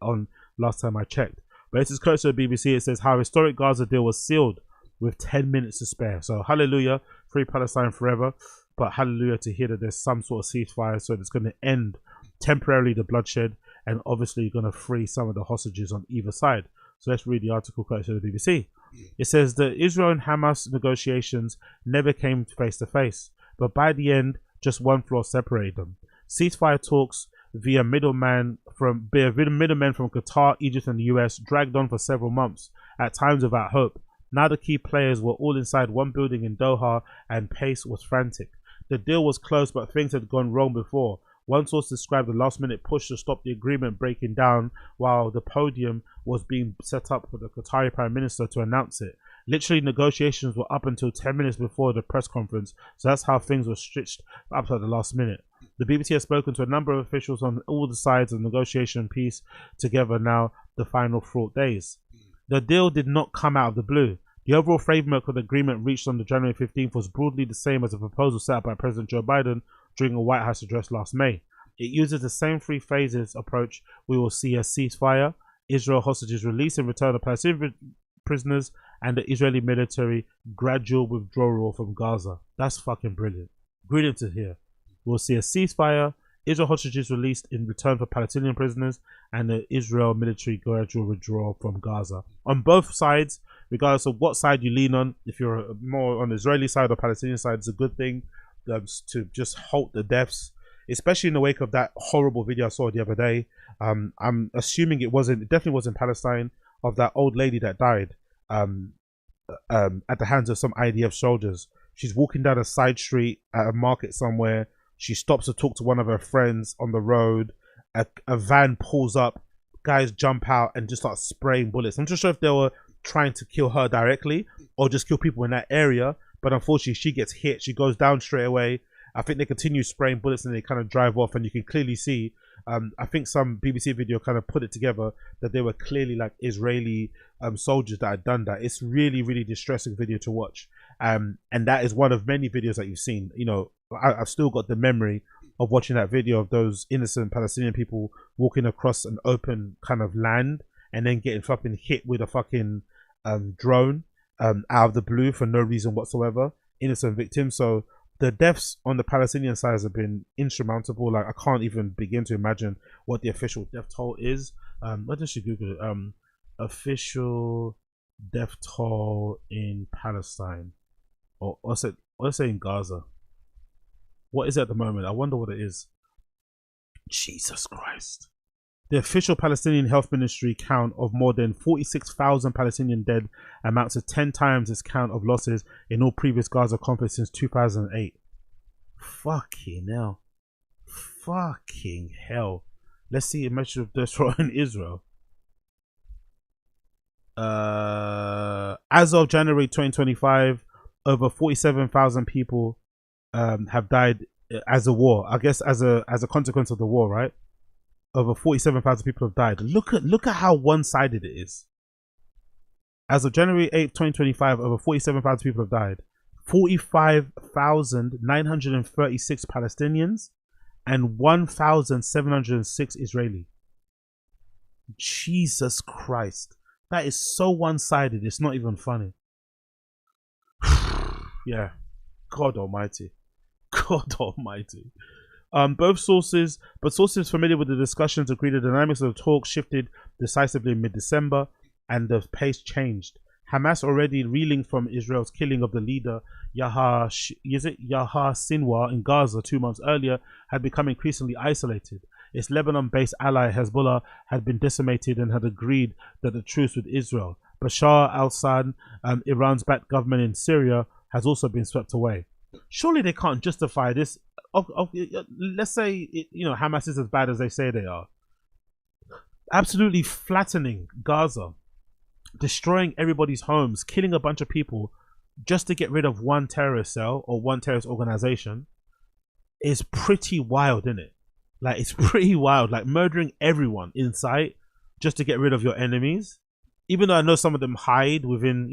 on last time I checked. But it is courtesy of the BBC. It says how historic Gaza deal was sealed with 10 minutes to spare. So hallelujah, free Palestine forever. But hallelujah to hear that there's some sort of ceasefire, so it's going to end temporarily the bloodshed and obviously going to free some of the hostages on either side. So let's read the article quoted to the BBC. It says the Israel and Hamas negotiations never came face to face, but by the end, just one floor separated them. Ceasefire talks via middlemen from Qatar, Egypt, and the US dragged on for several months, at times without hope. Now the key players were all inside one building in Doha, and pace was frantic. The deal was close, but things had gone wrong before. One source described the last-minute push to stop the agreement breaking down while the podium was being set up for the Qatari Prime Minister to announce it. Literally, negotiations were up until 10 minutes before the press conference, so that's how things were stitched up at the last minute. The BBC has spoken to a number of officials on all the sides of the negotiation piece together now the final fraught days. The deal did not come out of the blue. The overall framework of the agreement reached on the January 15th was broadly the same as a proposal set up by President Joe Biden during a White House address last May. It uses the same three phases approach. We will see a ceasefire, Israel hostages release and return of Palestinian prisoners, and the Israeli military gradual withdrawal from Gaza. That's fucking brilliant. Brilliant to hear. We'll see a ceasefire, Israel hostages released in return for Palestinian prisoners, and the Israel military gradual withdrawal from Gaza. On both sides, regardless of what side you lean on, if you're more on the Israeli side or Palestinian side, it's a good thing to just halt the deaths, especially in the wake of that horrible video I saw the other day. I'm assuming it definitely wasn't Palestine, of that old lady that died at the hands of some IDF soldiers. She's walking down a side street at a market somewhere. She stops to talk to one of her friends on the road. A van pulls up, guys jump out and just start spraying bullets. I'm not sure if they were trying to kill her directly or just kill people in that area, but unfortunately she gets hit. She goes down straight away. I think they continue spraying bullets and they kind of drive off, and you can clearly see, I think some BBC video kind of put it together that they were clearly like Israeli soldiers that had done that. It's really, really distressing video to watch. And that is one of many videos that you've seen. You know, I've still got the memory of watching that video of those innocent Palestinian people walking across an open kind of land and then getting fucking hit with a fucking drone out of the blue for no reason whatsoever. Innocent victims. So the deaths on the Palestinian side have been insurmountable. Like, I can't even begin to imagine what the official death toll is. What does she Google it? Official death toll in Palestine, or let's say in Gaza. What is it at the moment? I wonder what it is. Jesus Christ. The official Palestinian Health Ministry count of more than 46,000 Palestinian dead amounts to 10 times its count of losses in all previous Gaza conflicts since 2008. Fucking hell. Fucking hell. Let's see a measure of death toll in Israel. As of January 2025, over 47,000 people have died as a war. I guess as a consequence of the war, right? Over 47,000 people have died. Look at how one-sided it is. As of January 8th, 2025, over 47,000 people have died. 45,936 Palestinians and 1,706 Israeli. Jesus Christ. That is so one-sided, it's not even funny. Yeah. God almighty. God almighty. Sources familiar with the discussions agreed the dynamics of the talks shifted decisively in mid-December, and the pace changed. Hamas, already reeling from Israel's killing of the leader Yahya Sinwar in Gaza 2 months earlier, had become increasingly isolated. Its Lebanon-based ally Hezbollah had been decimated and had agreed that the truce with Israel. Bashar al-Assad, Iran's backed government in Syria, has also been swept away. Surely they can't justify this. Let's say Hamas is as bad as they say they are. Absolutely flattening Gaza, destroying everybody's homes, killing a bunch of people just to get rid of one terrorist cell or one terrorist organization is pretty wild, isn't it? Like, it's pretty wild. Like, murdering everyone in sight just to get rid of your enemies. Even though I know some of them hide within,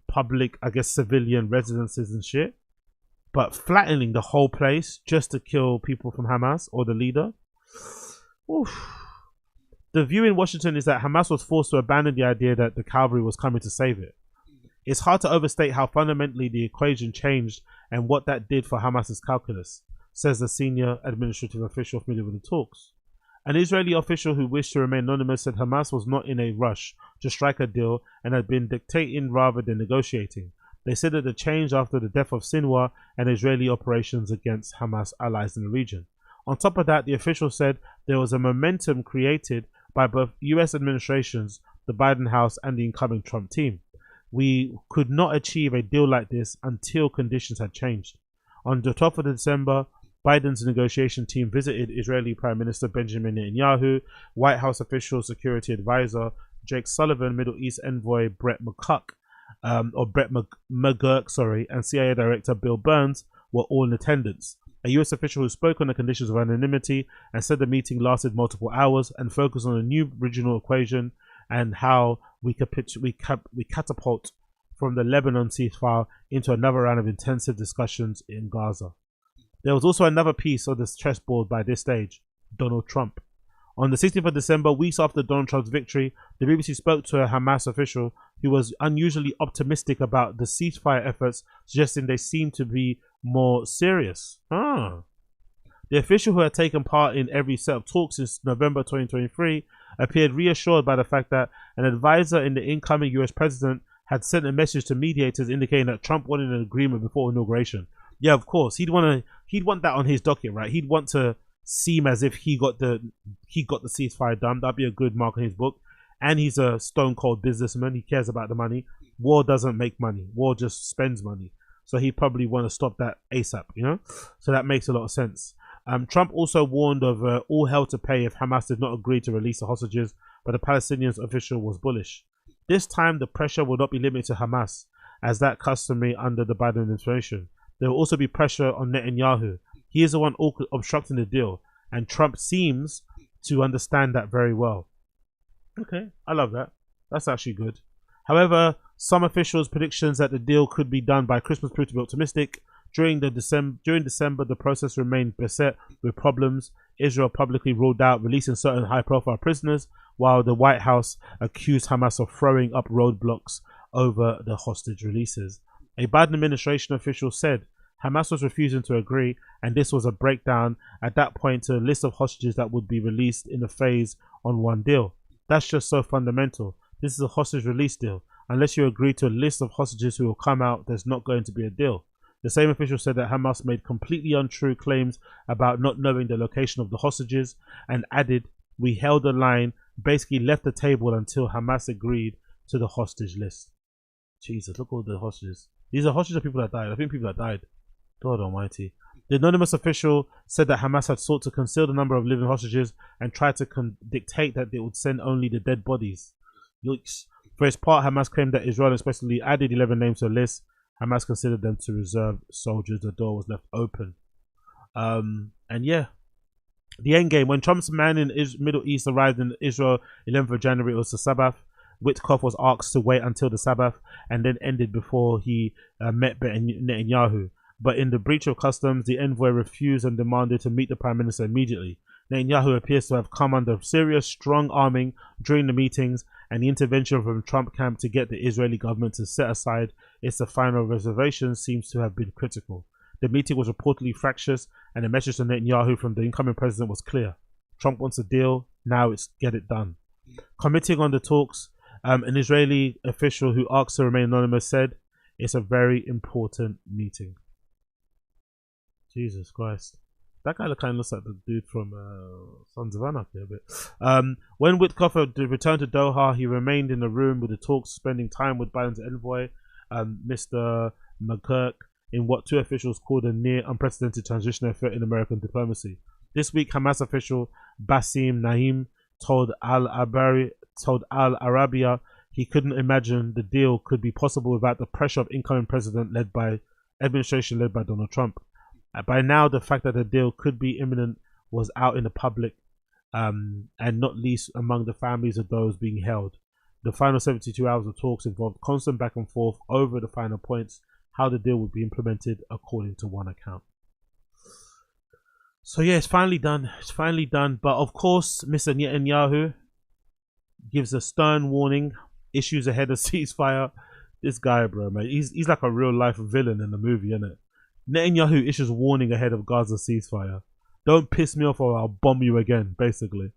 public, I guess, civilian residences and shit. But flattening the whole place just to kill people from Hamas or the leader. Oof. The view in Washington is that Hamas was forced to abandon the idea that the cavalry was coming to save it. It's hard to overstate how fundamentally the equation changed and what that did for Hamas's calculus, says the senior administrative official familiar with the talks. An Israeli official who wished to remain anonymous said Hamas was not in a rush to strike a deal and had been dictating rather than negotiating. They said that the change after the death of Sinwar and Israeli operations against Hamas allies in the region. On top of that, the official said there was a momentum created by both US administrations, the Biden House, and the incoming Trump team. We could not achieve a deal like this until conditions had changed. On the 12th of December, Biden's negotiation team visited Israeli Prime Minister Benjamin Netanyahu, White House official security advisor Jake Sullivan, Middle East envoy Brett McGurk, and CIA Director Bill Burns were all in attendance. A US official who spoke on the conditions of anonymity and said the meeting lasted multiple hours and focused on a new regional equation and how we catapult from the Lebanon ceasefire into another round of intensive discussions in Gaza. There was also another piece of this chessboard by this stage, Donald Trump. On the 16th of December, weeks after Donald Trump's victory, the BBC spoke to a Hamas official who was unusually optimistic about the ceasefire efforts, suggesting they seemed to be more serious. The official, who had taken part in every set of talks since November 2023, appeared reassured by the fact that an advisor in the incoming US president had sent a message to mediators indicating that Trump wanted an agreement before inauguration. Yeah, of course, he'd want that on his docket, right? He'd want to seem as if he got the ceasefire done. That'd be a good mark on his book. And he's a stone cold businessman. He cares about the money. War doesn't make money. War just spends money. So he'd probably want to stop that ASAP, you know? So that makes a lot of sense. Trump also warned of all hell to pay if Hamas did not agree to release the hostages, but the Palestinian official was bullish. This time, the pressure will not be limited to Hamas, as that customary under the Biden administration. There will also be pressure on Netanyahu. He is the one obstructing the deal, and Trump seems to understand that very well. Okay, I love that. That's actually good. However, some officials' predictions that the deal could be done by Christmas proved to be optimistic. During December, the process remained beset with problems. Israel publicly ruled out releasing certain high-profile prisoners, while the White House accused Hamas of throwing up roadblocks over the hostage releases. A Biden administration official said Hamas was refusing to agree, and this was a breakdown at that point to a list of hostages that would be released in a phase on one deal. That's just so fundamental. This is a hostage release deal. Unless you agree to a list of hostages who will come out, there's not going to be a deal. The same official said that Hamas made completely untrue claims about not knowing the location of the hostages and added, "We held the line, basically left the table until Hamas agreed to the hostage list." Jesus, look at all the hostages. These are hostages of people that died. I think people that died. God almighty. The anonymous official said that Hamas had sought to conceal the number of living hostages and tried to dictate that they would send only the dead bodies. Yikes. For its part, Hamas claimed that Israel especially added 11 names to the list. Hamas considered them to reserve soldiers. The door was left open. And yeah, the end game. When Trump's man in Middle East arrived in Israel 11th of January, it was the Sabbath. Witkoff was asked to wait until the Sabbath and then ended before he met Netanyahu. But in the breach of customs, the envoy refused and demanded to meet the Prime Minister immediately. Netanyahu appears to have come under serious strong arming during the meetings and the intervention from Trump camp to get the Israeli government to set aside its final reservations seems to have been critical. The meeting was reportedly fractious, and the message to Netanyahu from the incoming president was clear. Trump wants a deal, now it's get it done. Commenting on the talks, an Israeli official who asked to remain anonymous said, "It's a very important meeting." Jesus Christ. That guy kind of looks like the dude from Sons of Anarchy a bit. When Witkoff returned to Doha, he remained in the room with the talks, spending time with Biden's envoy, Mr. McGurk, in what two officials called a near unprecedented transition effort in American diplomacy. This week, Hamas official Bassem Naim told Al Arabiya he couldn't imagine the deal could be possible without the pressure of incoming administration led by Donald Trump. By now, the fact that the deal could be imminent was out in the public, and not least among the families of those being held. The final 72 hours of talks involved constant back and forth over the final points, how the deal would be implemented, according to one account. So yeah, it's finally done. It's finally done. But of course, Mr. Netanyahu gives a stern warning, issues ahead of ceasefire. This guy, bro, man, he's like a real life villain in the movie, isn't it? Netanyahu issues warning ahead of Gaza ceasefire. Don't piss me off or I'll bomb you again, basically.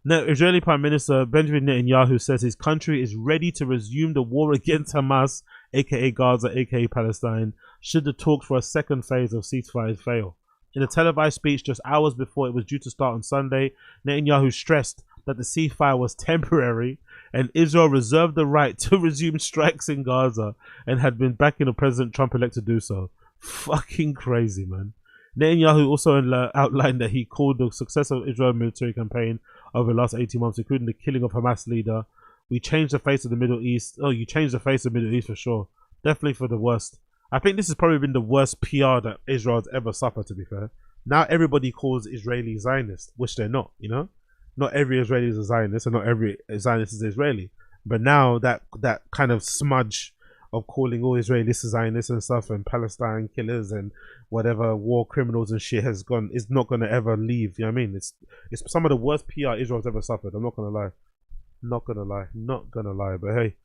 Now, Israeli Prime Minister Benjamin Netanyahu says his country is ready to resume the war against Hamas, aka Gaza, aka Palestine, should the talks for a second phase of ceasefire fail. In a televised speech just hours before it was due to start on Sunday, Netanyahu stressed that the ceasefire was temporary and Israel reserved the right to resume strikes in Gaza and had been backing the President Trump-elect to do so. Fucking crazy, man. Netanyahu also outlined that he called the success of Israel's military campaign over the last 18 months, including the killing of Hamas leader. We changed the face of the Middle East. Oh, you changed the face of the Middle East for sure. Definitely for the worst. I think this has probably been the worst PR that Israel's ever suffered, to be fair. Now everybody calls Israeli Zionist, which they're not, you know? Not every Israeli is a Zionist and not every Zionist is Israeli. But now that kind of smudge of calling all Israelis Zionists and stuff and Palestine killers and whatever war criminals and shit has gone, is not going to ever leave. You know what I mean? It's some of the worst PR Israel's ever suffered. I'm not going to lie. Not gonna lie. But hey,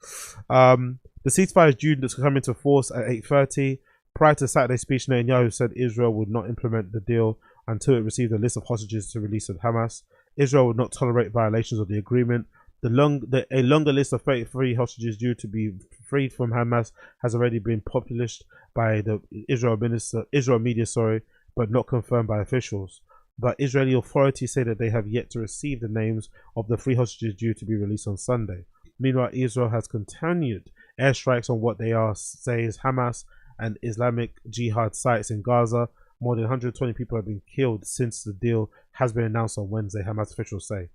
the ceasefire is due to come into force at 8:30. Prior to Saturday's speech, Netanyahu said Israel would not implement the deal until it received a list of hostages to release at Hamas. Israel would not tolerate violations of the agreement. A longer list of 33 hostages due to be freed from Hamas has already been published by the Israel media, but not confirmed by officials. But Israeli authorities say that they have yet to receive the names of the 3 hostages due to be released on Sunday. Meanwhile, Israel has continued airstrikes on what they say is Hamas and Islamic Jihad sites in Gaza. More than 120 people have been killed since the deal has been announced on Wednesday, Hamas officials say.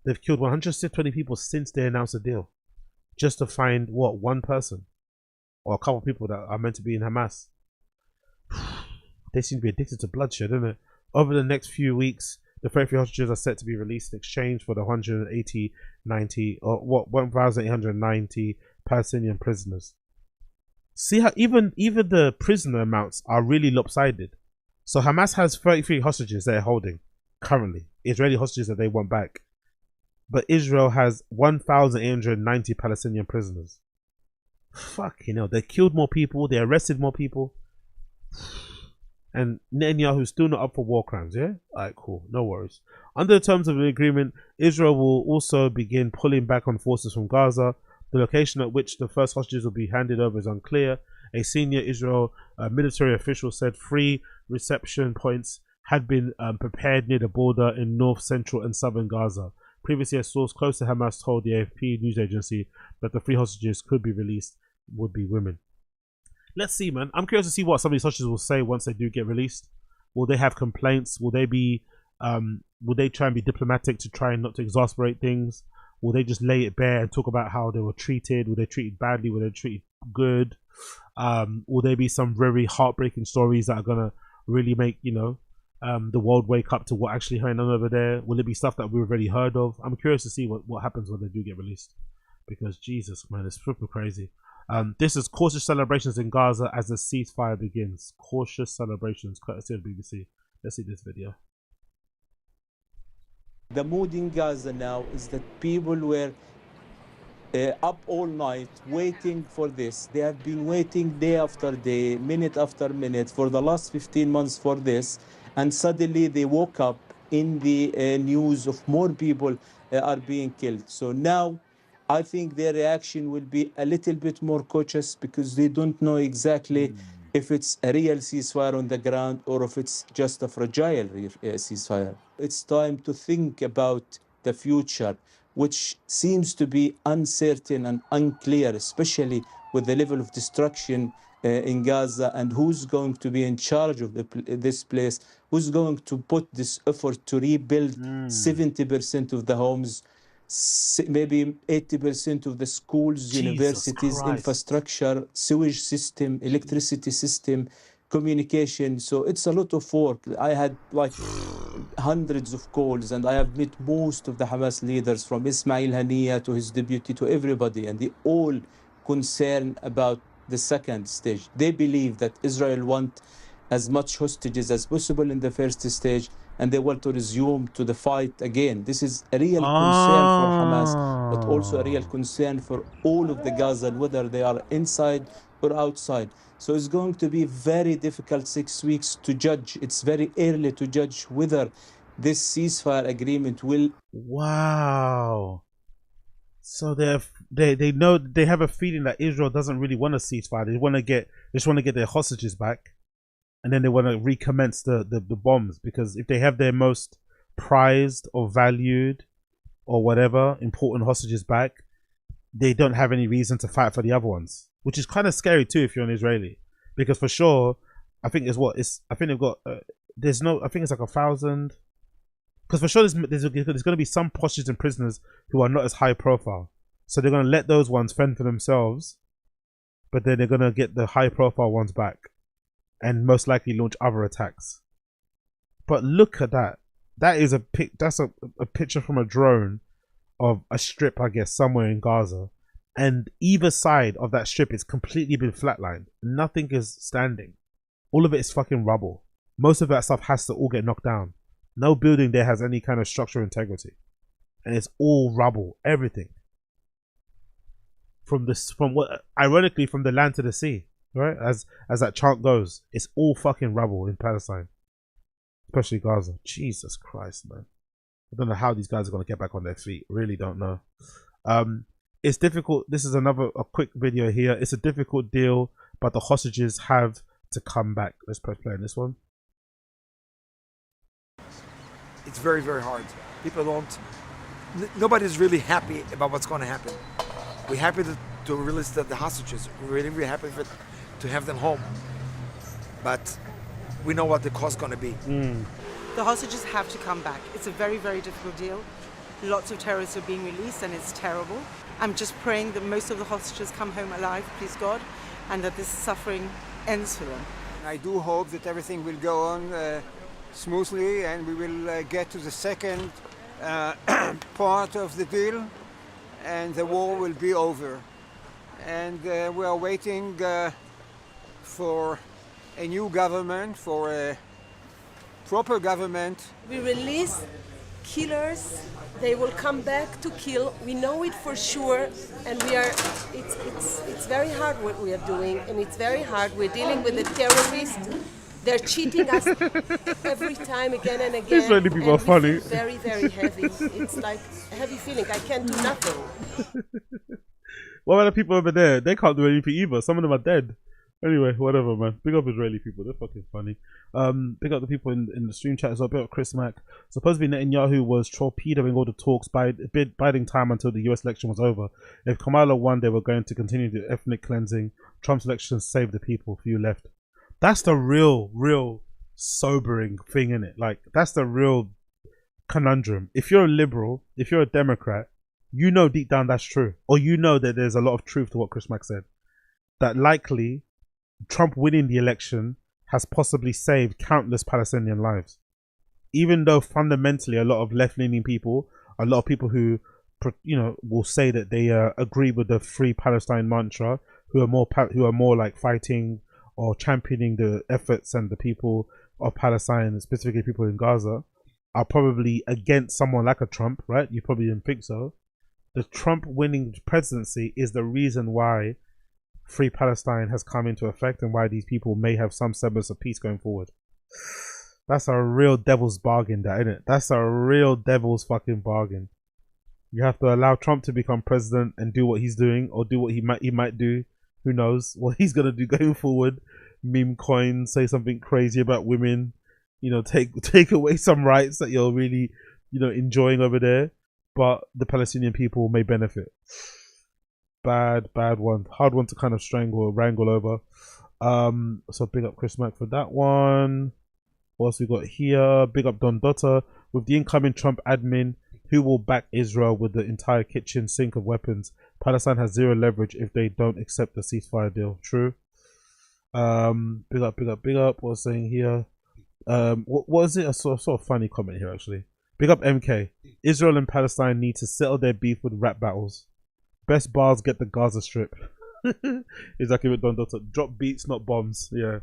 They've killed 120 people since they announced the deal, just to find, what, one person? Or a couple of people that are meant to be in Hamas. They seem to be addicted to bloodshed, don't it? Over the next few weeks, the 33 hostages are set to be released in exchange for the 1,890 Palestinian prisoners. See how even the prisoner amounts are really lopsided. So Hamas has 33 hostages they're holding currently, Israeli hostages that they want back. But Israel has 1,890 Palestinian prisoners. Fucking hell, they killed more people, they arrested more people. And Netanyahu's still not up for war crimes, yeah? Alright, cool, no worries. Under the terms of the agreement, Israel will also begin pulling back on forces from Gaza. The location at which the first hostages will be handed over is unclear. A senior Israel military official said 3 reception points had been prepared near the border in north, central and southern Gaza. Previously, a source close to Hamas told the AFP news agency that the 3 hostages could be released would be women. Let's see, man. I'm curious to see what some of these hostages will say once they do get released. Will they have complaints? Will they be will they try and be diplomatic to try and not to exasperate things? Will they just lay it bare and talk about how they were treated? Were they treated badly? Were they treated good? Will there be some very heartbreaking stories that are gonna really make, you know, the world wake up to what actually went on over there? Will it be stuff that we've already heard of? I'm curious to see what happens when they do get released, because Jesus, man, it's super crazy. This is cautious celebrations in Gaza as the ceasefire begins. Cautious celebrations, courtesy of the BBC. Let's see this video. The mood in Gaza now is that people were up all night waiting for this. They have been waiting day after day, minute after minute for the last 15 months for this. And suddenly they woke up in the news of more people are being killed. So now I think their reaction will be a little bit more cautious, because they don't know exactly if it's a real ceasefire on the ground or if it's just a fragile ceasefire. It's time to think about the future, which seems to be uncertain and unclear, especially with the level of destruction in Gaza, and who's going to be in charge of this place, who's going to put this effort to rebuild 70% of the homes, maybe 80% of the schools, universities, infrastructure, sewage system, electricity system, communication. So it's a lot of work. I had like hundreds of calls, and I have met most of the Hamas leaders, from Ismail Haniyeh to his deputy to everybody, and they all concerned about the second stage. They believe that Israel want as much hostages as possible in the first stage, and they want to resume to the fight again. This is a real concern for Hamas, but also a real concern for all of the Gaza, whether they are inside or outside. So it's going to be very difficult 6 weeks to judge. It's very early to judge whether this ceasefire agreement will. Wow. So they know, they have a feeling that Israel doesn't really want a ceasefire. They just want to get their hostages back, and then they want to recommence the bombs, because if they have their most prized or valued or whatever important hostages back, they don't have any reason to fight for the other ones, which is kind of scary too if you're an Israeli, because for sure I think I think they've got I think it's like 1,000. Because for sure there's going to be some hostages and prisoners who are not as high profile. So they're going to let those ones fend for themselves, but then they're going to get the high profile ones back and most likely launch other attacks. But look at that. That's a picture from a drone of a strip, I guess, somewhere in Gaza. And either side of that strip is completely been flatlined. Nothing is standing. All of it is fucking rubble. Most of that stuff has to all get knocked down. No building there has any kind of structural integrity, and it's all rubble. Everything from ironically from the land to the sea, right? As that chant goes, it's all fucking rubble in Palestine, especially Gaza. Jesus Christ, man! I don't know how these guys are gonna get back on their feet. Really don't know. It's difficult. This is a quick video here. It's a difficult deal, but the hostages have to come back. Let's press play on this one. It's very, very hard. Nobody's really happy about what's going to happen. We're happy to release the hostages. We're really, really happy to have them home. But we know what the cost is going to be. The hostages have to come back. It's a very, very difficult deal. Lots of terrorists are being released, and it's terrible. I'm just praying that most of the hostages come home alive, please God, and that this suffering ends for them. I do hope that everything will go on smoothly, and we will get to the second part of the deal, and the war will be over. And we are waiting for a new government, for a proper government. We release killers, they will come back to kill. We know it for sure, and it's very hard what we are doing, and it's very hard. We're dealing with the terrorists. They're cheating us every time, again and again. Israeli people are funny. Very, very heavy. It's like a heavy feeling. I can't do nothing. What about the people over there? They can't do anything either. Some of them are dead. Anyway, whatever, man. Big up Israeli people. They're fucking funny. Big up the people in the stream chat as well. Big up Chris Mack. Supposedly Netanyahu was torpedoing all the talks, biding time until the US election was over. If Kamala won, they were going to continue the ethnic cleansing. Trump's election saved the people. Few left. That's the real sobering thing, innit? Like, that's the real conundrum. If you're a liberal, if you're a Democrat, you know deep down that's true. Or you know that there's a lot of truth to what Chris Mack said. That likely Trump winning the election has possibly saved countless Palestinian lives. Even though fundamentally a lot of left-leaning people, a lot of people who, will say that they agree with the Free Palestine mantra, who are more like fighting or championing the efforts and the people of Palestine, specifically people in Gaza, are probably against someone like a Trump, right? You probably didn't think so. The Trump winning presidency is the reason why Free Palestine has come into effect and why these people may have some semblance of peace going forward. That's a real devil's bargain, that, isn't it? That's a real devil's fucking bargain. You have to allow Trump to become president and do what he's doing, or do what he might do. Who knows what he's gonna do going forward? Meme coin, say something crazy about women, take away some rights that you're really, enjoying over there, but the Palestinian people may benefit. Bad one, hard one to kind of strangle or wrangle over. So big up Chris Mack for that one. What else we got here? Big up Don Dotter. With the incoming Trump admin, who will back Israel with the entire kitchen sink of weapons? Palestine has zero leverage if they don't accept the ceasefire deal. True. Big up. What's saying here? What was it? A sort of funny comment here, actually. Big up MK. Israel and Palestine need to settle their beef with rap battles. Best bars get the Gaza Strip. Exactly what Don Dotter. Drop beats, not bombs. Yeah.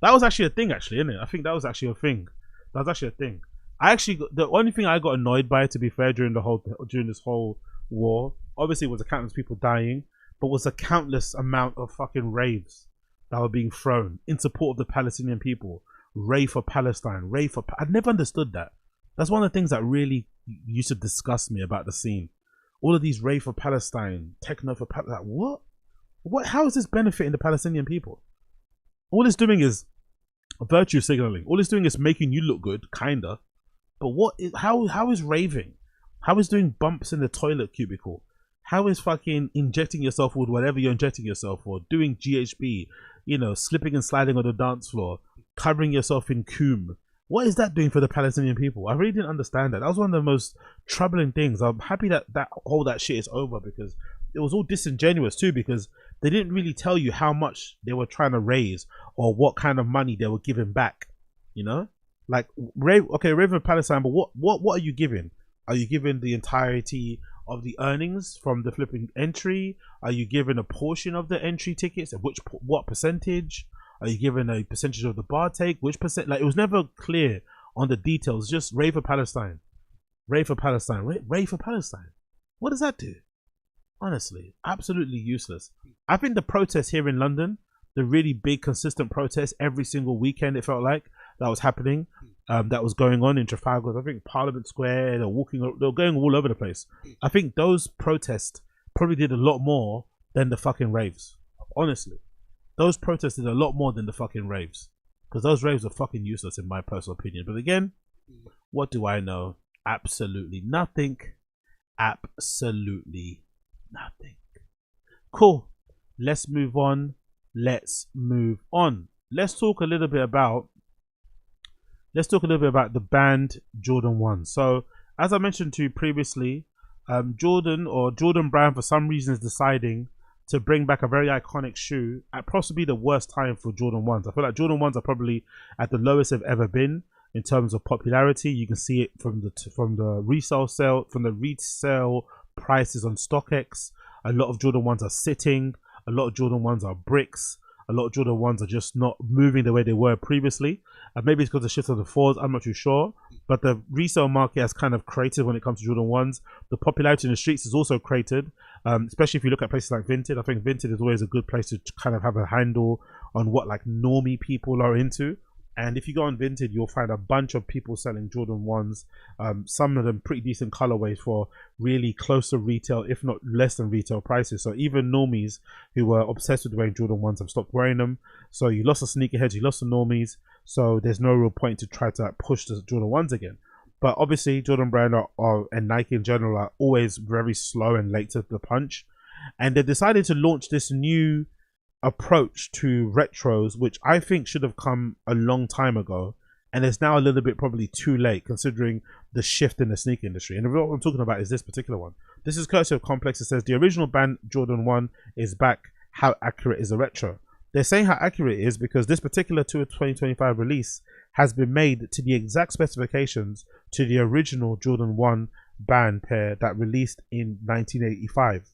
That was actually a thing, actually, isn't it? I think that was actually a thing. The only thing I got annoyed by, to be fair, during this whole war, obviously was the countless people dying, but was a countless amount of fucking raves that were being thrown in support of the Palestinian people. Rave for Palestine, I'd never understood that. That's one of the things that really used to disgust me about the scene. All of these rave for Palestine, techno for Palestine. Like, what? How is this benefiting the Palestinian people? All it's doing is virtue signaling. All it's doing is making you look good, kinda. But how is raving? How is doing bumps in the toilet cubicle? How is fucking injecting yourself with whatever you're injecting yourself for? Doing GHB, slipping and sliding on the dance floor, covering yourself in cum. What is that doing for the Palestinian people? I really didn't understand that. That was one of the most troubling things. I'm happy that all that shit is over, because it was all disingenuous too, because they didn't really tell you how much they were trying to raise or what kind of money they were giving back. Like rave for Palestine, but what are you giving? Are you giving the entirety of the earnings from the flipping entry? Are you giving a portion of the entry tickets? And what percentage? Are you giving a percentage of the bar take? Which percent? Like, it was never clear on the details. Just rave for Palestine, rave for Palestine, rave for Palestine. What does that do? Honestly, absolutely useless. I think the protests here in London, the really big consistent protests every single weekend, it felt like that was happening, that was going on in Trafalgar. I think Parliament Square, they were going all over the place. I think those protests probably did a lot more than the fucking raves. Honestly, those protests did a lot more than the fucking raves, because those raves are fucking useless in my personal opinion. But again, what do I know? Absolutely nothing. Absolutely nothing. Cool. Let's move on. Let's talk a little bit about the banned Jordan 1. So, as I mentioned to you previously, Jordan Brand for some reason is deciding to bring back a very iconic shoe at possibly the worst time for Jordan 1s. I feel like Jordan 1s are probably at the lowest they've ever been in terms of popularity. You can see it from the resale prices on StockX. A lot of Jordan 1s are sitting. A lot of Jordan 1s are bricks. A lot of Jordan 1s are just not moving the way they were previously. Maybe it's because of the shift of the 4s, I'm not too sure. But the resale market has kind of created when it comes to Jordan 1s. The popularity in the streets is also created, especially if you look at places like Vinted. I think Vinted is always a good place to kind of have a handle on what like normie people are into. And if you go on Vinted, you'll find a bunch of people selling Jordan 1s, some of them pretty decent colorways for really close to retail, if not less than retail prices. So even normies who were obsessed with wearing Jordan 1s have stopped wearing them. So you lost the sneakerheads, you lost the normies. So there's no real point to try to push the Jordan 1s again. But obviously Jordan Brand and Nike in general are always very slow and late to the punch. And they decided to launch this new approach to retros, which I think should have come a long time ago, and it's now a little bit probably too late considering the shift in the sneaker industry. And what I'm talking about is this particular one. This is courtesy of Complex. It says the original banned Jordan 1 is back. How accurate is a retro? They're saying how accurate it is because this particular 2025 release has been made to the exact specifications to the original Jordan 1 banned pair that released in 1985.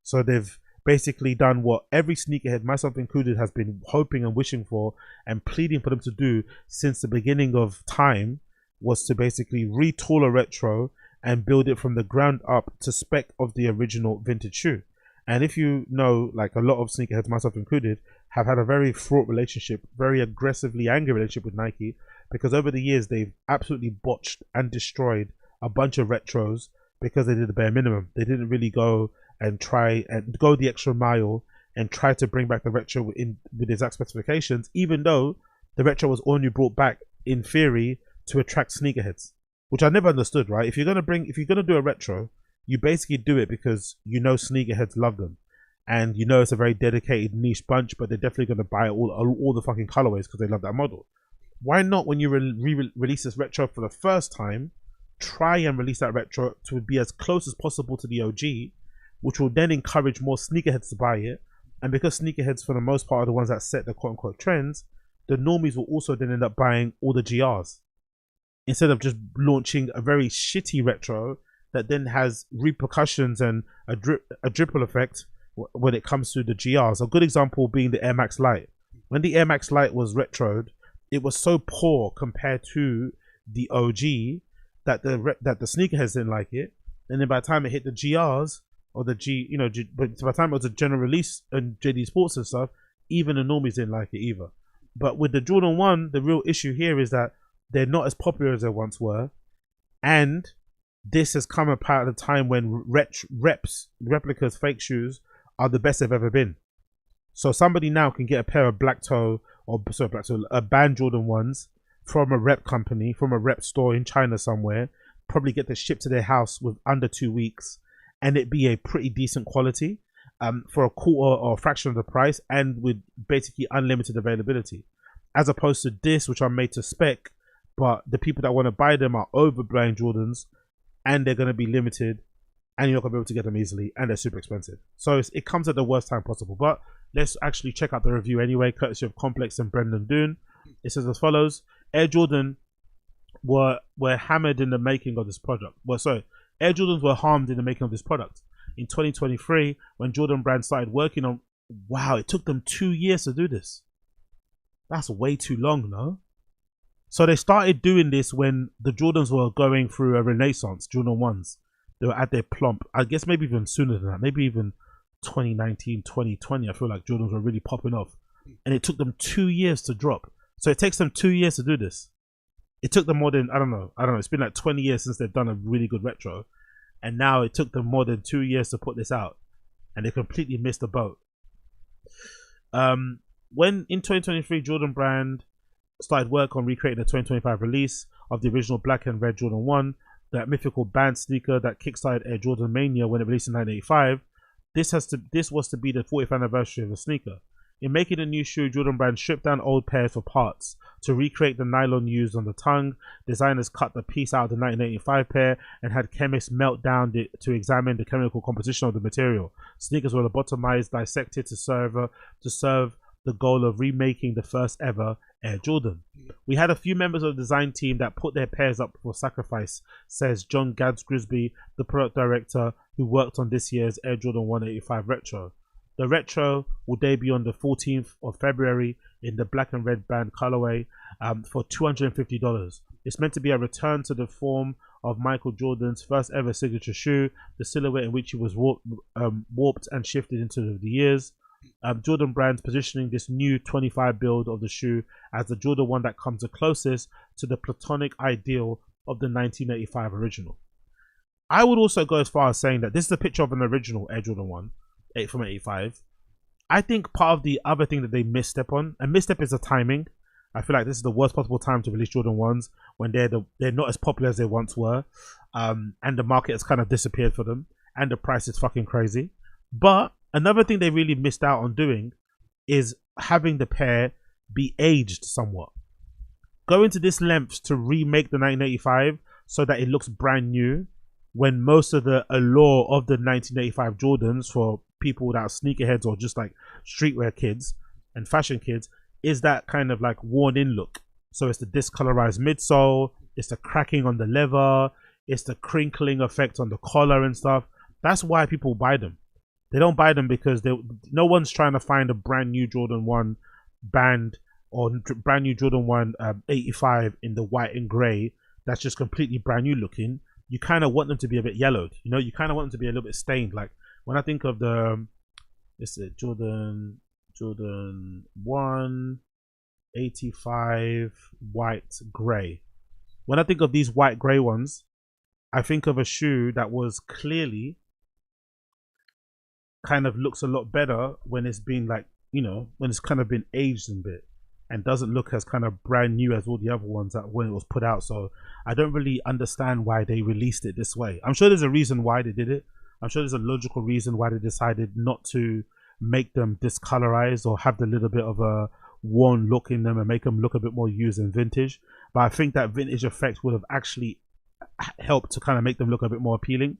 So they've basically done what every sneakerhead, myself included, has been hoping and wishing for and pleading for them to do since the beginning of time, was to basically retool a retro and build it from the ground up to spec of the original vintage shoe. And if you know, like a lot of sneakerheads, myself included, have had a very fraught relationship, very aggressively angry relationship with Nike, because over the years they've absolutely botched and destroyed a bunch of retros because they did the bare minimum. They didn't really go and try and go the extra mile and try to bring back the retro with exact specifications, even though the retro was only brought back in theory to attract sneakerheads, which I never understood. Right? If you're gonna do a retro, you basically do it because you know sneakerheads love them, and you know it's a very dedicated niche bunch, but they're definitely gonna buy all the fucking colorways because they love that model. Why not, when you release this retro for the first time, try and release that retro to be as close as possible to the OG, which will then encourage more sneakerheads to buy it. And because sneakerheads for the most part are the ones that set the quote-unquote trends, the normies will also then end up buying all the GRs, instead of just launching a very shitty retro that then has repercussions and a dripple effect when it comes to the GRs. A good example being the Air Max Lite. When the Air Max Lite was retroed, it was so poor compared to the OG, that the sneakerheads didn't like it, and then by the time it hit the GRs or the but by the time it was a general release and JD Sports and stuff, even the normies didn't like it either. But with the Jordan 1, the real issue here is that they're not as popular as they once were, and this has come about at a time when replicas, fake shoes are the best they've ever been. So somebody now can get a pair of a banned Jordan 1s from a rep company, from a rep store in China somewhere, probably get them shipped to their house with under 2 weeks, and it be a pretty decent quality for a quarter or a fraction of the price, and with basically unlimited availability, as opposed to this, which are made to spec, but the people that want to buy them are overbuying Jordans, and they're going to be limited, and you're not going to be able to get them easily, and they're super expensive. So it comes at the worst time possible. But let's actually check out the review anyway, courtesy of Complex and Brendan Doon. It says as follows: Air Jordan were hammered in the making of this product. Air Jordans were harmed in the making of this product. In 2023, when Jordan Brand started working on, wow, it took them 2 years to do this. That's way too long, no? So they started doing this when the Jordans were going through a renaissance, Jordan 1s. They were at their plump. I guess maybe even sooner than that. Maybe even 2019, 2020. I feel like Jordans were really popping off. And it took them 2 years to drop. So it takes them 2 years to do this. It took them more than, I don't know. It's been like 20 years since they've done a really good retro. And now it took them more than 2 years to put this out. And they completely missed the boat. When in 2023, Jordan Brand started work on recreating the 2025 release of the original black and red Jordan 1, that mythical band sneaker that kickstarted Air Jordan mania when it released in 1985. This was to be the 40th anniversary of the sneaker. In making the new shoe, Jordan Brand stripped down old pairs for parts. To recreate the nylon used on the tongue, designers cut the piece out of the 1985 pair and had chemists melt down to examine the chemical composition of the material. Sneakers were lobotomized, dissected to serve the goal of remaking the first ever Air Jordan. We had a few members of the design team that put their pairs up for sacrifice, says John Gads Grisby, the product director who worked on this year's Air Jordan 185 Retro. The Retro will debut on the 14th of February in the black and red band colorway for $250. It's meant to be a return to the form of Michael Jordan's first ever signature shoe, the silhouette in which he was warped and shifted into the years. Jordan Brand's positioning this new 25 build of the shoe as the Jordan 1 that comes the closest to the platonic ideal of the 1985 original. I would also go as far as saying that this is a picture of an original Air Jordan 1 from 85. I think part of the other thing that they misstep on, and misstep is the timing. I feel like this is the worst possible time to release Jordan 1s when they're not as popular as they once were, and the market has kind of disappeared for them, and the price is fucking crazy. But another thing they really missed out on doing is having the pair be aged somewhat. Going to this length to remake the 1985 so that it looks brand new, when most of the allure of the 1985 Jordans for people that are sneakerheads or just like streetwear kids and fashion kids is that kind of like worn in look. So it's the discolorized midsole, it's the cracking on the leather, it's the crinkling effect on the collar and stuff. That's why people buy them. They don't buy them because no one's trying to find a brand new Jordan 1 band or brand new Jordan 1 85 in the white and grey that's just completely brand new looking. You kind of want them to be a bit yellowed, you know. You kind of want them to be a little bit stained. Like when I think of the Jordan 1 85 white grey. When I think of these white grey ones, I think of a shoe that was clearly kind of looks a lot better when it's been like, you know, when it's kind of been aged a bit and doesn't look as kind of brand new as all the other ones that when it was put out. So I don't really understand why they released it this way. I'm sure there's a reason why they did it. I'm sure there's a logical reason why they decided not to make them discolorized or have the little bit of a worn look in them and make them look a bit more used and vintage. But I think that vintage effect would have actually helped to kind of make them look a bit more appealing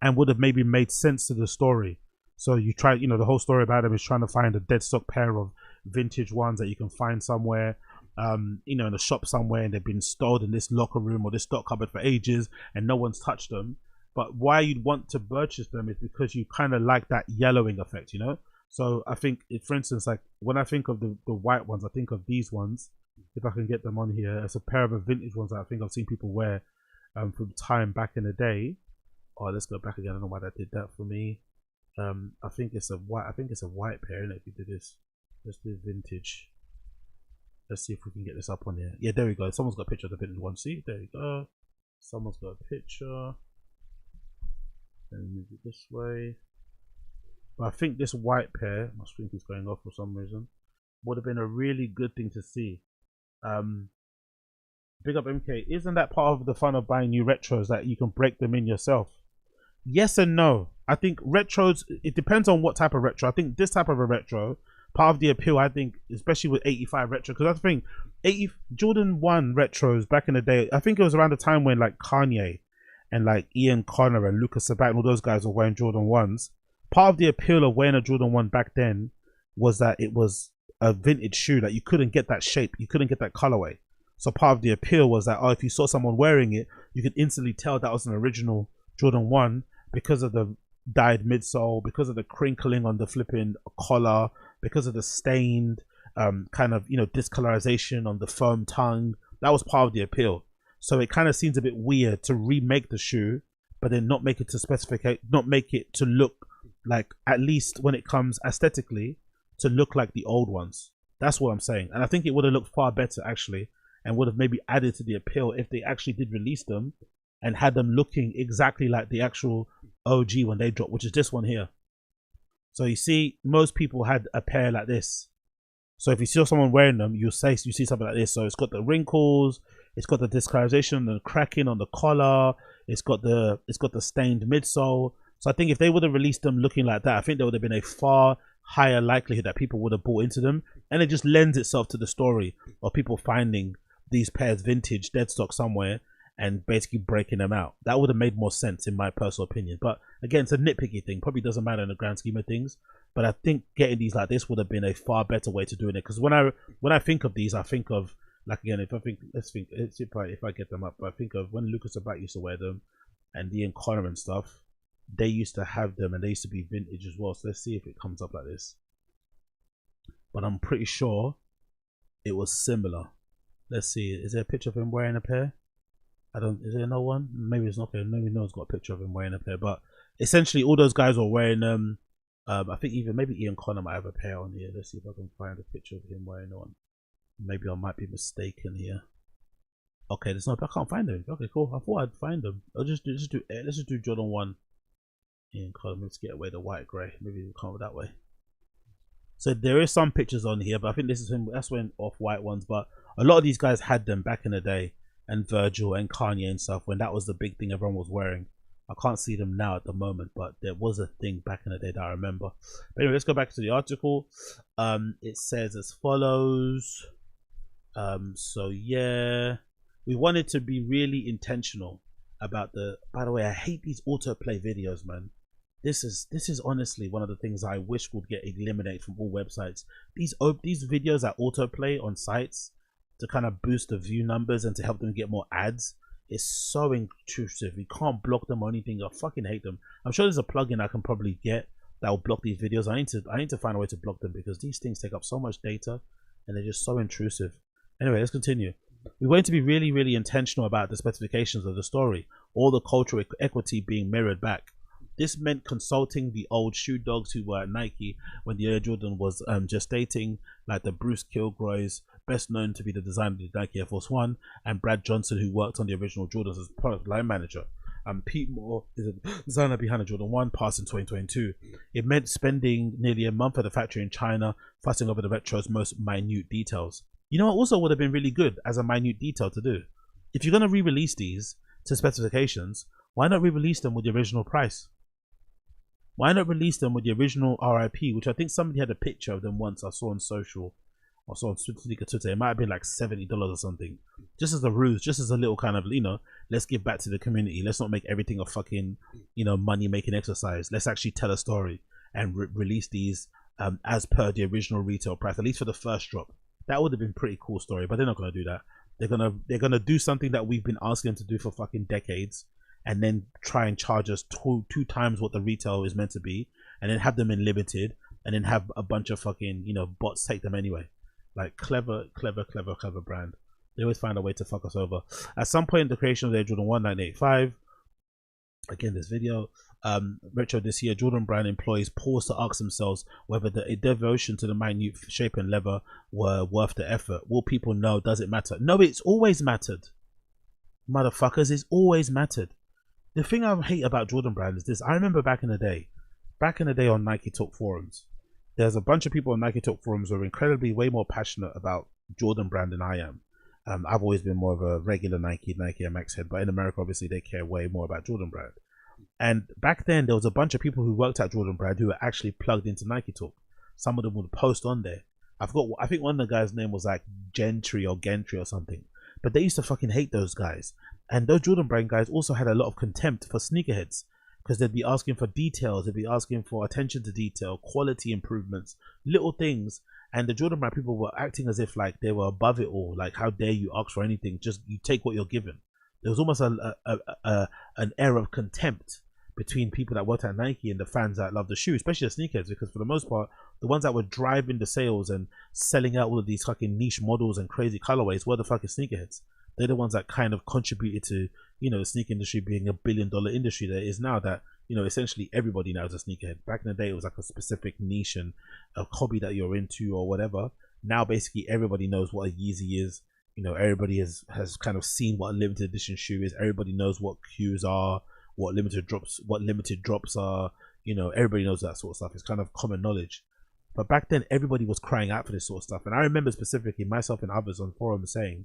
and would have maybe made sense to the story. So you try, you know, the whole story about them is trying to find a dead stock pair of vintage ones that you can find somewhere, you know, in a shop somewhere, and they've been stored in this locker room or this stock cupboard for ages and no one's touched them. But why you'd want to purchase them is because you kind of like that yellowing effect, you know. So I think, for instance, like when I think of the white ones, I think of these ones if I can get them on here. It's a pair of the vintage ones that I think I've seen people wear from time back in the day. Oh, let's go back again. I don't know why that did that for me. I think it's a white. I think it's a white pair. If you do this, let's do vintage. Let's see if we can get this up on here. Yeah, there we go. Someone's got a picture of the vintage one. See, there you go. Someone's got a picture. Let me move it this way. But I think this white pair, my screen keeps going off for some reason, would have been a really good thing to see. Big up MK. Isn't that part of the fun of buying new retros, that you can break them in yourself? Yes and no. I think retros, it depends on what type of retro. I think this type of a retro, part of the appeal, I think, especially with 85 retro, because that's the thing, Jordan 1 retros back in the day, I think it was around the time when like Kanye and like Ian Connor and Lucas Sabat and all those guys were wearing Jordan 1s. Part of the appeal of wearing a Jordan 1 back then was that it was a vintage shoe, that you couldn't get that shape, you couldn't get that colorway. So part of the appeal was that, oh, if you saw someone wearing it, you could instantly tell that was an original Jordan 1 because of the dyed midsole, because of the crinkling on the flipping collar, because of the stained kind of, you know, discolorization on the firm tongue. That was part of the appeal. So it kind of seems a bit weird to remake the shoe, but then not make it to specify, not make it to look like, at least when it comes aesthetically, to look like the old ones. That's what I'm saying. And I think it would have looked far better actually, and would have maybe added to the appeal if they actually did release them and had them looking exactly like the actual OG when they dropped, which is this one here. So you see, most people had a pair like this. So if you see someone wearing them, you see something like this. So it's got the wrinkles, it's got the discolorization, the cracking on the collar, it's got the stained midsole. So I think if they would have released them looking like that, I think there would have been a far higher likelihood that people would have bought into them. And it just lends itself to the story of people finding these pairs vintage, dead stock somewhere, and basically breaking them out. That would have made more sense in my personal opinion. But again, it's a nitpicky thing. Probably doesn't matter in the grand scheme of things. But I think getting these like this would have been a far better way to doing it. Because when I think of these, I think of, like, again, if I get them up, I think of when Lucas Sabat used to wear them, and Ian Connor and stuff. They used to have them, and they used to be vintage as well. So let's see if it comes up like this. But I'm pretty sure it was similar. Let's see. Is there a picture of him wearing a pair? Is there no one? Maybe it's not. Okay, maybe no one's got a picture of him wearing a pair. But essentially, all those guys were wearing them. I think even maybe Ian Connor might have a pair on here. Let's see if I can find a picture of him wearing one. Maybe I might be mistaken here. Okay, there's no. I can't find them. Okay, cool. I thought I'd find them. Let's just do Jordan 1. Ian Connor. Let's get away the white grey. Maybe we'll come that way. So there is some pictures on here, but I think this is him. That's when off-white ones. But a lot of these guys had them back in the day, and Virgil and Kanye and stuff, when that was the big thing everyone was wearing. I can't see them now at the moment, but there was a thing back in the day that I remember. But anyway, let's go back to the article. It says as follows. So yeah, we wanted to be really intentional about the. By the way, I hate these autoplay videos, man. This is honestly one of the things I wish would get eliminated from all websites. These videos that autoplay on sites to kind of boost the view numbers and to help them get more ads is so intrusive. You can't block them or anything. I fucking hate them. I'm sure there's a plugin I can probably get that will block these videos. I need to find a way to block them because these things take up so much data and they're just so intrusive. Anyway, let's continue. We're going to be really, really intentional about the specifications of the story, all the cultural equity being mirrored back. This meant consulting the old shoe dogs who were at Nike when the Air Jordan was gestating, like the Bruce Kilgroys, best known to be the designer of the Nike Air Force One, and Brad Johnson, who worked on the original Jordans as product line manager. Pete Moore is a designer behind the Jordan 1, passed in 2022. It meant spending nearly a month at the factory in China, fussing over the retro's most minute details. You know what also would have been really good as a minute detail to do? If you're going to re-release these to specifications, why not re-release them with the original price? Why not release them with the original RIP, which I think somebody had a picture of them once I saw on social. I saw on Twitter. It might have been like $70 or something. Just as a ruse, just as a little kind of, you know, let's give back to the community. Let's not make everything a fucking, you know, money-making exercise. Let's actually tell a story and release these as per the original retail price, at least for the first drop. That would have been a pretty cool story, but they're not going to do that. They're gonna do something that we've been asking them to do for fucking decades, and then try and charge us two times what the retail is meant to be, and then have them in limited, and then have a bunch of fucking, you know, bots take them anyway. Like clever brand. They always find a way to fuck us over. At some point in the creation of their Jordan 1 1985, again this video, retro this year, Jordan brand employees pause to ask themselves whether the devotion to the minute shape and leather were worth the effort. Will people know? Does it matter? No, it's always mattered. Motherfuckers, it's always mattered. The thing I hate about Jordan brand is this. I remember back in the day on Nike Talk forums, there's a bunch of people on Nike Talk forums who are incredibly way more passionate about Jordan brand than I am. I've always been more of a regular Nike MX head, but in America, obviously, they care way more about Jordan brand. And back then, there was a bunch of people who worked at Jordan brand who were actually plugged into Nike Talk. Some of them would post on there. I think one of the guys' name was like Gentry or something. But they used to fucking hate those guys. And those Jordan brand guys also had a lot of contempt for sneakerheads, because they'd be asking for details, they'd be asking for attention to detail, quality improvements, little things. And the Jordan brand people were acting as if like they were above it all. Like, how dare you ask for anything? Just you take what you're given. There was almost an air of contempt between people that worked at Nike and the fans that love the shoe, especially the sneakers, because for the most part, the ones that were driving the sales and selling out all of these fucking niche models and crazy colorways were the fucking sneakerheads. They're the ones that kind of contributed to, you know, the sneaker industry being a $1 billion industry that it is now, that, you know, essentially everybody now is a sneakerhead. Back in the day, it was like a specific niche and a hobby that you're into or whatever. Now, basically, everybody knows what a Yeezy is. You know, everybody has kind of seen what a limited edition shoe is. Everybody knows what Qs are, what limited drops are. You know, everybody knows that sort of stuff. It's kind of common knowledge. But back then, everybody was crying out for this sort of stuff. And I remember specifically myself and others on forums saying,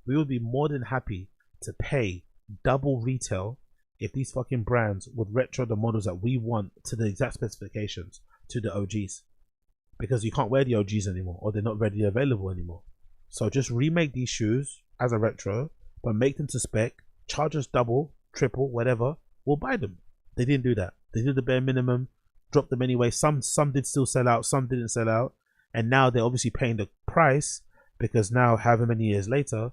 we would be more than happy to pay double retail if these fucking brands would retro the models that we want to the exact specifications to the OGs. Because you can't wear the OGs anymore, or they're not readily available anymore. So just remake these shoes as a retro, but make them to spec, charge us double, triple, whatever, we'll buy them. They didn't do that. They did the bare minimum, dropped them anyway. Some did still sell out, some didn't sell out. And now they're obviously paying the price, because now, however many years later,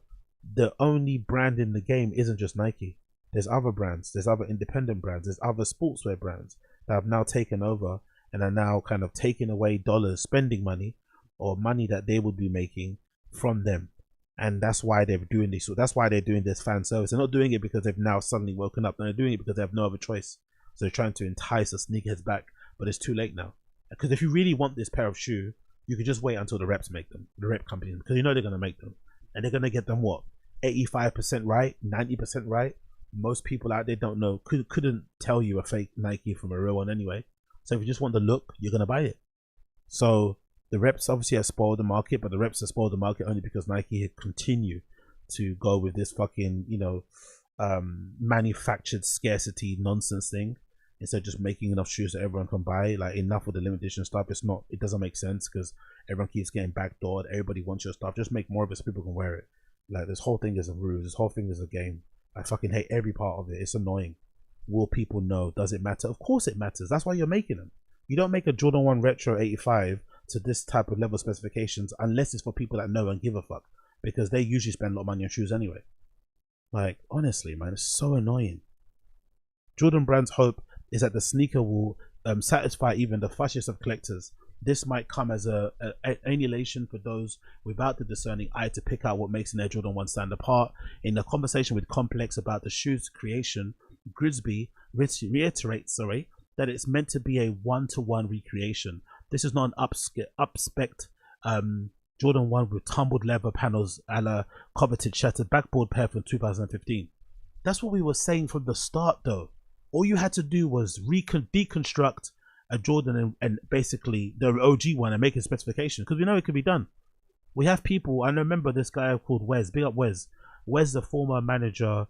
the only brand in the game isn't just Nike. There's other brands, there's other independent brands, there's other sportswear brands that have now taken over and are now kind of taking away dollars, spending money, or money that they would be making from them. And that's why they're doing this. So that's why they're doing this fan service. They're not doing it because they've now suddenly woken up. They're doing it because they have no other choice. So they're trying to entice the sneakerheads back, but it's too late now. Because if you really want this pair of shoe, you could just wait until the reps make them, the rep companies, because you know they're going to make them. And they're going to get them what? 85% right, 90% right. Most people out there don't know, couldn't tell you a fake Nike from a real one anyway. So if you just want the look, you're going to buy it. So the reps obviously have spoiled the market, but the reps have spoiled the market only because Nike continue to go with this fucking, you know, manufactured scarcity nonsense thing, instead of just making enough shoes that everyone can buy. Like, enough with the limited edition stuff. It doesn't make sense because everyone keeps getting backdoored. Everybody wants your stuff. Just make more of it so people can wear it. Like, this whole thing is a ruse. This whole thing is a game. I fucking hate every part of it. It's annoying. Will people know? Does it matter? Of course it matters. That's why you're making them. You don't make a Jordan 1 Retro 85 to this type of level specifications unless it's for people that know and give a fuck, because they usually spend a lot of money on shoes anyway. Like, honestly, man, it's so annoying. Jordan Brand's hope is that the sneaker will satisfy even the fushiest of collectors. This might come as an annihilation for those without the discerning eye to pick out what makes an Air Jordan 1 stand apart. In a conversation with Complex about the shoe's creation, Grigsby reiterates that it's meant to be a one-to-one recreation. This is not an upspec Jordan 1 with tumbled leather panels a la coveted shattered backboard pair from 2015. That's what we were saying from the start, though. All you had to do was deconstruct a Jordan and basically the OG one and make a specification, because we know it could be done. We have people, I remember this guy called Wes, big up Wes. Wes, the former manager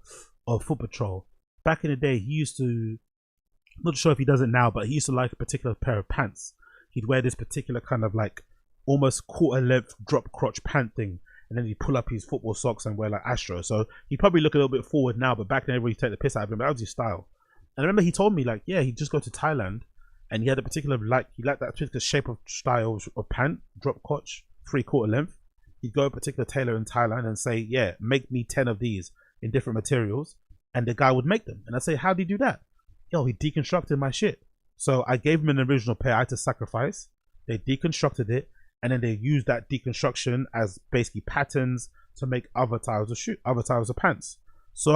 of Foot Patrol. Back in the day, he used to, I'm not sure if he does it now, but he used to like a particular pair of pants. He'd wear this particular kind of like almost quarter length drop crotch pant thing, and then he'd pull up his football socks and wear like Astro. So he'd probably look a little bit forward now, but back then everybody take the piss out of him. That was his style. And I remember he told me, like, yeah, he'd just go to Thailand and he had a particular, like, he liked that particular shape of style of pant, drop crotch, 3/4 length. He'd go to a particular tailor in Thailand and say, yeah, make me 10 of these in different materials, and the guy would make them. And I'd say, how do you do that? Yo, he deconstructed my shit. So I gave him an original pair I had to sacrifice. They deconstructed it and then they use that deconstruction as basically patterns to make other styles of other styles of pants. So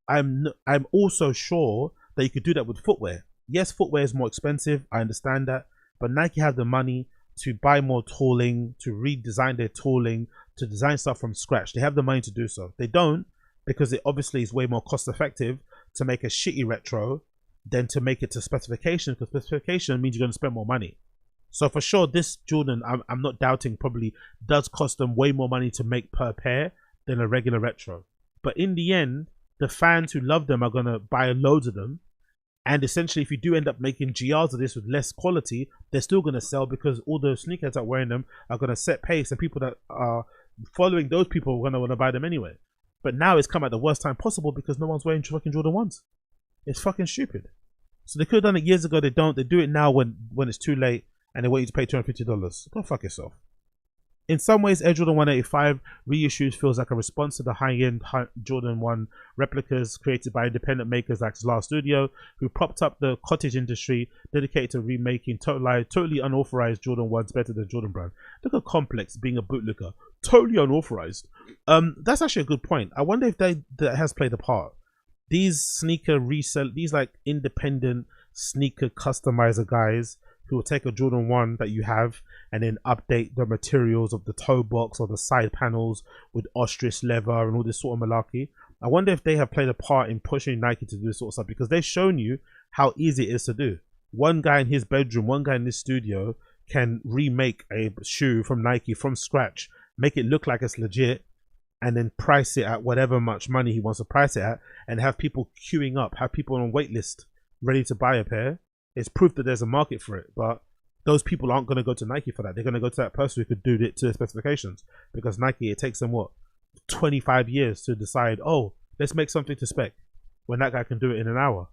I'm also sure that you could do that with footwear. Yes, footwear is more expensive, I understand that, but Nike have the money to buy more tooling, to redesign their tooling, to design stuff from scratch. They have the money to do so. They don't, because it obviously is way more cost effective to make a shitty retro than to make it to specification, because specification means you're going to spend more money. So for sure, this Jordan, I'm not doubting, probably does cost them way more money to make per pair than a regular retro. But in the end, the fans who love them are going to buy loads of them. And essentially, if you do end up making GRs of this with less quality, they're still going to sell, because all the sneakerheads that are wearing them are going to set pace, and people that are following those people are going to want to buy them anyway. But now it's come at the worst time possible, because no one's wearing fucking Jordan 1s. It's fucking stupid. So they could have done it years ago. They don't. They do it now when it's too late, and they want you to pay $250. Go fuck yourself. In some ways, Air Jordan 185 reissues feels like a response to the high-end Jordan 1 replicas created by independent makers like Zlar Studio, who propped up the cottage industry dedicated to remaking totally unauthorized Jordan 1s better than Jordan Brand. Look at Complex being a bootlicker. Totally unauthorized. That's actually a good point. I wonder if that has played a part. These sneaker these like independent sneaker customizer guys who will take a Jordan 1 that you have and then update the materials of the toe box or the side panels with ostrich leather and all this sort of malarkey. I wonder if they have played a part in pushing Nike to do this sort of stuff, because they've shown you how easy it is to do. One guy in his bedroom, one guy in this studio can remake a shoe from Nike from scratch, make it look like it's legit, and then price it at whatever much money he wants to price it at, and have people queuing up, have people on wait list ready to buy a pair. It's proof that there's a market for it, but those people aren't going to go to Nike for that. They're going to go to that person who could do it to their specifications, because Nike, it takes them, what, 25 years to decide, oh, let's make something to spec, when that guy can do it in an hour.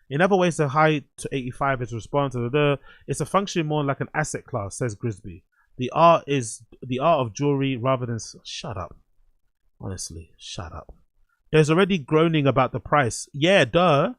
In other ways, the high to 85 is response to it's a function more like an asset class, says Grisby. The art is the art of jewelry rather than... Shut up. Honestly, shut up. There's already groaning about the price. Yeah, duh.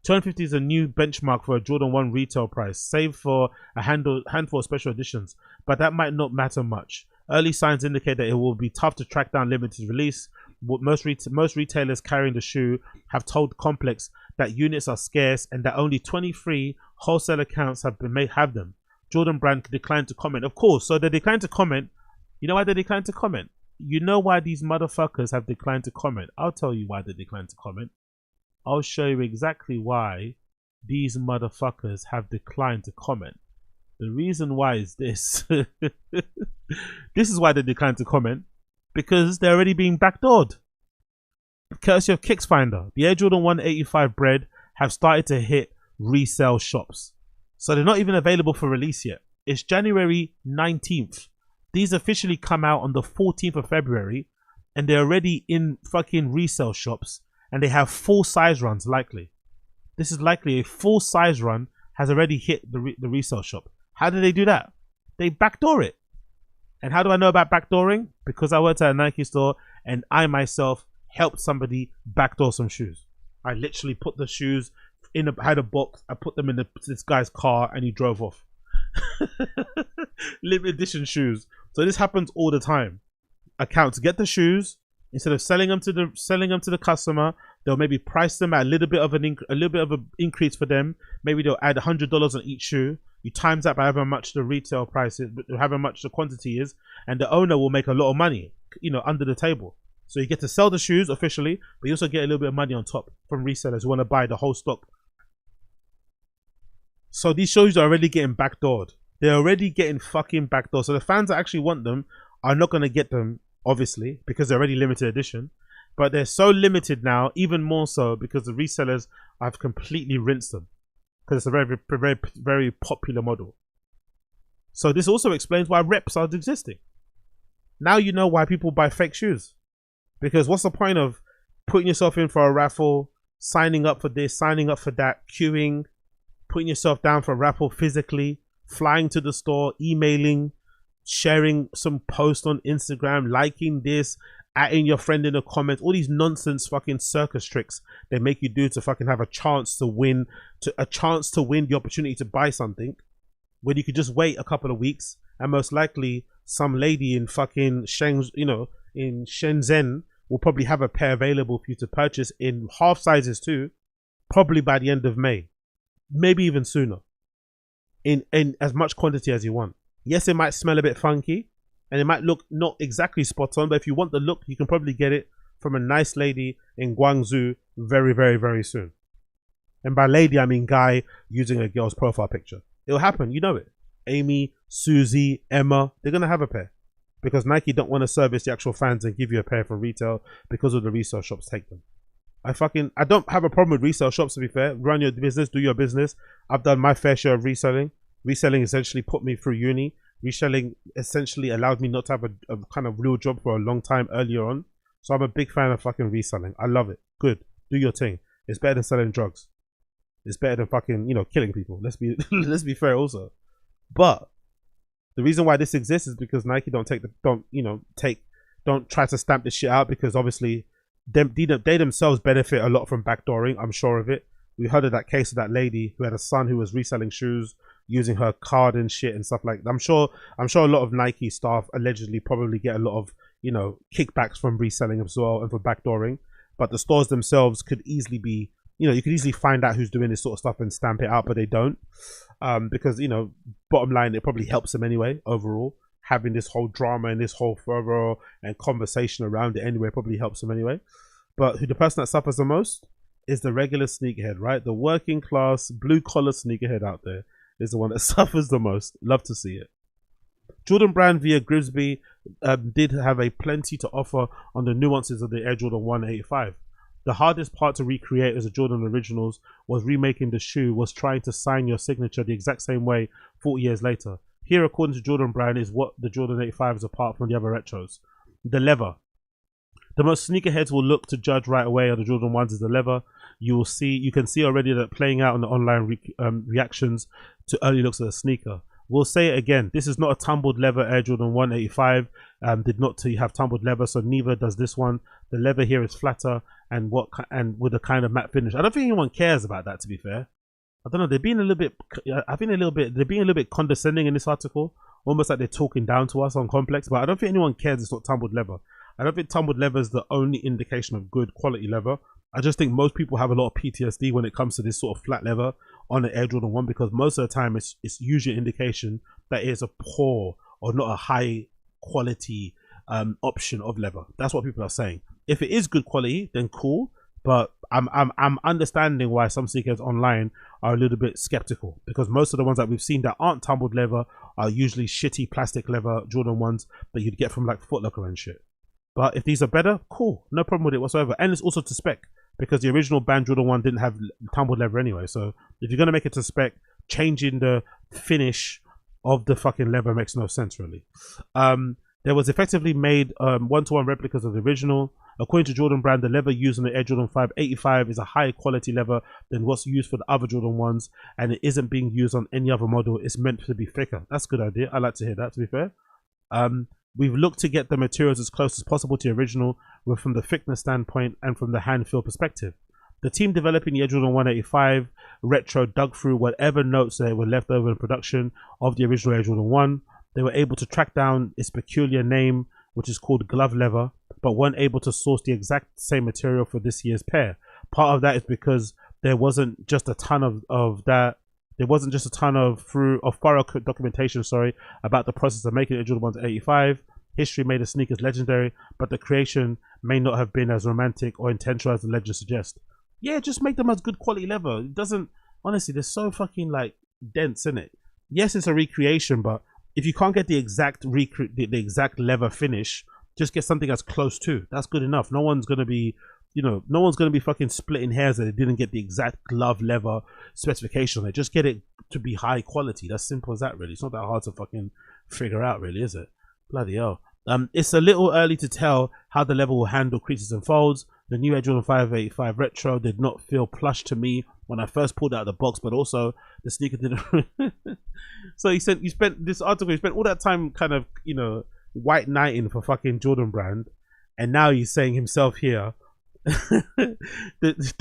250 is a new benchmark for a Jordan 1 retail price, save for a handful of special editions, but that might not matter much. Early signs indicate that it will be tough to track down limited release. Most retailers carrying the shoe have told Complex that units are scarce and that only 23 wholesale accounts have them. Jordan Brand declined to comment. Of course, so they declined to comment. You know why they declined to comment? You know why these motherfuckers have declined to comment. I'll tell you why they declined to comment. I'll show you exactly why these motherfuckers have declined to comment. The reason why is this. This is why they declined to comment. Because they're already being backdoored. Courtesy of Kicksfinder, the Air Jordan 185 bread have started to hit resale shops. So they're not even available for release yet. It's January 19th. These officially come out on the 14th of February. And they're already in fucking resale shops. And they have full size runs likely. This is likely a full size run has already hit the resale shop. How do they do that? They backdoor it. And how do I know about backdooring? Because I worked at a Nike store and I myself helped somebody backdoor some shoes. I literally put the shoes had a box. I put them in this guy's car and he drove off. Limited edition shoes. So this happens all the time. Accounts get the shoes. Instead of selling them to the customer, they'll maybe price them at a little bit of an increase for them. Maybe they'll add $100 on each shoe. You times that by however much the retail price is, however much the quantity is, and the owner will make a lot of money, under the table. So you get to sell the shoes officially, but you also get a little bit of money on top from resellers who want to buy the whole stock. So these shoes are already getting backdoored. They're already getting fucking backdoored. So the fans that actually want them are not going to get them, obviously, because they're already limited edition. But they're so limited now, even more so because the resellers have completely rinsed them. Because it's a very, very, very popular model. So this also explains why reps are existing. Now you know why people buy fake shoes. Because what's the point of putting yourself in for a raffle, signing up for this, signing up for that, queuing, putting yourself down for a raffle physically, flying to the store, emailing, sharing some post on Instagram, liking this, adding your friend in the comments, all these nonsense fucking circus tricks they make you do to fucking have a chance to win the opportunity to buy something. when you could just wait a couple of weeks and most likely some lady in fucking in Shenzhen will probably have a pair available for you to purchase in half sizes too, probably by the end of May, maybe even sooner, in as much quantity as you want. Yes, it might smell a bit funky and it might look not exactly spot on, but if you want the look, you can probably get it from a nice lady in Guangzhou very, very, very soon. And by lady, I mean guy using a girl's profile picture. It'll happen, you know it. Amy, Susie, Emma, they're going to have a pair. Because Nike don't want to service the actual fans and give you a pair from retail because of the resale shops take them. I don't have a problem with resale shops, to be fair. Run your business, do your business. I've done my fair share of reselling. Reselling essentially put me through uni. Reselling essentially allowed me not to have a kind of real job for a long time earlier on. So I'm a big fan of fucking reselling. I love it. Good. Do your thing. It's better than selling drugs. It's better than fucking, killing people. Let's be fair also. But the reason why this exists is because Nike don't try to stamp this shit out, because obviously they themselves benefit a lot from backdooring. I'm sure of it. We heard of that case of that lady who had a son who was reselling shoes using her card and shit and stuff like that. I'm sure a lot of Nike staff allegedly probably get a lot of kickbacks from reselling as well and for backdooring. But the stores themselves could easily be, you could easily find out who's doing this sort of stuff and stamp it out, but they don't. Because, bottom line, it probably helps them anyway, overall. Having this whole drama and this whole furor and conversation around it anyway probably helps them anyway. But the person that suffers the most is the regular sneakerhead, right? The working class, blue collar sneakerhead out there is the one that suffers the most. Love to see it. Jordan Brand via Grimsby did have a plenty to offer on the nuances of the Air Jordan 185. The hardest part to recreate as a Jordan Originals was remaking the shoe, was trying to sign your signature the exact same way 40 years later. Here, according to Jordan Brand, is what the Jordan 85 is apart from the other retros. The leather. The most sneakerheads will look to judge right away on the Jordan 1s is the leather. You can see already that playing out on the online reactions to early looks at the sneaker. We'll say it again, this is not a tumbled leather Air Jordan 185. Did not have tumbled leather, so neither does this one. The leather here is flatter and with a kind of matte finish. I don't think anyone cares about that, to be fair. I don't know, they're being a little bit condescending in this article, almost like they're talking down to us on Complex, but I don't think anyone cares it's not tumbled leather. I don't think tumbled leather is the only indication of good quality leather. I just think most people have a lot of PTSD when it comes to this sort of flat leather on an Air Jordan 1, because most of the time it's usually an indication that it is a poor or not a high quality option of leather. That's what people are saying. If it is good quality, then cool. But I'm understanding why some sneakers online are a little bit skeptical, because most of the ones that we've seen that aren't tumbled leather are usually shitty plastic leather Jordan 1s that you'd get from like Foot Locker and shit. But if these are better, cool, no problem with it whatsoever. And it's also to spec, because the original Band Jordan 1 didn't have tumbled leather anyway. So if you're gonna make it to spec, changing the finish of the fucking leather makes no sense really. There was effectively made one-to-one replicas of the original. According to Jordan Brand, the leather used on the Air Jordan 5 85 is a higher quality leather than what's used for the other Jordan 1s, and it isn't being used on any other model. It's meant to be thicker. That's a good idea. I like to hear that, to be fair. We've looked to get the materials as close as possible to the original, from the thickness standpoint and from the hand feel perspective. The team developing the Air Jordan 185 retro dug through whatever notes that were left over in production of the original Air Jordan 1. They were able to track down its peculiar name, which is called glove leather, but weren't able to source the exact same material for this year's pair. Part of that is because there wasn't just a ton of thorough documentation, about the process of making Air Jordan 1 to 85. History made the sneakers legendary, but the creation may not have been as romantic or intentional as the legend suggests. Yeah, just make them as good quality leather. It doesn't, honestly, they're so fucking like dense in it. Yes, it's a recreation, but if you can't get the exact leather finish, just get something as close to. That's good enough. No one's gonna be fucking splitting hairs that they didn't get the exact glove leather specification on it. Just get it to be high quality. That's simple as that, really. It's not that hard to fucking figure out, really, is it? Bloody hell. It's a little early to tell how the leather will handle creases and folds. The new Air Jordan 585 Retro did not feel plush to me when I first pulled it out of the box, but also the sneaker didn't. So you spent all that time kind of, white knighting for fucking Jordan Brand, and now he's saying himself here, the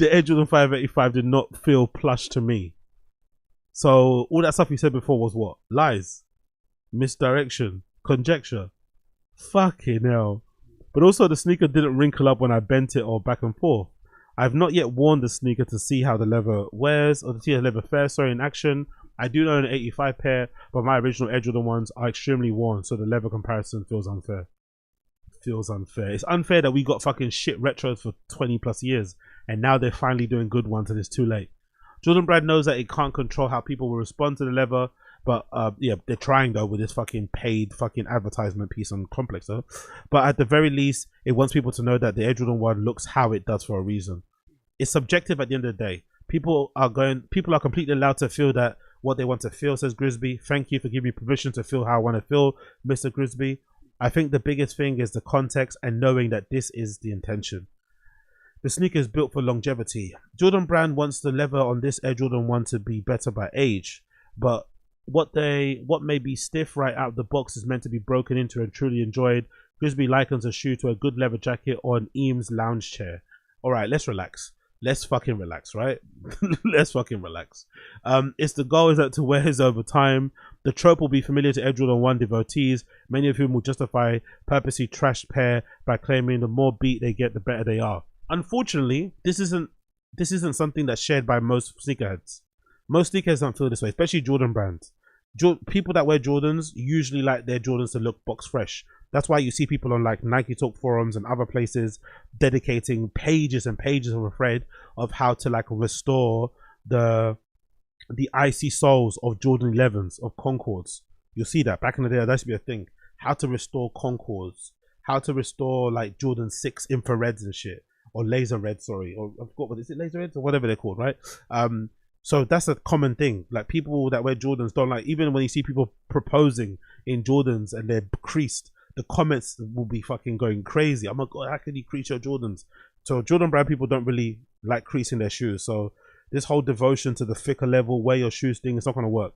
Air Jordan 585 did not feel plush to me. So all that stuff you said before was what? Lies, misdirection, conjecture. Fucking hell. But also the sneaker didn't wrinkle up when I bent it or back and forth. I've not yet worn the sneaker to see how the leather wears or to see how the leather fares in action. I do know an 85 pair, but my original Air Jordan ones are extremely worn, so the leather comparison feels unfair. It's unfair that we got fucking shit retros for 20 plus years and now they're finally doing good ones and it's too late. Jordan Brand knows that it can't control how people will respond to the leather, but yeah, they're trying though with this fucking paid fucking advertisement piece on Complex though. But at the very least, it wants people to know that the Air Jordan 1 looks how it does for a reason. It's subjective at the end of the day. People are completely allowed to feel that what they want to feel, says Grisby. Thank you for giving me permission to feel how I want to feel, Mr. Grisby. I think the biggest thing is the context and knowing that this is the intention. The sneaker is built for longevity. Jordan Brand wants the leather on this Air Jordan 1 to be better by age, but what may be stiff right out of the box is meant to be broken into and truly enjoyed. Grisby likens a shoe to a good leather jacket or an Eames lounge chair. All right, let's relax. Let's fucking relax, right? Let's fucking relax. It's the goal is that to wear his over time. The trope will be familiar to Air Jordan 1 devotees, many of whom will justify purposely trashed pair by claiming the more beat they get, the better they are. Unfortunately, this isn't something that's shared by most sneakerheads. Most sneakerheads don't feel this way, especially Jordan brands. People that wear Jordans usually like their Jordans to look box fresh. That's why you see people on like Nike Talk forums and other places dedicating pages and pages of a thread of how to like restore the icy soles of Jordan 11s, of Concords. You'll see that back in the day, that used to be a thing. How to restore Concords, how to restore like Jordan 6 infrareds and shit, or laser red, sorry, or I forgot what is it, laser reds or whatever they're called, right? So that's a common thing. Like people that wear Jordans don't like, even when you see people proposing in Jordans and they're creased, the comments will be fucking going crazy. Oh my god, how can you crease your Jordans? So Jordan Brand people don't really like creasing their shoes. So this whole devotion to the thicker level, wear your shoes thing, it's not gonna work.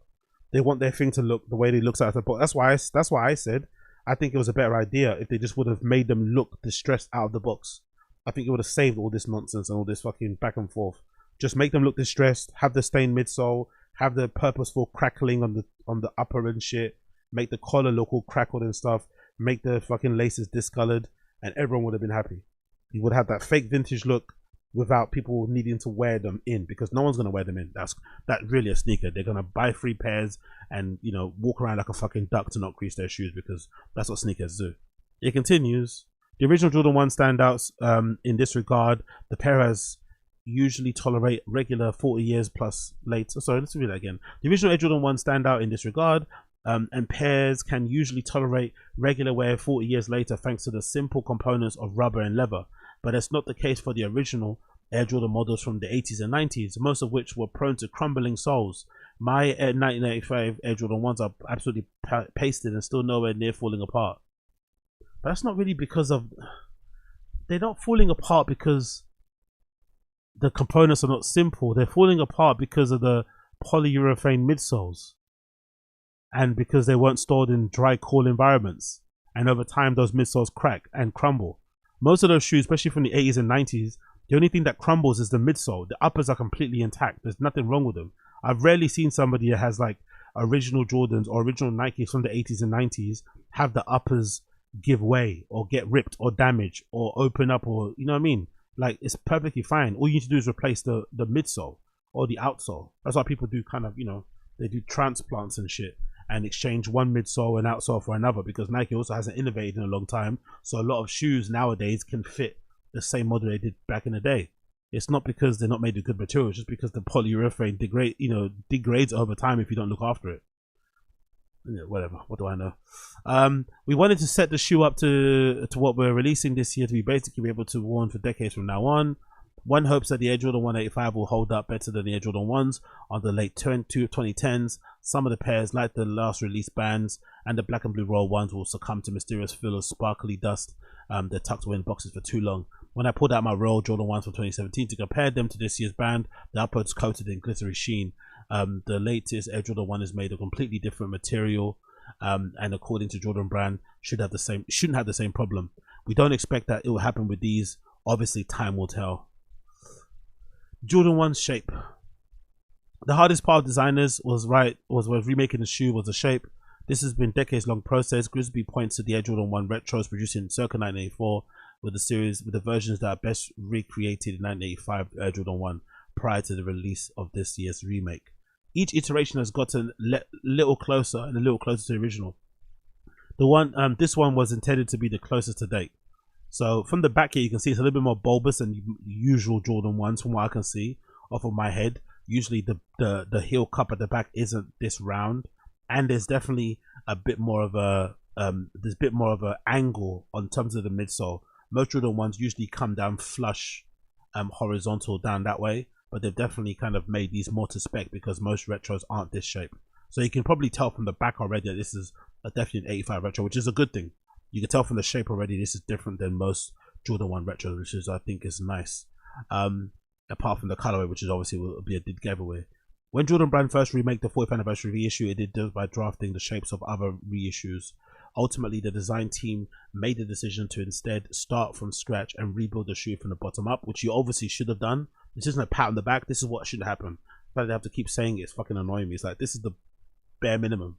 They want their thing to look the way they looks out of the box. That's why I said I think it was a better idea if they just would have made them look distressed out of the box. I think it would have saved all this nonsense and all this fucking back and forth. Just make them look distressed, have the stained midsole, have the purposeful crackling on the upper and shit, make the collar look all crackled and stuff, make the fucking laces discolored, and everyone would have been happy. You would have that fake vintage look without people needing to wear them in, because no one's gonna wear them in. That's really a sneaker. They're gonna buy 3 pairs and, you know, walk around like a fucking duck to not crease their shoes, because that's what sneakers do. It continues. The original Jordan 1 standouts in this regard. The pair has usually tolerate regular 40 years plus later. Sorry, let's read that again. The original Air Jordan 1 stand out in this regard, and pairs can usually tolerate regular wear 40 years later thanks to the simple components of rubber and leather. But that's not the case for the original Air Jordan models from the 80s and 90s, most of which were prone to crumbling soles. My 1985 Air Jordan 1s are absolutely pasted and still nowhere near falling apart. But that's not really because of... They're not falling apart because the components are not simple. They're falling apart because of the polyurethane midsoles and because they weren't stored in dry, cool environments, and over time those midsoles crack and crumble. Most of those shoes, especially from the 80s and 90s, the only thing that crumbles is the midsole. The uppers are completely intact. There's nothing wrong with them. I've rarely seen somebody that has like original Jordans or original Nikes from the 80s and 90s have the uppers give way or get ripped or damaged or open up, or you know what I mean. Like, it's perfectly fine. All you need to do is replace the midsole or the outsole. That's why people do kind of, you know, they do transplants and shit and exchange one midsole and outsole for another, because Nike also hasn't innovated in a long time. So a lot of shoes nowadays can fit the same model they did back in the day. It's not because they're not made of good material, it's just because the polyurethane degrades over time if you don't look after it. Yeah, whatever, what do I know? We wanted to set the shoe up to what we're releasing this year to be basically be able to worn for decades from now on. One hopes that the Air Jordan 185 will hold up better than the Air Jordan 1s on the late 2010s. Some of the pairs, like the last release bands and the black and blue royal ones, will succumb to mysterious feel of sparkly dust. They're tucked away in boxes for too long. When I pulled out my royal Jordan 1s from 2017 to compare them to this year's band, the upper's coated in glittery sheen. The latest Air Jordan 1 is made of completely different material, and according to Jordan Brand, shouldn't have the same problem. We don't expect that it will happen with these. Obviously, time will tell. Jordan 1's shape. The hardest part of designers was remaking the shoe was the shape. This has been decades-long process. Grimsby points to the Air Jordan 1 retros produced in circa 1984 with the versions that are best recreated in 1985 Air Jordan 1 prior to the release of this year's remake. Each iteration has gotten a little closer and a little closer to the original. This one was intended to be the closest to date. So from the back here, you can see it's a little bit more bulbous than usual Jordan 1s from what I can see off of my head. Usually the heel cup at the back isn't this round, and there's definitely a bit more of a angle on terms of the midsole. Most Jordan 1s usually come down flush, horizontal down that way, but they've definitely kind of made these more to spec because most retros aren't this shape. So you can probably tell from the back already that this is definitely an 85 retro, which is a good thing. You can tell from the shape already this is different than most Jordan 1 retros, which is, I think, is nice. Apart from the colorway, which is obviously will be a dead giveaway. When Jordan Brand first remade the 40th anniversary reissue, it did this by drafting the shapes of other reissues. Ultimately, the design team made the decision to instead start from scratch and rebuild the shoe from the bottom up, which you obviously should have done. This isn't a pat on the back. This is what should happen. But they have to keep saying it. It's fucking annoying me. It's like, this is the bare minimum.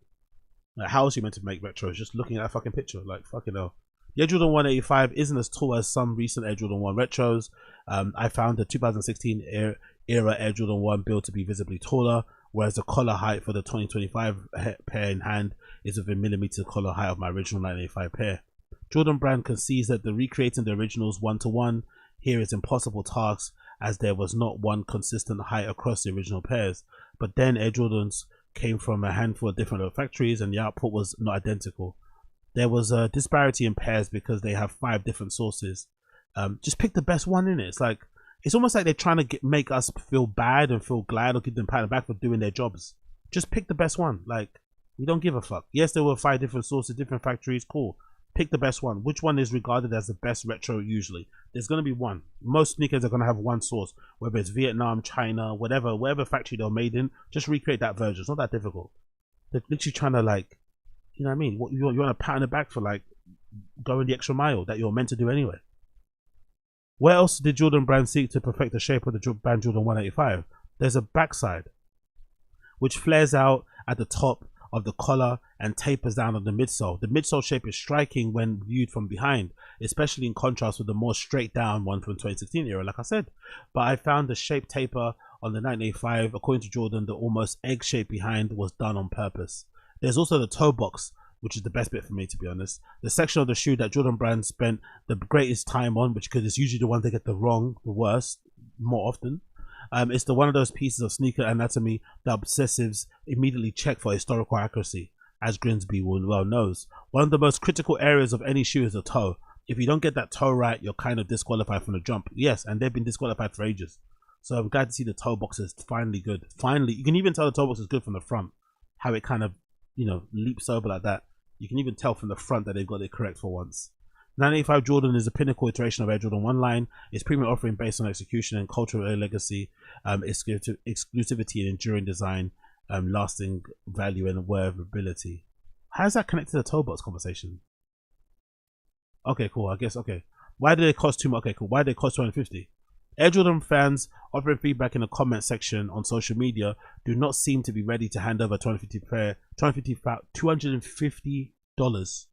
Like, how else are you meant to make retros? Just looking at that fucking picture, like, fucking hell. The Air Jordan 185 isn't as tall as some recent Air Jordan 1 retros. I found the 2016 era Air Jordan 1 build to be visibly taller, whereas the collar height for the 2025 pair in hand is within millimeter collar height of my original 1985 pair. Jordan Brand concedes that the recreating the originals one-to-one here is impossible task, as there was not one consistent height across the original pairs. But then Air Jordans came from a handful of different factories and the output was not identical. There was a disparity in pairs because they have 5 different sources. Just pick the best one in it. It's almost like they're trying to make us feel bad and feel glad or give them a pat on the back for doing their jobs. Just pick the best one. Like, we don't give a fuck. Yes, there were 5 different sources, different factories. Cool. Pick the best one. Which one is regarded as the best retro usually? There's going to be one. Most sneakers are going to have one source, whether it's Vietnam, China, whatever factory they're made in. Just recreate that version. It's not that difficult. They're literally trying to, like, you know what I mean? You want a pat on the back for, like, going the extra mile that you're meant to do anyway. Where else did Jordan Brand seek to perfect the shape of the Brand Jordan 185? There's a backside, which flares out at the top of the collar and tapers down on the midsole. The midsole shape is striking when viewed from behind, especially in contrast with the more straight down one from the 2016 era, like I said. But I found the shape taper on the 1985, according to Jordan, the almost egg shape behind was done on purpose. There's also the toe box, which is the best bit for me, to be honest. The section of the shoe that Jordan Brand spent the greatest time on, because it's usually the one they get the worst, more often. It's one of those pieces of sneaker anatomy that obsessives immediately check for historical accuracy, as Grimsby well knows. One of the most critical areas of any shoe is the toe. If you don't get that toe right, you're kind of disqualified from the jump. Yes, and they've been disqualified for ages. So I'm glad to see the toe box is finally good. Finally, you can even tell the toe box is good from the front. How it kind of, leaps over like that. You can even tell from the front that they've got it correct for once. 985 Jordan is a pinnacle iteration of Air Jordan 1 line. Its premium offering based on execution and cultural legacy, exclusivity and enduring design, lasting value and wearability. How is that connected to the toe box conversation? Okay, cool. I guess, okay. Why did they cost too much? Okay, cool. Why did they cost $250? Air Jordan fans offering feedback in the comment section on social media do not seem to be ready to hand over $250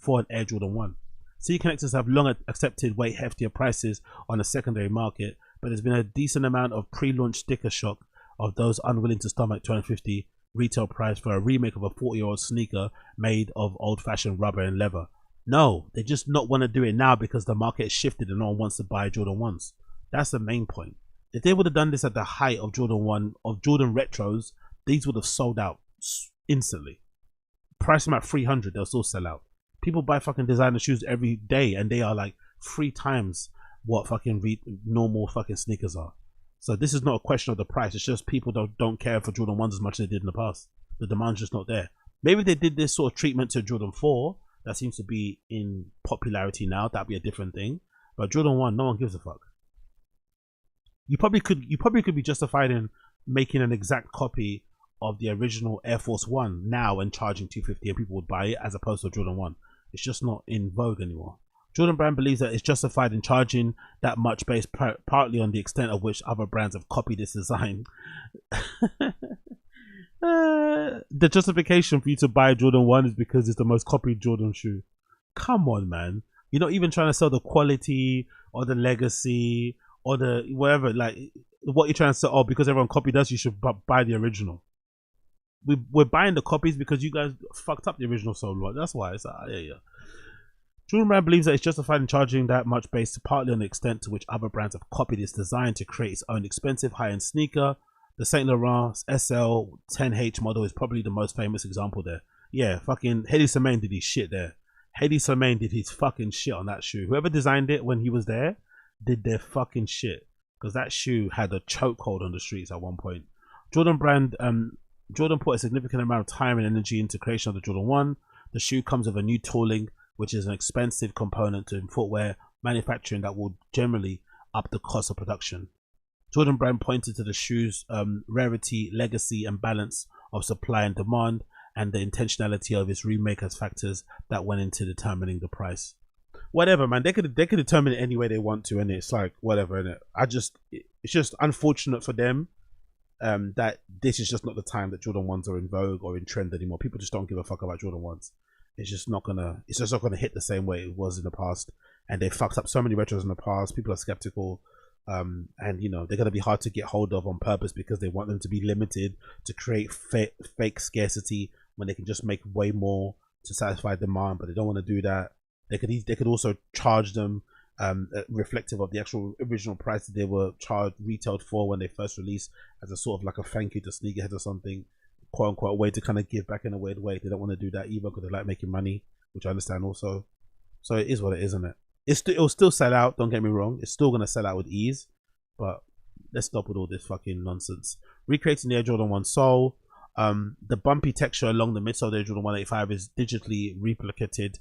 for an Air Jordan 1. C connectors have long accepted way heftier prices on the secondary market, but there's been a decent amount of pre-launch sticker shock of those unwilling to stomach $250 retail price for a remake of a 40-year-old sneaker made of old-fashioned rubber and leather. No, they just not want to do it now because the market has shifted and no one wants to buy Jordan 1s. That's the main point. If they would have done this at the height of Jordan 1, of Jordan retros, these would have sold out instantly. Price them at $300, they'll still sell out. People buy fucking designer shoes every day and they are like 3 times what fucking normal fucking sneakers are. So this is not a question of the price. It's just people don't care for Jordan 1s as much as they did in the past. The demand's just not there. Maybe if they did this sort of treatment to Jordan 4, that seems to be in popularity now, that'd be a different thing. But Jordan 1, no one gives a fuck. You probably could be justified in making an exact copy of the original Air Force 1 now and charging $250 and people would buy it, as opposed to Jordan 1. It's just not in vogue anymore. Jordan Brand believes that it's justified in charging that much based partly on the extent of which other brands have copied this design. The justification for you to buy a Jordan 1 is because it's the most copied Jordan shoe. Come on, man. You're not even trying to sell the quality or the legacy or the whatever. Like, what you're trying to sell, oh, because everyone copied us, you should buy the original. We're buying the copies because you guys fucked up the original so much. That's why it's yeah. Jordan Brand believes that it's justified in charging that much based partly on the extent to which other brands have copied its design to create its own expensive high-end sneaker. The Saint Laurent SL 10H model is probably the most famous example there. Yeah, fucking Hedi Slimane did his shit there. Hedi Slimane did his fucking shit on that shoe. Whoever designed it when he was there did their fucking shit, because that shoe had a chokehold on the streets at one point. Jordan put a significant amount of time and energy into creation of the Jordan 1. The shoe comes with a new tooling, which is an expensive component to footwear manufacturing that will generally up the cost of production. Jordan Brand pointed to the shoe's rarity, legacy, and balance of supply and demand, and the intentionality of its remake as factors that went into determining the price. Whatever, man. They could determine it any way they want to, and it's like whatever. Innit? It's just unfortunate for them that this is just not the time that Jordan 1s are in vogue or in trend anymore. People just don't give a fuck about Jordan 1s. It's just not gonna hit the same way it was in the past, and they fucked up so many retros in the past. People are skeptical. And you know, they're going to be hard to get hold of on purpose because they want them to be limited to create fake scarcity when they can just make way more to satisfy demand, but they don't want to do that. They could also charge them reflective of the actual original price that they were retailed for when they first released, as a sort of like a thank you to sneakerheads or something, quote unquote, a way to kind of give back in a weird way. They don't want to do that either because they like making money, which I understand also. So it is what it is, isn't it? It'll still sell out, don't get me wrong. It's still going to sell out with ease, but let's stop with all this fucking nonsense. Recreating the Air Jordan 1 sole. The bumpy texture along the midsole of the Air Jordan 185 is digitally replicated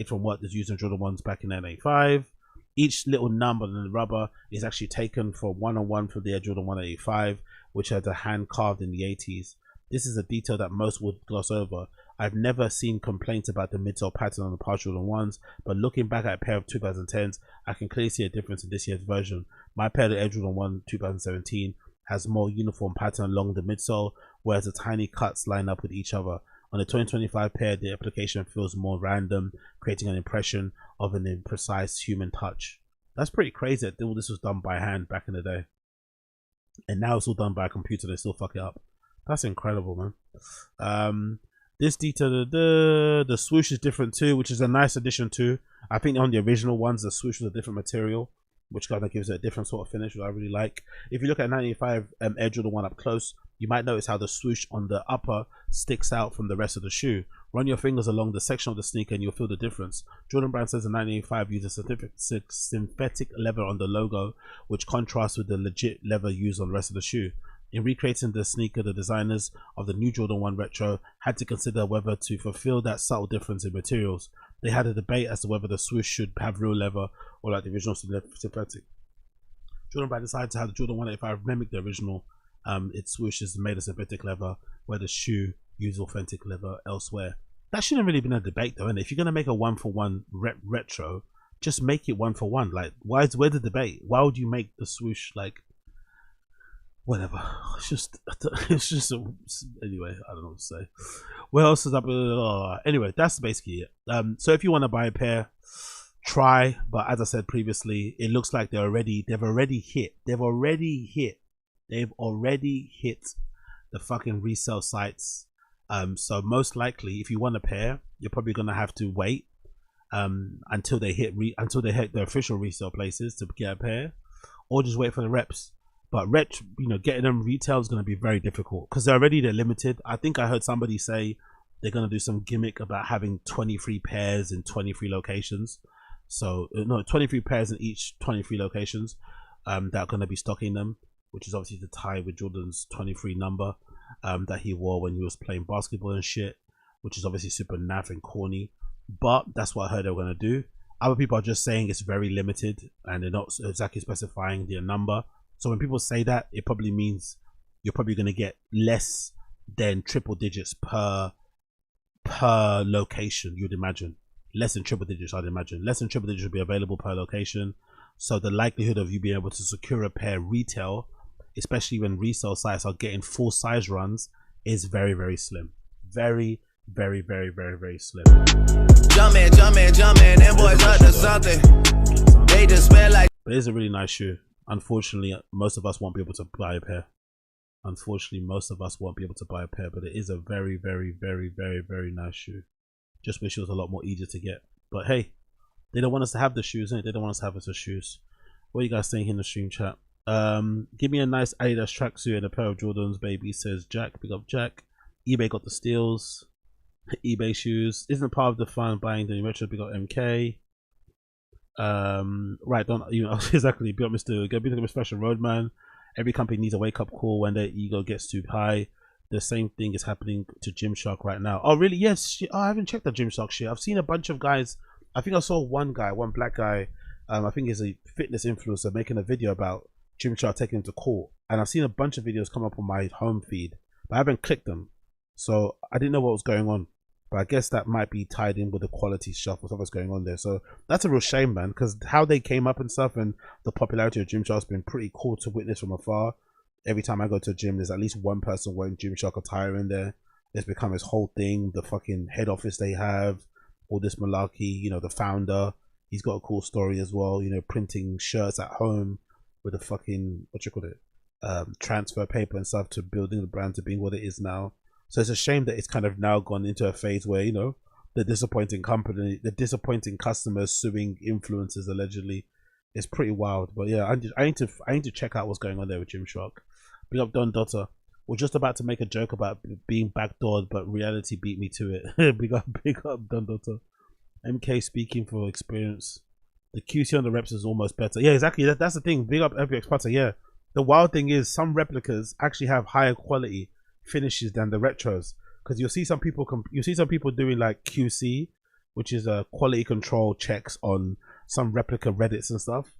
from what is used in Jordan 1s back in 1985. Each little number in the rubber is actually taken from one-on-one from the Air Jordan 185, which had a hand carved in the 80s. This is a detail that most would gloss over. I've never seen complaints about the midsole pattern on the past Jordan 1s, but looking back at a pair of 2010s, I can clearly see a difference in this year's version. My pair of Air Jordan 1 2017 has more uniform pattern along the midsole, whereas the tiny cuts line up with each other. On the 2025 pair, the application feels more random, creating an impression of an imprecise human touch. That's pretty crazy that all this was done by hand back in the day, and now it's all done by a computer. They still fuck it up. That's incredible, man. This detail, the swoosh is different too, which is a nice addition too. I think on the original ones, the swoosh was a different material, which kind of gives it a different sort of finish, which I really like. If you look at 95 Air Jordan 1 up close, you might notice how the swoosh on the upper sticks out from the rest of the shoe. Run your fingers along the section of the sneaker and you'll feel the difference. Jordan Brand says the 1985 uses synthetic leather on the logo, which contrasts with the legit leather used on the rest of the shoe. In recreating the sneaker, the designers of the new Jordan 1 Retro had to consider whether to fulfill that subtle difference in materials. They had a debate as to whether the swoosh should have real leather or like the original synthetic. Jordan Brand decided to have the Jordan 185 mimic the original. Its swoosh is made of synthetic leather, where the shoe uses authentic leather elsewhere. That shouldn't really been a debate though, innit? If you're going to make a one-for-one retro, just make it one-for-one. Like, where's the debate? Why would you make the swoosh like... Whatever. It's just anyway, I don't know what to say. What else is up? Anyway, that's basically it. So if you want to buy a pair, try. But as I said previously, it looks like they've already hit the fucking resale sites. So most likely, if you want a pair, you're probably gonna have to wait until they hit the official resale places to get a pair, or just wait for the reps. But getting them retail is going to be very difficult because they're limited. I think I heard somebody say they're going to do some gimmick about having 23 pairs in 23 locations. So no, 23 pairs in each 23 locations that are going to be stocking them, which is obviously to tie with Jordan's 23 number that he wore when he was playing basketball and shit, which is obviously super naff and corny. But that's what I heard they were going to do. Other people are just saying it's very limited and they're not exactly specifying their number. So when people say that, it probably means you're probably going to get less than triple digits per location, you'd imagine. less than triple digits, I'd imagine. Less than triple digits will be available per location. So the likelihood of you being able to secure a pair retail, especially when resale sites are getting full size runs, is very, very slim. Very, very, very, very, very slim. Jumpin', them boys up to something. They just smell like. But it's a really nice shoe. Unfortunately, most of us won't be able to buy a pair. But it is a very, very, very, very, very nice shoe. Just wish it was a lot more easier to get. But hey, they don't want us to have the shoes, innit? They don't want us to have us as shoes. What are you guys saying in the stream chat? Give me a nice Adidas tracksuit and a pair of Jordans, baby, says Jack. Big up Jack. eBay got the steals. eBay shoes isn't part of the fun buying the retro. Big up MK. Right, don't you know exactly. Big up Mr. Fashion Roadman. Every company needs a wake up call when their ego gets too high. The same thing is happening to Gymshark right now. Oh really? Yes. Oh, I haven't checked the Gymshark shit. I've seen a bunch of guys. I think I saw one black guy. I think he's a fitness influencer making a video about Gymshark taking him to court, and I've seen a bunch of videos come up on my home feed, but I haven't clicked them, so I didn't know what was going on. But I guess that might be tied in with the quality stuff or something's going on there. So that's a real shame, man, because how they came up and stuff, and the popularity of Gymshark's been pretty cool to witness from afar. Every time I go to a gym, there's at least one person wearing Gymshark attire in there. It's become this whole thing. The fucking head office they have, all this malarkey. You know, the founder, he's got a cool story as well. You know, printing shirts at home with a fucking, what you call it, transfer paper and stuff, to building the brand to being what it is now. So it's a shame that it's kind of now gone into a phase where, you know, the disappointing customers suing influencers allegedly. It's pretty wild. But yeah, I need to check out what's going on there with Gymshark. Big up Don Dotter. We're just about to make a joke about being backdoored, but reality beat me to it. big up Don Dotter. MK speaking for experience. The QC on the reps is almost better. Yeah, exactly. That's the thing. Big up FBX Putter. Yeah. The wild thing is some replicas actually have higher quality finishes than the retros, because you'll see some people doing like QC, which is a quality control checks on some replica Reddits and stuff,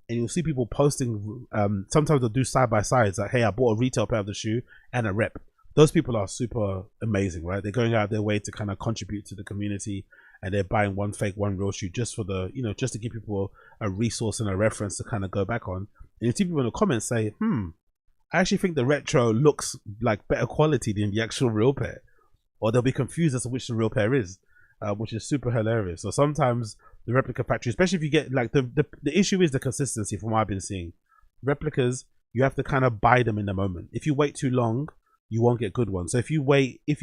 and you'll see people posting. Sometimes they'll do side by sides, like, hey, I bought a retail pair of the shoe and a rep. Those people are super amazing, right? They're going out of their way to kind of contribute to the community, and they're buying one fake, one real shoe just for the, you know, just to give people a resource and a reference to kind of go back on. And you see people in the comments say, I actually think the retro looks like better quality than the actual real pair, or they'll be confused as to which the real pair is, which is super hilarious. So sometimes the replica factory, especially if you get like the issue is the consistency. From what I've been seeing, replicas, you have to kind of buy them in the moment. If you wait too long, you won't get good ones. So if you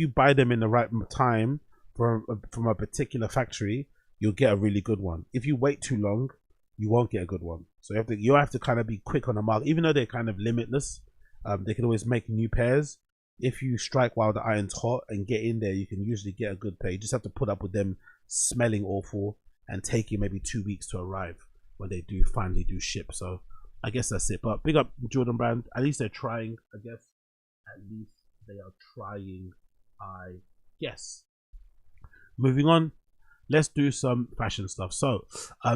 buy them in the right time from a particular factory, you'll get a really good one. If you wait too long, you won't get a good one. So you have to kind of be quick on the mark, even though they're kind of limitless. They can always make new pairs. If you strike while the iron's hot and get in there, you can usually get a good pair. You just have to put up with them smelling awful and taking maybe 2 weeks to arrive when they do finally do ship. So I guess that's it. But big up Jordan Brand. At least they're trying, I guess. At least they are trying, I guess. Moving on, let's do some fashion stuff. So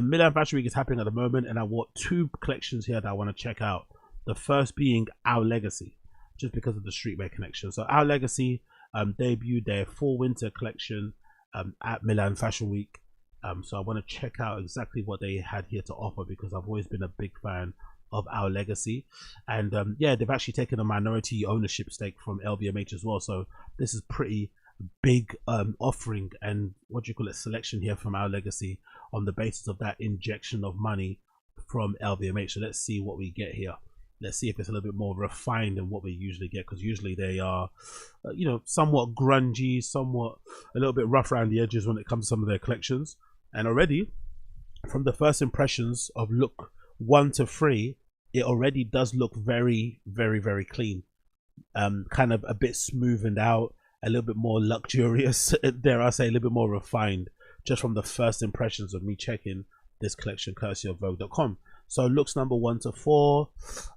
Milan Fashion Week is happening at the moment, and I bought 2 collections here that I want to check out. The first being Our Legacy, just because of the streetwear connection. So Our Legacy debuted their fall winter collection at Milan Fashion Week. So I want to check out exactly what they had here to offer, because I've always been a big fan of Our Legacy. And yeah, they've actually taken a minority ownership stake from LVMH as well. So this is pretty big offering and selection here from Our Legacy on the basis of that injection of money from LVMH. So let's see what we get here. Let's see if it's a little bit more refined than what we usually get, because usually they are you know, somewhat grungy, somewhat a little bit rough around the edges when it comes to some of their collections. And already from the first impressions of look 1 to 3, it already does look very, very, very clean, kind of a bit smoothened out, a little bit more luxurious, dare I say, a little bit more refined, just from the first impressions of me checking this collection courtesy of Vogue.com. So looks number 1 to 4,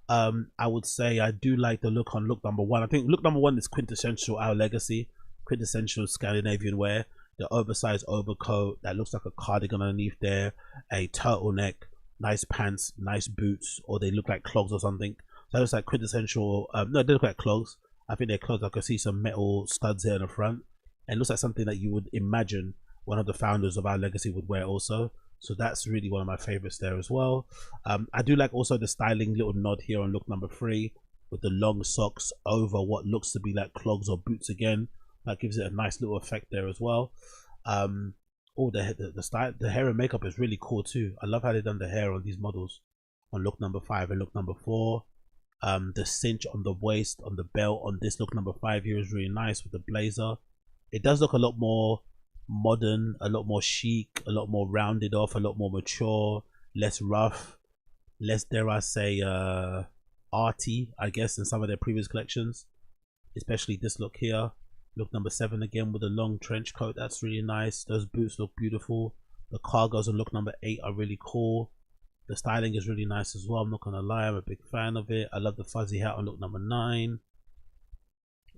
I would say I do like the look on look number 1. I think look number 1 is quintessential Our Legacy, quintessential Scandinavian wear. The oversized overcoat that looks like a cardigan underneath there, a turtleneck, nice pants, nice boots, or they look like clogs or something. So that looks like quintessential. No, they look like clogs. I think they're clogs. I can see some metal studs here in the front, and it looks like something that you would imagine one of the founders of Our Legacy would wear also. So that's really one of my favorites there as well. I do like also the styling little nod here on look number 3 with the long socks over what looks to be like clogs or boots again. That gives it a nice little effect there as well. Oh, the style, the hair and makeup is really cool too. I love how they've done the hair on these models on look number 5 and look number 4. The cinch on the waist, on the belt on this look number 5 here is really nice with the blazer. It does look a lot more modern, a lot more chic, a lot more rounded off, a lot more mature, less rough, less, dare I say, arty, I guess, than some of their previous collections. Especially this look here, look number 7 again with a long trench coat. That's really nice. Those boots look beautiful. The cargos on look number 8 are really cool. The styling is really nice as well. I'm not gonna lie, I'm a big fan of it. I love the fuzzy hat on look number 9.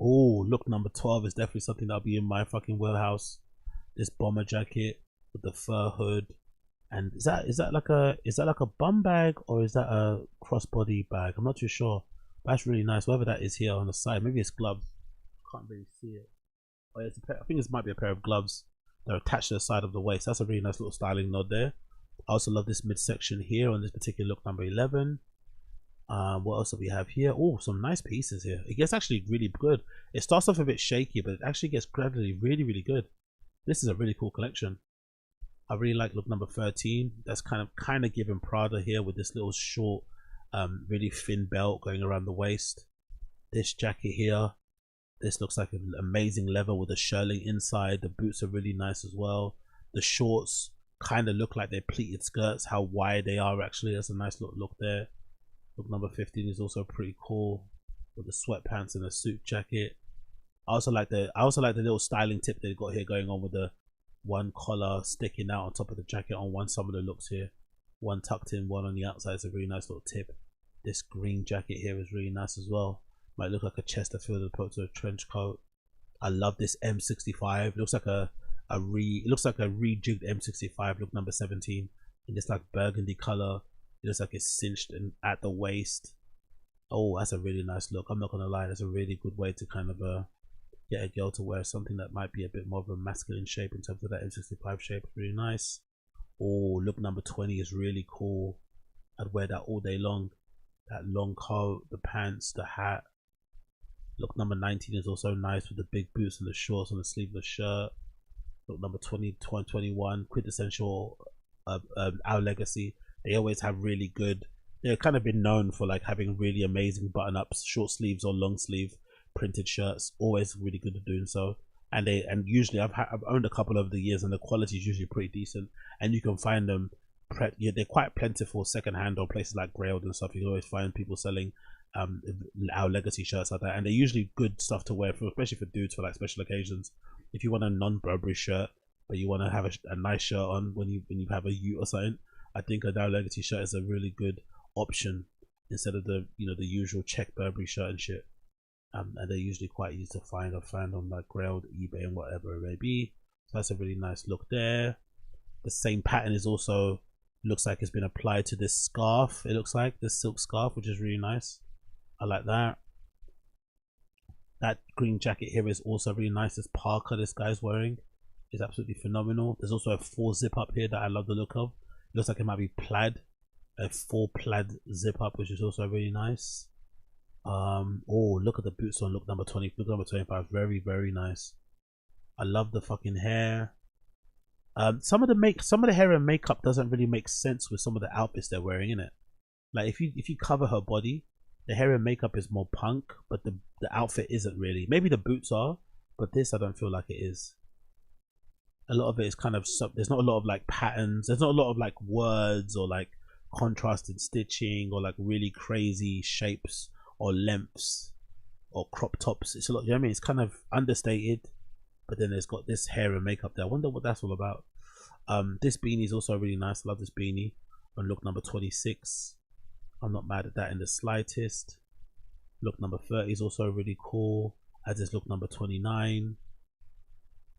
Oh, look number 12 is definitely something that'll be in my fucking wheelhouse. This bomber jacket with the fur hood, and is that like a bum bag or is that a crossbody bag? I'm not too sure. But that's really nice. Whatever that is here on the side, maybe it's gloves. Can't really see it. Oh, yeah, it's a pair, I think this might be a pair of gloves that are attached to the side of the waist. That's a really nice little styling nod there. I also love this midsection here on this particular look number 11. What else do we have here? Oh, some nice pieces here. It gets actually really good. It starts off a bit shaky, but it actually gets gradually really good. This is a really cool collection. I really like look number 13. That's kind of giving Prada here with this little short, really thin belt going around the waist. This jacket here, this looks like an amazing leather with a shirling inside. The boots are really nice as well. The shorts kind of look like they're pleated skirts, how wide they are actually. That's a nice little look there. Look number 15 is also pretty cool with the sweatpants and a suit jacket. I also like the little styling tip they got here going on with the one collar sticking out on top of the jacket on some of the looks here. One tucked in, one on the outside. It's a really nice little tip. This green jacket here is really nice as well. Might look like a Chesterfield as opposed to a trench coat. I love this M65. It looks like a rejigged M65 look number 17 in this like burgundy color. It looks like it's cinched and at the waist. Oh, that's a really nice look. I'm not gonna lie, that's a really good way to kind of get a girl to wear something that might be a bit more of a masculine shape in terms of that M65 shape. Really nice. Oh, look number 20 is really cool. I'd wear that all day long. That long coat, the pants, the hat. Look number 19 is also nice with the big boots and the shorts and the sleeveless shirt. Look number 20, 21, quintessential Our Legacy. They always have really good, they've kind of been known for like having really amazing button ups, short sleeves or long sleeve printed shirts. Always really good at doing so. And usually I've owned a couple over the years, and the quality is usually pretty decent, and you can find them they're quite plentiful secondhand on places like Grailed and stuff. You can always find people selling Our Legacy shirts like that, and they're usually good stuff to wear for, especially for dudes, for like special occasions. If you want a non-Burberry shirt but you want to have a nice shirt on when you have a ute or something, I think a Our Legacy shirt is a really good option instead of the the usual check Burberry shirt and shit. And they're usually quite easy to find or find on like Grailed, eBay, and whatever it may be. So that's a really nice look there. The same pattern is also looks like it's been applied to this scarf. It looks like this silk scarf, which is really nice. I like that. That green jacket here is also really nice. This parka this guy's wearing is absolutely phenomenal. There's also a 4 zip up here that I love the look of. It looks like it might be plaid, a 4 plaid zip up, which is also really nice. Oh, look at the boots on look number 20, look number 25. Very nice. I love the fucking hair. Some of the hair and makeup doesn't really make sense with some of the outfits they're wearing, in it. Like if you cover her body, the hair and makeup is more punk, but the outfit isn't really. Maybe the boots are, but this I don't feel like it is. A lot of it is kind of, there's not a lot of like patterns, there's not a lot of like words or like contrasted stitching or like really crazy shapes or lengths or crop tops. It's a lot, you know what I mean? It's kind of understated, but then there's got this hair and makeup there. I wonder what that's all about. This beanie is also really nice. I love this beanie on look number 26. I'm not mad at that in the slightest. Look number 30 is also really cool, as is look number 29.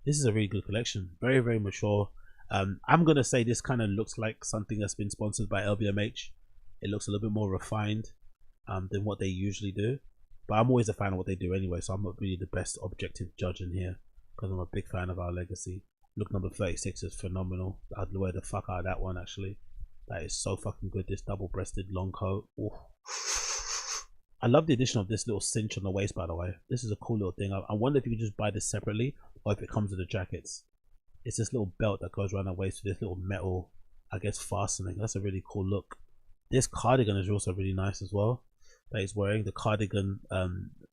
This is a really good collection. Very mature. I'm gonna say this kind of looks like something that's been sponsored by LVMH. It looks a little bit more refined than what they usually do, but I'm always a fan of what they do anyway, so I'm not really the best objective judge in here because I'm a big fan of Our Legacy. Look number 36 is phenomenal. I'd wear the fuck out of that one actually. That is so fucking good. This double-breasted long coat. Ooh. I love the addition of this little cinch on the waist, by the way. This is a cool little thing. I wonder if you could just buy this separately or if it comes with the jackets. It's this little belt that goes around the waist with this little metal, I guess, fastening. That's a really cool look. This cardigan is also really nice as well that he's wearing. The cardigan,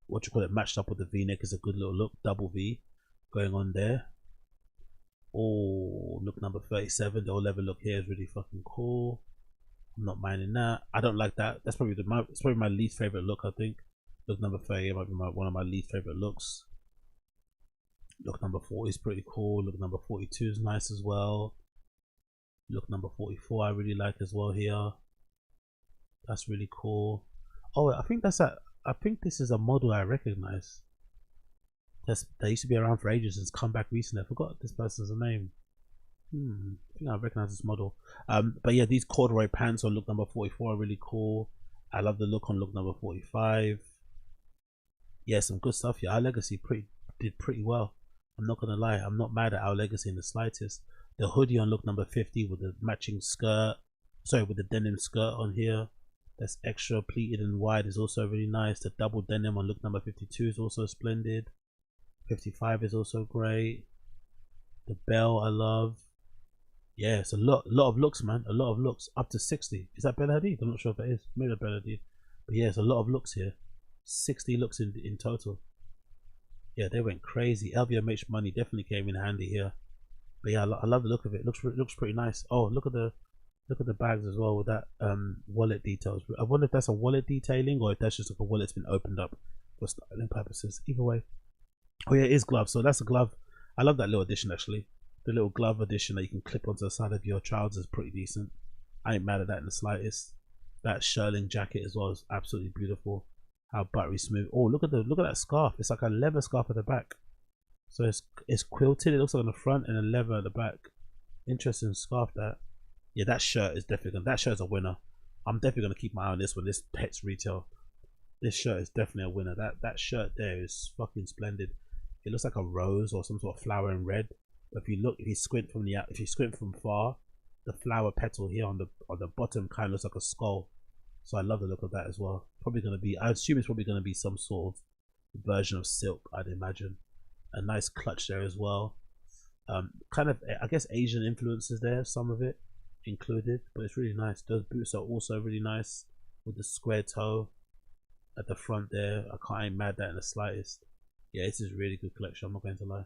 what you call it, matched up with the v-neck is a good little look. Double V going on there. Oh, look number 37. The all leather look here is really fucking cool. I'm not minding that. I don't like that. That's probably it's probably my least favorite look. I think look number 38 might be one of my least favorite looks. Look number 40 is pretty cool. Look number 42 is nice as well. Look number 44 I really like as well here. That's really cool. Oh, I think I think this is a model I recognize. They used to be around for ages and it's come back recently. I forgot this person's name. I think I recognize this model. But yeah, these corduroy pants on look number 44 are really cool. I love the look on look number 45. Yeah, some good stuff here. Our Legacy did pretty well. I'm not gonna lie, I'm not mad at Our Legacy in the slightest. The hoodie on look number 50 with the matching skirt, sorry, with the denim skirt on here, that's extra pleated and wide, is also really nice. The double denim on look number 52 is also splendid. 55 is also great. The bell I love. Yeah, it's a lot of looks, man. A lot of looks. Up to 60. Is that Bella Hadid? I'm not sure if that is. Maybe Bella Hadid. But yeah, it's a lot of looks here. 60 looks in total. Yeah, they went crazy. LVMH money definitely came in handy here. But yeah, I love the look of it. Looks pretty nice. Oh, look at the bags as well with that wallet details. I wonder if that's a wallet detailing or if that's just like a wallet that's been opened up for styling purposes. Either way. Oh yeah, it is gloves. So that's a glove. I love that little addition actually. The little glove addition that you can clip onto the side of your trousers is pretty decent. I ain't mad at that in the slightest. That shirling jacket as well is absolutely beautiful. How buttery smooth. Oh, look at that scarf. It's like a leather scarf at the back. So it's quilted. It looks like on the front and a leather at the back. Interesting scarf that. Yeah, that shirt is definitely that shirt's a winner. I'm definitely gonna keep my eye on this one. This Pets retail. This shirt is definitely a winner. That shirt there is fucking splendid. It looks like a rose or some sort of flower in red. But if you squint from far, the flower petal here on the bottom kind of looks like a skull. So I love the look of that as well. Probably gonna be, I assume it's probably gonna be some sort of version of silk, I'd imagine. A nice clutch there as well. Kind of, I guess, Asian influences there, some of it included, but it's really nice. Those boots are also really nice with the square toe at the front there. I ain't mad at that in the slightest. Yeah, this is a really good collection, I'm not going to lie.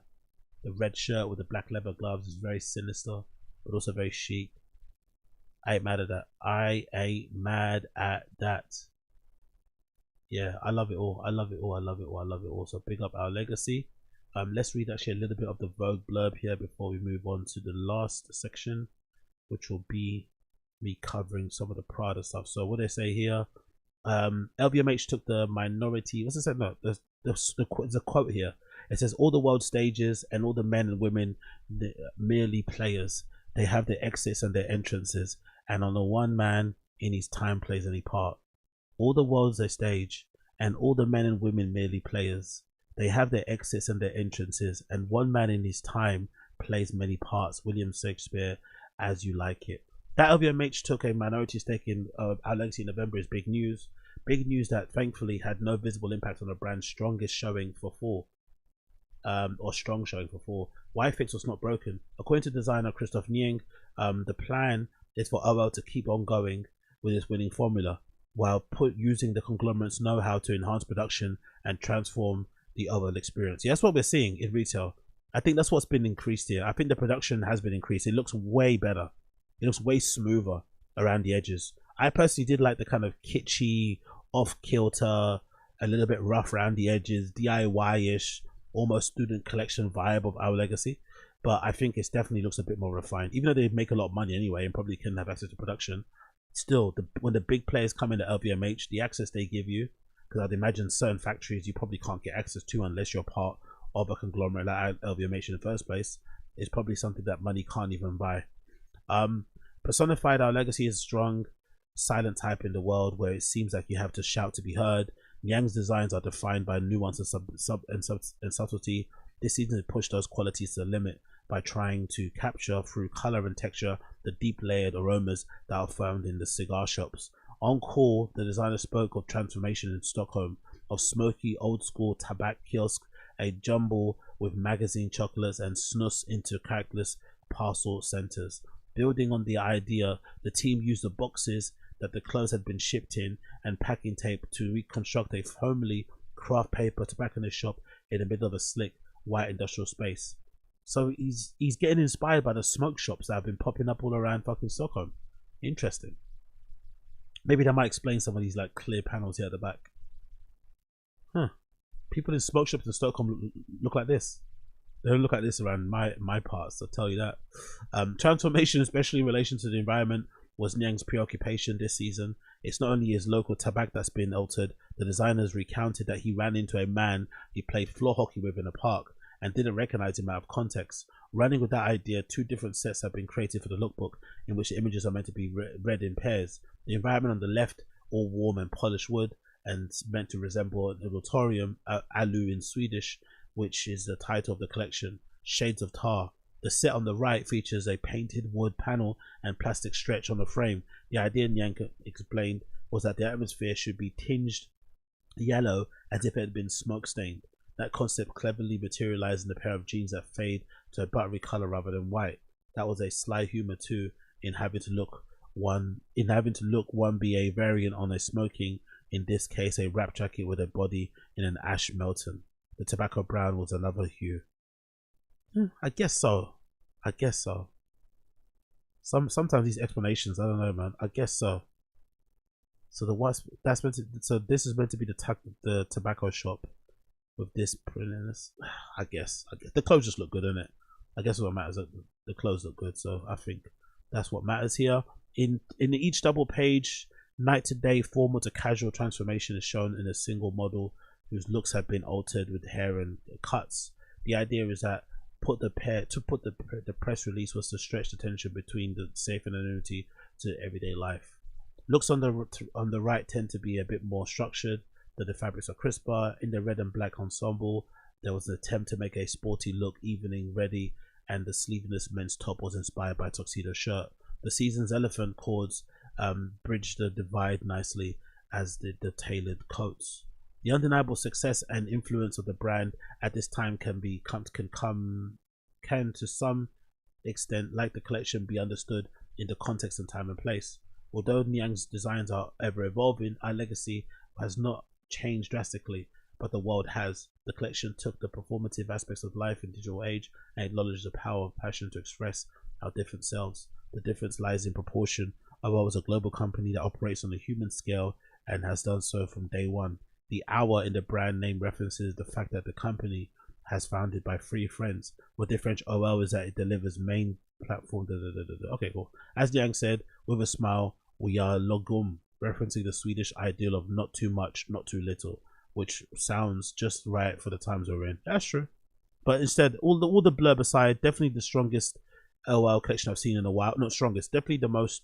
The red shirt with the black leather gloves is very sinister, but also very chic. I ain't mad at that. I ain't mad at that. Yeah, I love it all. I love it all. I love it all. I love it all. So big up Our Legacy. Let's read actually a little bit of the Vogue blurb here before we move on to the last section, which will be me covering some of the Prada stuff. So what they say here, LVMH took the minority, what's it say? No, there's a quote here. It says, all the world stages and all the men and women merely players. They have their exits and their entrances, and on the one man in his time plays any part. All the world's a stage, and all the men and women merely players. They have their exits and their entrances, and one man in his time plays many parts. William Shakespeare, As You Like It. That LVMH took a minority stake in Our Legacy in November is big news. Big news that thankfully had no visible impact on the brand's strongest showing for fall. Or strong showing for fall. Why fix what's not broken? According to designer Christoph Nieng, the plan is for OL to keep on going with its winning formula while using the conglomerate's know-how to enhance production and transform the OL experience. Yeah, that's what we're seeing in retail. I think that's what's been increased here. I think the production has been increased. It looks way better. It looks way smoother around the edges. I personally did like the kind of kitschy, off-kilter, a little bit rough around the edges, DIY-ish, almost student collection vibe of Our Legacy. But I think it definitely looks a bit more refined. Even though they make a lot of money anyway and probably can have access to production, still, when the big players come into LVMH, the access they give you, because I'd imagine certain factories you probably can't get access to unless you're part of a conglomerate like LVMH in the first place, is probably something that money can't even buy. Personified Our Legacy is a strong, silent type in the world where it seems like you have to shout to be heard. Niang's designs are defined by nuance and subtlety. This season to push those qualities to the limit. by trying to capture through color and texture the deep layered aromas that are found in the cigar shops. On call, the designer spoke of transformation in Stockholm, of smoky old school tabac kiosk, a jumble with magazine chocolates and snus into characterless parcel centers. Building on the idea, the team used the boxes that the clothes had been shipped in and packing tape to reconstruct a homely craft paper tobacconist shop in the middle of a slick white industrial space. So he's getting inspired by the smoke shops that have been popping up all around fucking Stockholm. Interesting. Maybe that might explain some of these like clear panels here at the back. Huh. People in smoke shops in Stockholm look like this. They don't look like this around my parts, I'll tell you that. Transformation, especially in relation to the environment, was Niang's preoccupation this season. It's not only his local tabac that's been altered. The designers recounted that he ran into a man he played floor hockey with in a park and didn't recognize him out of context. Running with that idea, 2 different sets have been created for the lookbook, in which the images are meant to be read in pairs. The environment on the left, all warm and polished wood, and meant to resemble an auditorium, alu in Swedish, which is the title of the collection, Shades of Tar. The set on the right features a painted wood panel and plastic stretch on the frame. The idea, Niang explained, was that the atmosphere should be tinged yellow as if it had been smoke stained. That concept cleverly materialized in a pair of jeans that fade to a buttery color rather than white. That was a sly humor too, in having to look one be a variant on a smoking, in this case a wrap jacket with a body in an ash melton. The tobacco brown was another hue. I guess so. Sometimes these explanations, I don't know, man. I guess so. So this is meant to be the tobacco shop with this print in this. I guess the clothes just look good, innit? I guess what matters is the clothes look good, so I think that's what matters here. In each double page, night to day, formal to casual transformation is shown in a single model whose looks have been altered with hair and cuts. The idea is that the press release was to stretch the tension between the safe anonymity to everyday life. Looks on the right tend to be a bit more structured, that the fabrics are crisper. In the red and black ensemble, there was an attempt to make a sporty look evening ready, and the sleeveless men's top was inspired by a tuxedo shirt. The season's elephant cords bridge the divide nicely, as did the tailored coats. The undeniable success and influence of the brand at this time can to some extent, like the collection, be understood in the context and time and place. Although Niang's designs are ever evolving, our legacy has not changed drastically, but the world has. The collection took the performative aspects of life in digital age and acknowledged the power of passion to express our different selves. The difference lies in proportion. Although it's a global company that operates on a human scale and has done so from day one. The hour in the brand name references the fact that the company has founded by 3 friends. What differentiates OL is that it delivers main platform. Okay, cool. As Niang said, with a smile, we are logum, referencing the Swedish ideal of not too much, not too little, which sounds just right for the times we're in. That's true. But instead, all the blurb aside, definitely the strongest OL collection I've seen in a while. Not strongest, definitely the most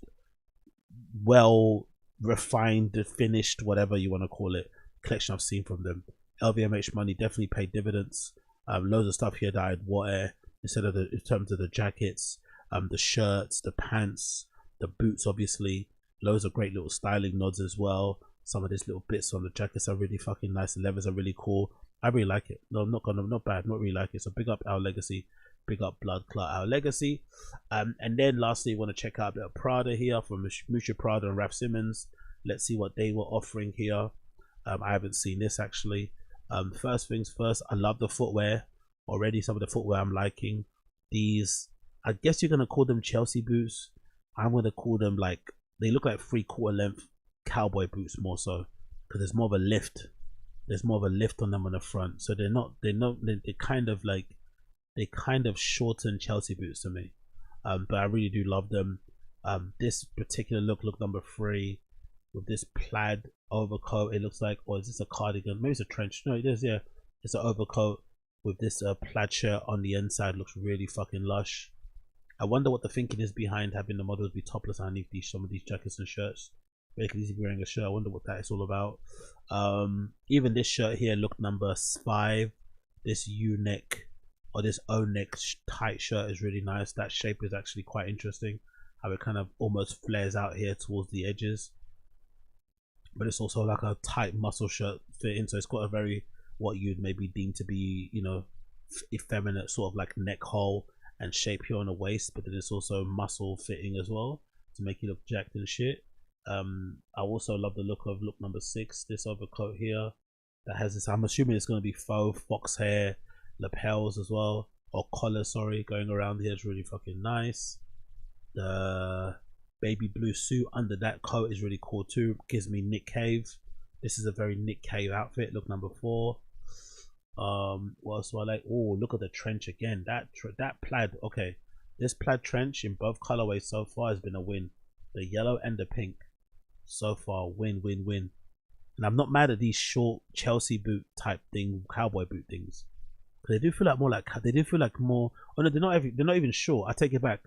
well refined, finished, whatever you want to call it, collection I've seen from them. LVMH money definitely paid dividends. Loads of stuff here that I'd wear instead of in terms of the jackets, the shirts, the pants, the boots, obviously. Loads of great little styling nods as well. Some of these little bits on the jackets are really fucking nice. The levers are really cool. I really like it. No, not bad. Not really like it. So big up our legacy. Big up Blood Clot, our legacy. And then lastly, want to check out a bit of Prada here from Musha Prada and Raf Simons. Let's see what they were offering here. I haven't seen this actually. First things first, I love the footwear. Already some of the footwear I'm liking. These, I guess you're going to call them Chelsea boots. I'm going to call them like, they look like 3/4 length cowboy boots more so. Because there's more of a lift. There's more of a lift on them on the front. So they kind of shorten Chelsea boots to me. But I really do love them. This particular look number 3 with this plaid overcoat, it looks like, or is this a cardigan? Maybe it's a trench. No, it is, yeah. It's an overcoat with this plaid shirt on the inside. Looks really fucking lush. I wonder what the thinking is behind having the models be topless underneath some of these jackets and shirts. Very easy wearing a shirt. I wonder what that is all about. Even this shirt here, look number 5. This U-neck Or this O-neck tight shirt is really nice. That shape is actually quite interesting. How it kind of almost flares out here towards the edges. But it's also like a tight muscle shirt fitting. So it's got a very, what you'd maybe deem to be, you know, effeminate sort of like neck hole and shape here on the waist. But then it's also muscle fitting as well to make you look jacked and shit. I also love the look of look number 6. This overcoat here that has this, I'm assuming it's going to be faux fox hair lapels as well, or collar, sorry, going around here is really fucking nice. The baby blue suit under that coat is really cool too. Gives me Nick Cave. This is a very Nick Cave outfit. Look number 4. What else do I like? Oh, look at the trench again. That plaid. Okay, this plaid trench in both colorways so far has been a win. The yellow and the pink so far, win. And I'm not mad at these short Chelsea boot type thing, cowboy boot things. They do feel like more like, they do feel like more, oh no, they're not even short. I take it back,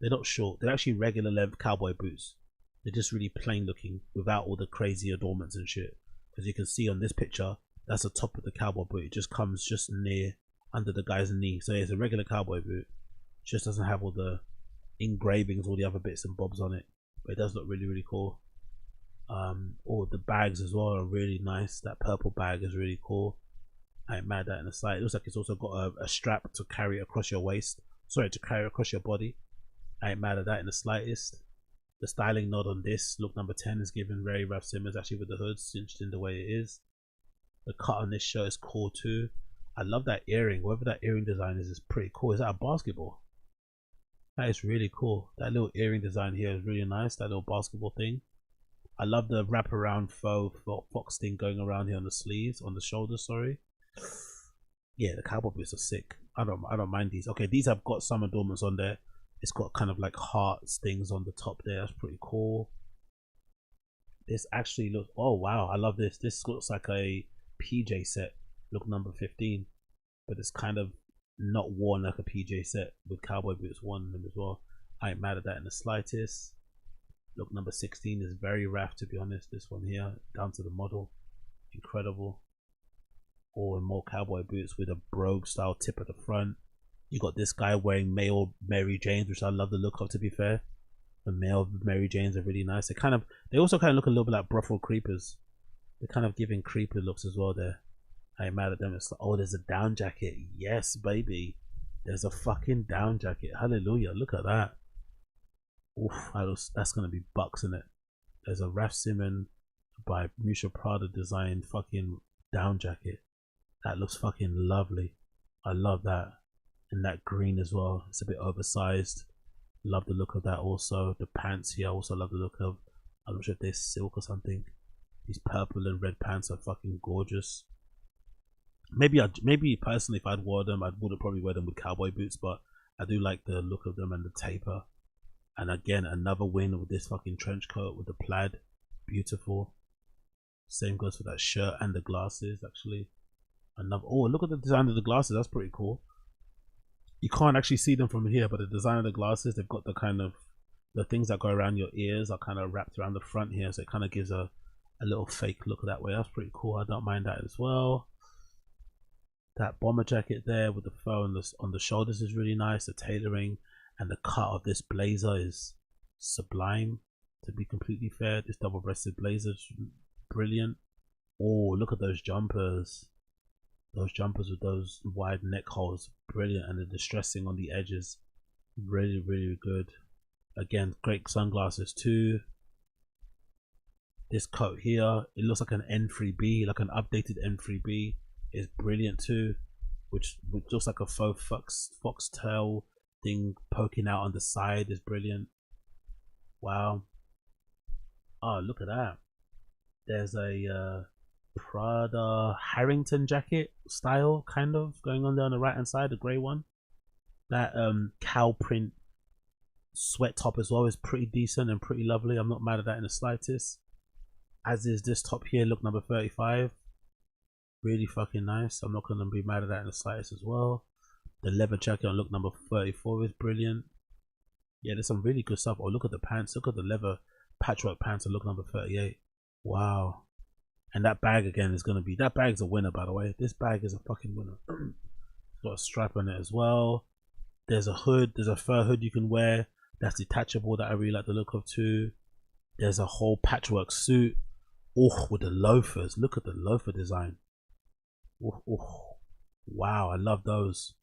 they're not short, they're actually regular length cowboy boots. They're just really plain looking without all the crazy adornments and shit. As you can see on this picture, that's the top of the cowboy boot. It just comes just near under the guy's knee. So it's a regular cowboy boot, just doesn't have all the engravings, all the other bits and bobs on it, but it does look really cool. Oh, the bags as well are really nice. That purple bag is really cool. I ain't mad at that in the side. It looks like it's also got a strap to carry across your waist. Sorry, to carry across your body. I ain't mad at that in the slightest. The styling nod on this, look number 10, is given very Raf Simons, actually with the hood cinched in the way it is. The cut on this shirt is cool too. I love that earring. Whatever that earring design is pretty cool. Is that a basketball? That is really cool. That little earring design here is really nice. That little basketball thing. I love the wraparound faux fox thing going around here on the sleeves, on the shoulders, sorry. Yeah, the cowboy boots are sick. I don't mind these. Okay, these have got some adornments on there. It's got kind of like hearts things on the top there. That's pretty cool. This actually looks, oh wow, I love this. This looks like a PJ set. Look number 15, but it's kind of not worn like a PJ set with cowboy boots worn in them as well. I ain't mad at that in the slightest. Look number 16 is very Raf, to be honest. This one here, down to the model, incredible. Or in more cowboy boots with a brogue style tip at the front. You got this guy wearing male Mary Janes, which I love the look of, to be fair. The male Mary Janes are really nice. They also kind of look a little bit like brothel creepers. They're kind of giving creeper looks as well there. I ain't mad at them. It's like, oh, there's a down jacket. Yes, baby. There's a fucking down jacket. Hallelujah. Look at that. Oof, that's gonna be bucks in it. There's a Raf Simons by Musha Prada designed fucking down jacket. That looks fucking lovely. I love that. And that green as well. It's a bit oversized. Love the look of that also. The pants here I also love the look of. I'm not sure if they're silk or something. These purple and red pants are fucking gorgeous. Maybe personally, if I'd wore them, I wouldn't probably wear them with cowboy boots, but I do like the look of them and the taper. And again, another win with this fucking trench coat with the plaid. Beautiful. Same goes for that shirt and the glasses actually. Another, oh, look at the design of the glasses. That's pretty cool. You can't actually see them from here, but the design of the glasses, they've got the kind of, the things that go around your ears are kind of wrapped around the front here, so it kind of gives a little fake look that way. That's pretty cool. I don't mind that as well. That bomber jacket there with the fur on the shoulders is really nice. The tailoring and the cut of this blazer is sublime, to be completely fair. This double-breasted blazer is brilliant. Oh, look at those jumpers. Those jumpers with those wide neck holes, brilliant. And the distressing on the edges, really good. Again, great sunglasses too. This coat here, it looks like an N3B, like an updated N3B. Is brilliant too, which looks like a faux foxtail thing poking out on the side is brilliant. Wow. Oh, look at that. There's a Prada Harrington jacket style kind of going on there on the right hand side, the grey one. That cow print sweat top as well is pretty decent and pretty lovely. I'm not mad at that in the slightest. As is this top here, look number 35. Really fucking nice. I'm not gonna be mad at that in the slightest as well. The leather jacket on look number 34 is brilliant. Yeah, there's some really good stuff. Oh, look at the pants. Look at the leather patchwork pants on look number 38. Wow. And that bag again is gonna be, that bag's a winner, by the way. This bag is a fucking winner. Got a stripe on it as well. There's a hood. There's a fur hood you can wear. That's detachable. That I really like the look of too. There's a whole patchwork suit. Oh, with the loafers. Look at the loafer design. Oh, oh. Wow, I love those.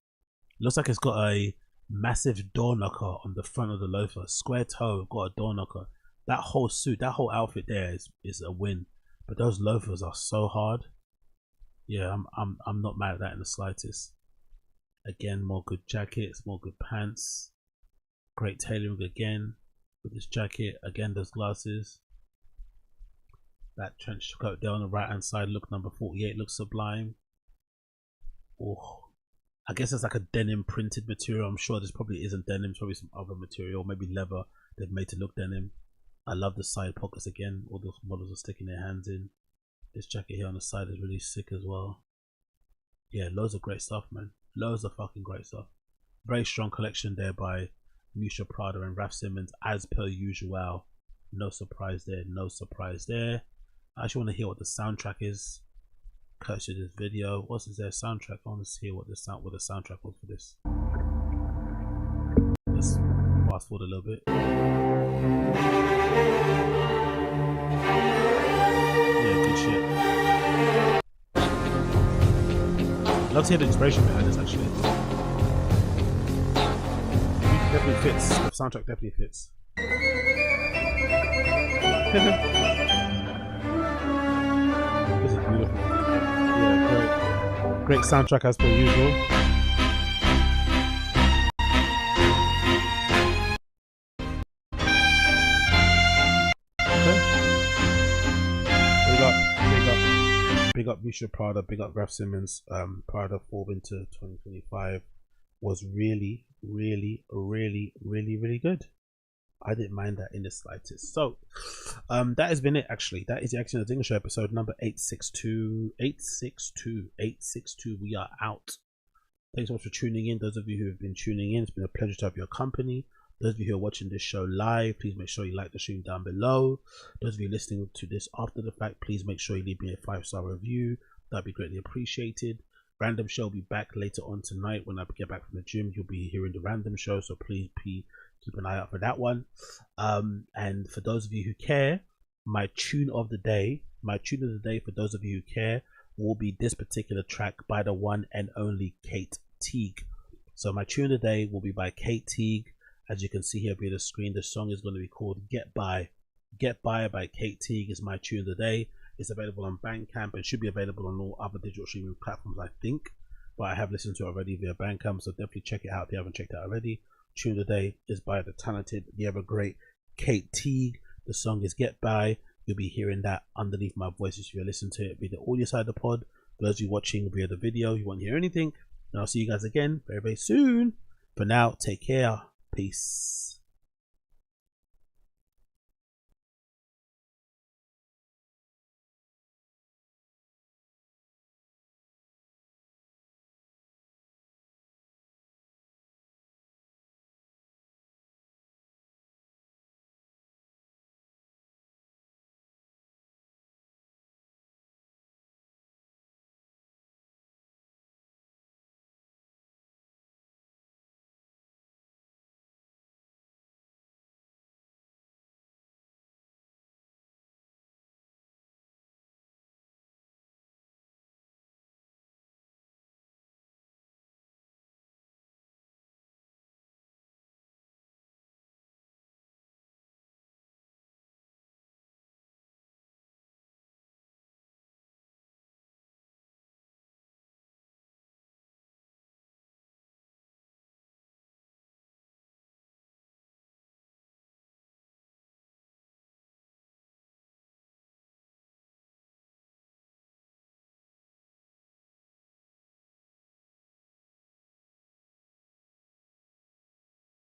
Looks like it's got a massive door knocker on the front of the loafer. Square toe, got a door knocker. That whole suit, that whole outfit there is a win. But those loafers are so hard. Yeah, I'm not mad at that in the slightest. Again, more good jackets, more good pants. Great tailoring again with this jacket. Again, those glasses. That trench coat there on the right hand side, look number 48, looks sublime. Oh, I guess it's like a denim printed material. I'm sure this probably isn't denim, it's probably some other material, maybe leather they've made to look denim. I love the side pockets again. All those models are sticking their hands in. This jacket here on the side is really sick as well. Yeah, loads of great stuff, man. Loads of fucking great stuff. Very strong collection there by Musha Prada and Raf Simons, as per usual. No surprise there, no surprise there. I actually want to hear what the soundtrack is. Courtesy of this video. What's their soundtrack? I want to hear what the soundtrack was for this. Let's fast forward a little bit. Yeah, good shit. Love to hear the inspiration behind this actually. It definitely fits. The soundtrack definitely fits. This is beautiful. Yeah, great soundtrack as per usual. Okay. Big up Musha Prada, big up Raf Simons. Prada Fall Winter 2025 was really good. I didn't mind that in the slightest. So that has been it actually. That is the Action of the Dingle Show episode number 862. We are out. Thanks so much for tuning in. Those of you who have been tuning in, it's been a pleasure to have your company. Those of you who are watching this show live, please make sure you like the stream down below. Those of you listening to this after the fact, please make sure you leave me a 5-star review. That'd be greatly appreciated. Random show will be back later on tonight. When I get back from the gym, you'll be hearing the random show, so please keep an eye out for that one. And for those of you who care, my tune of the day for those of you who care will be this particular track by the one and only Kate Teague. So my tune of the day will be by Kate Teague. As you can see here via the screen, the song is going to be called Get By. Get By Kate Teague is my tune of the day. It's available on Bandcamp and should be available on all other digital streaming platforms, I think. But I have listened to it already via Bandcamp, so definitely check it out if you haven't checked it out already. Tune of the day is by the talented, the ever great Kate Teague. The song is Get By. You'll be hearing that underneath my voice if you listen to it via the audio side of the pod. For those of you watching via the video, you won't hear anything. And I'll see you guys again very, very soon. For now, take care. Peace.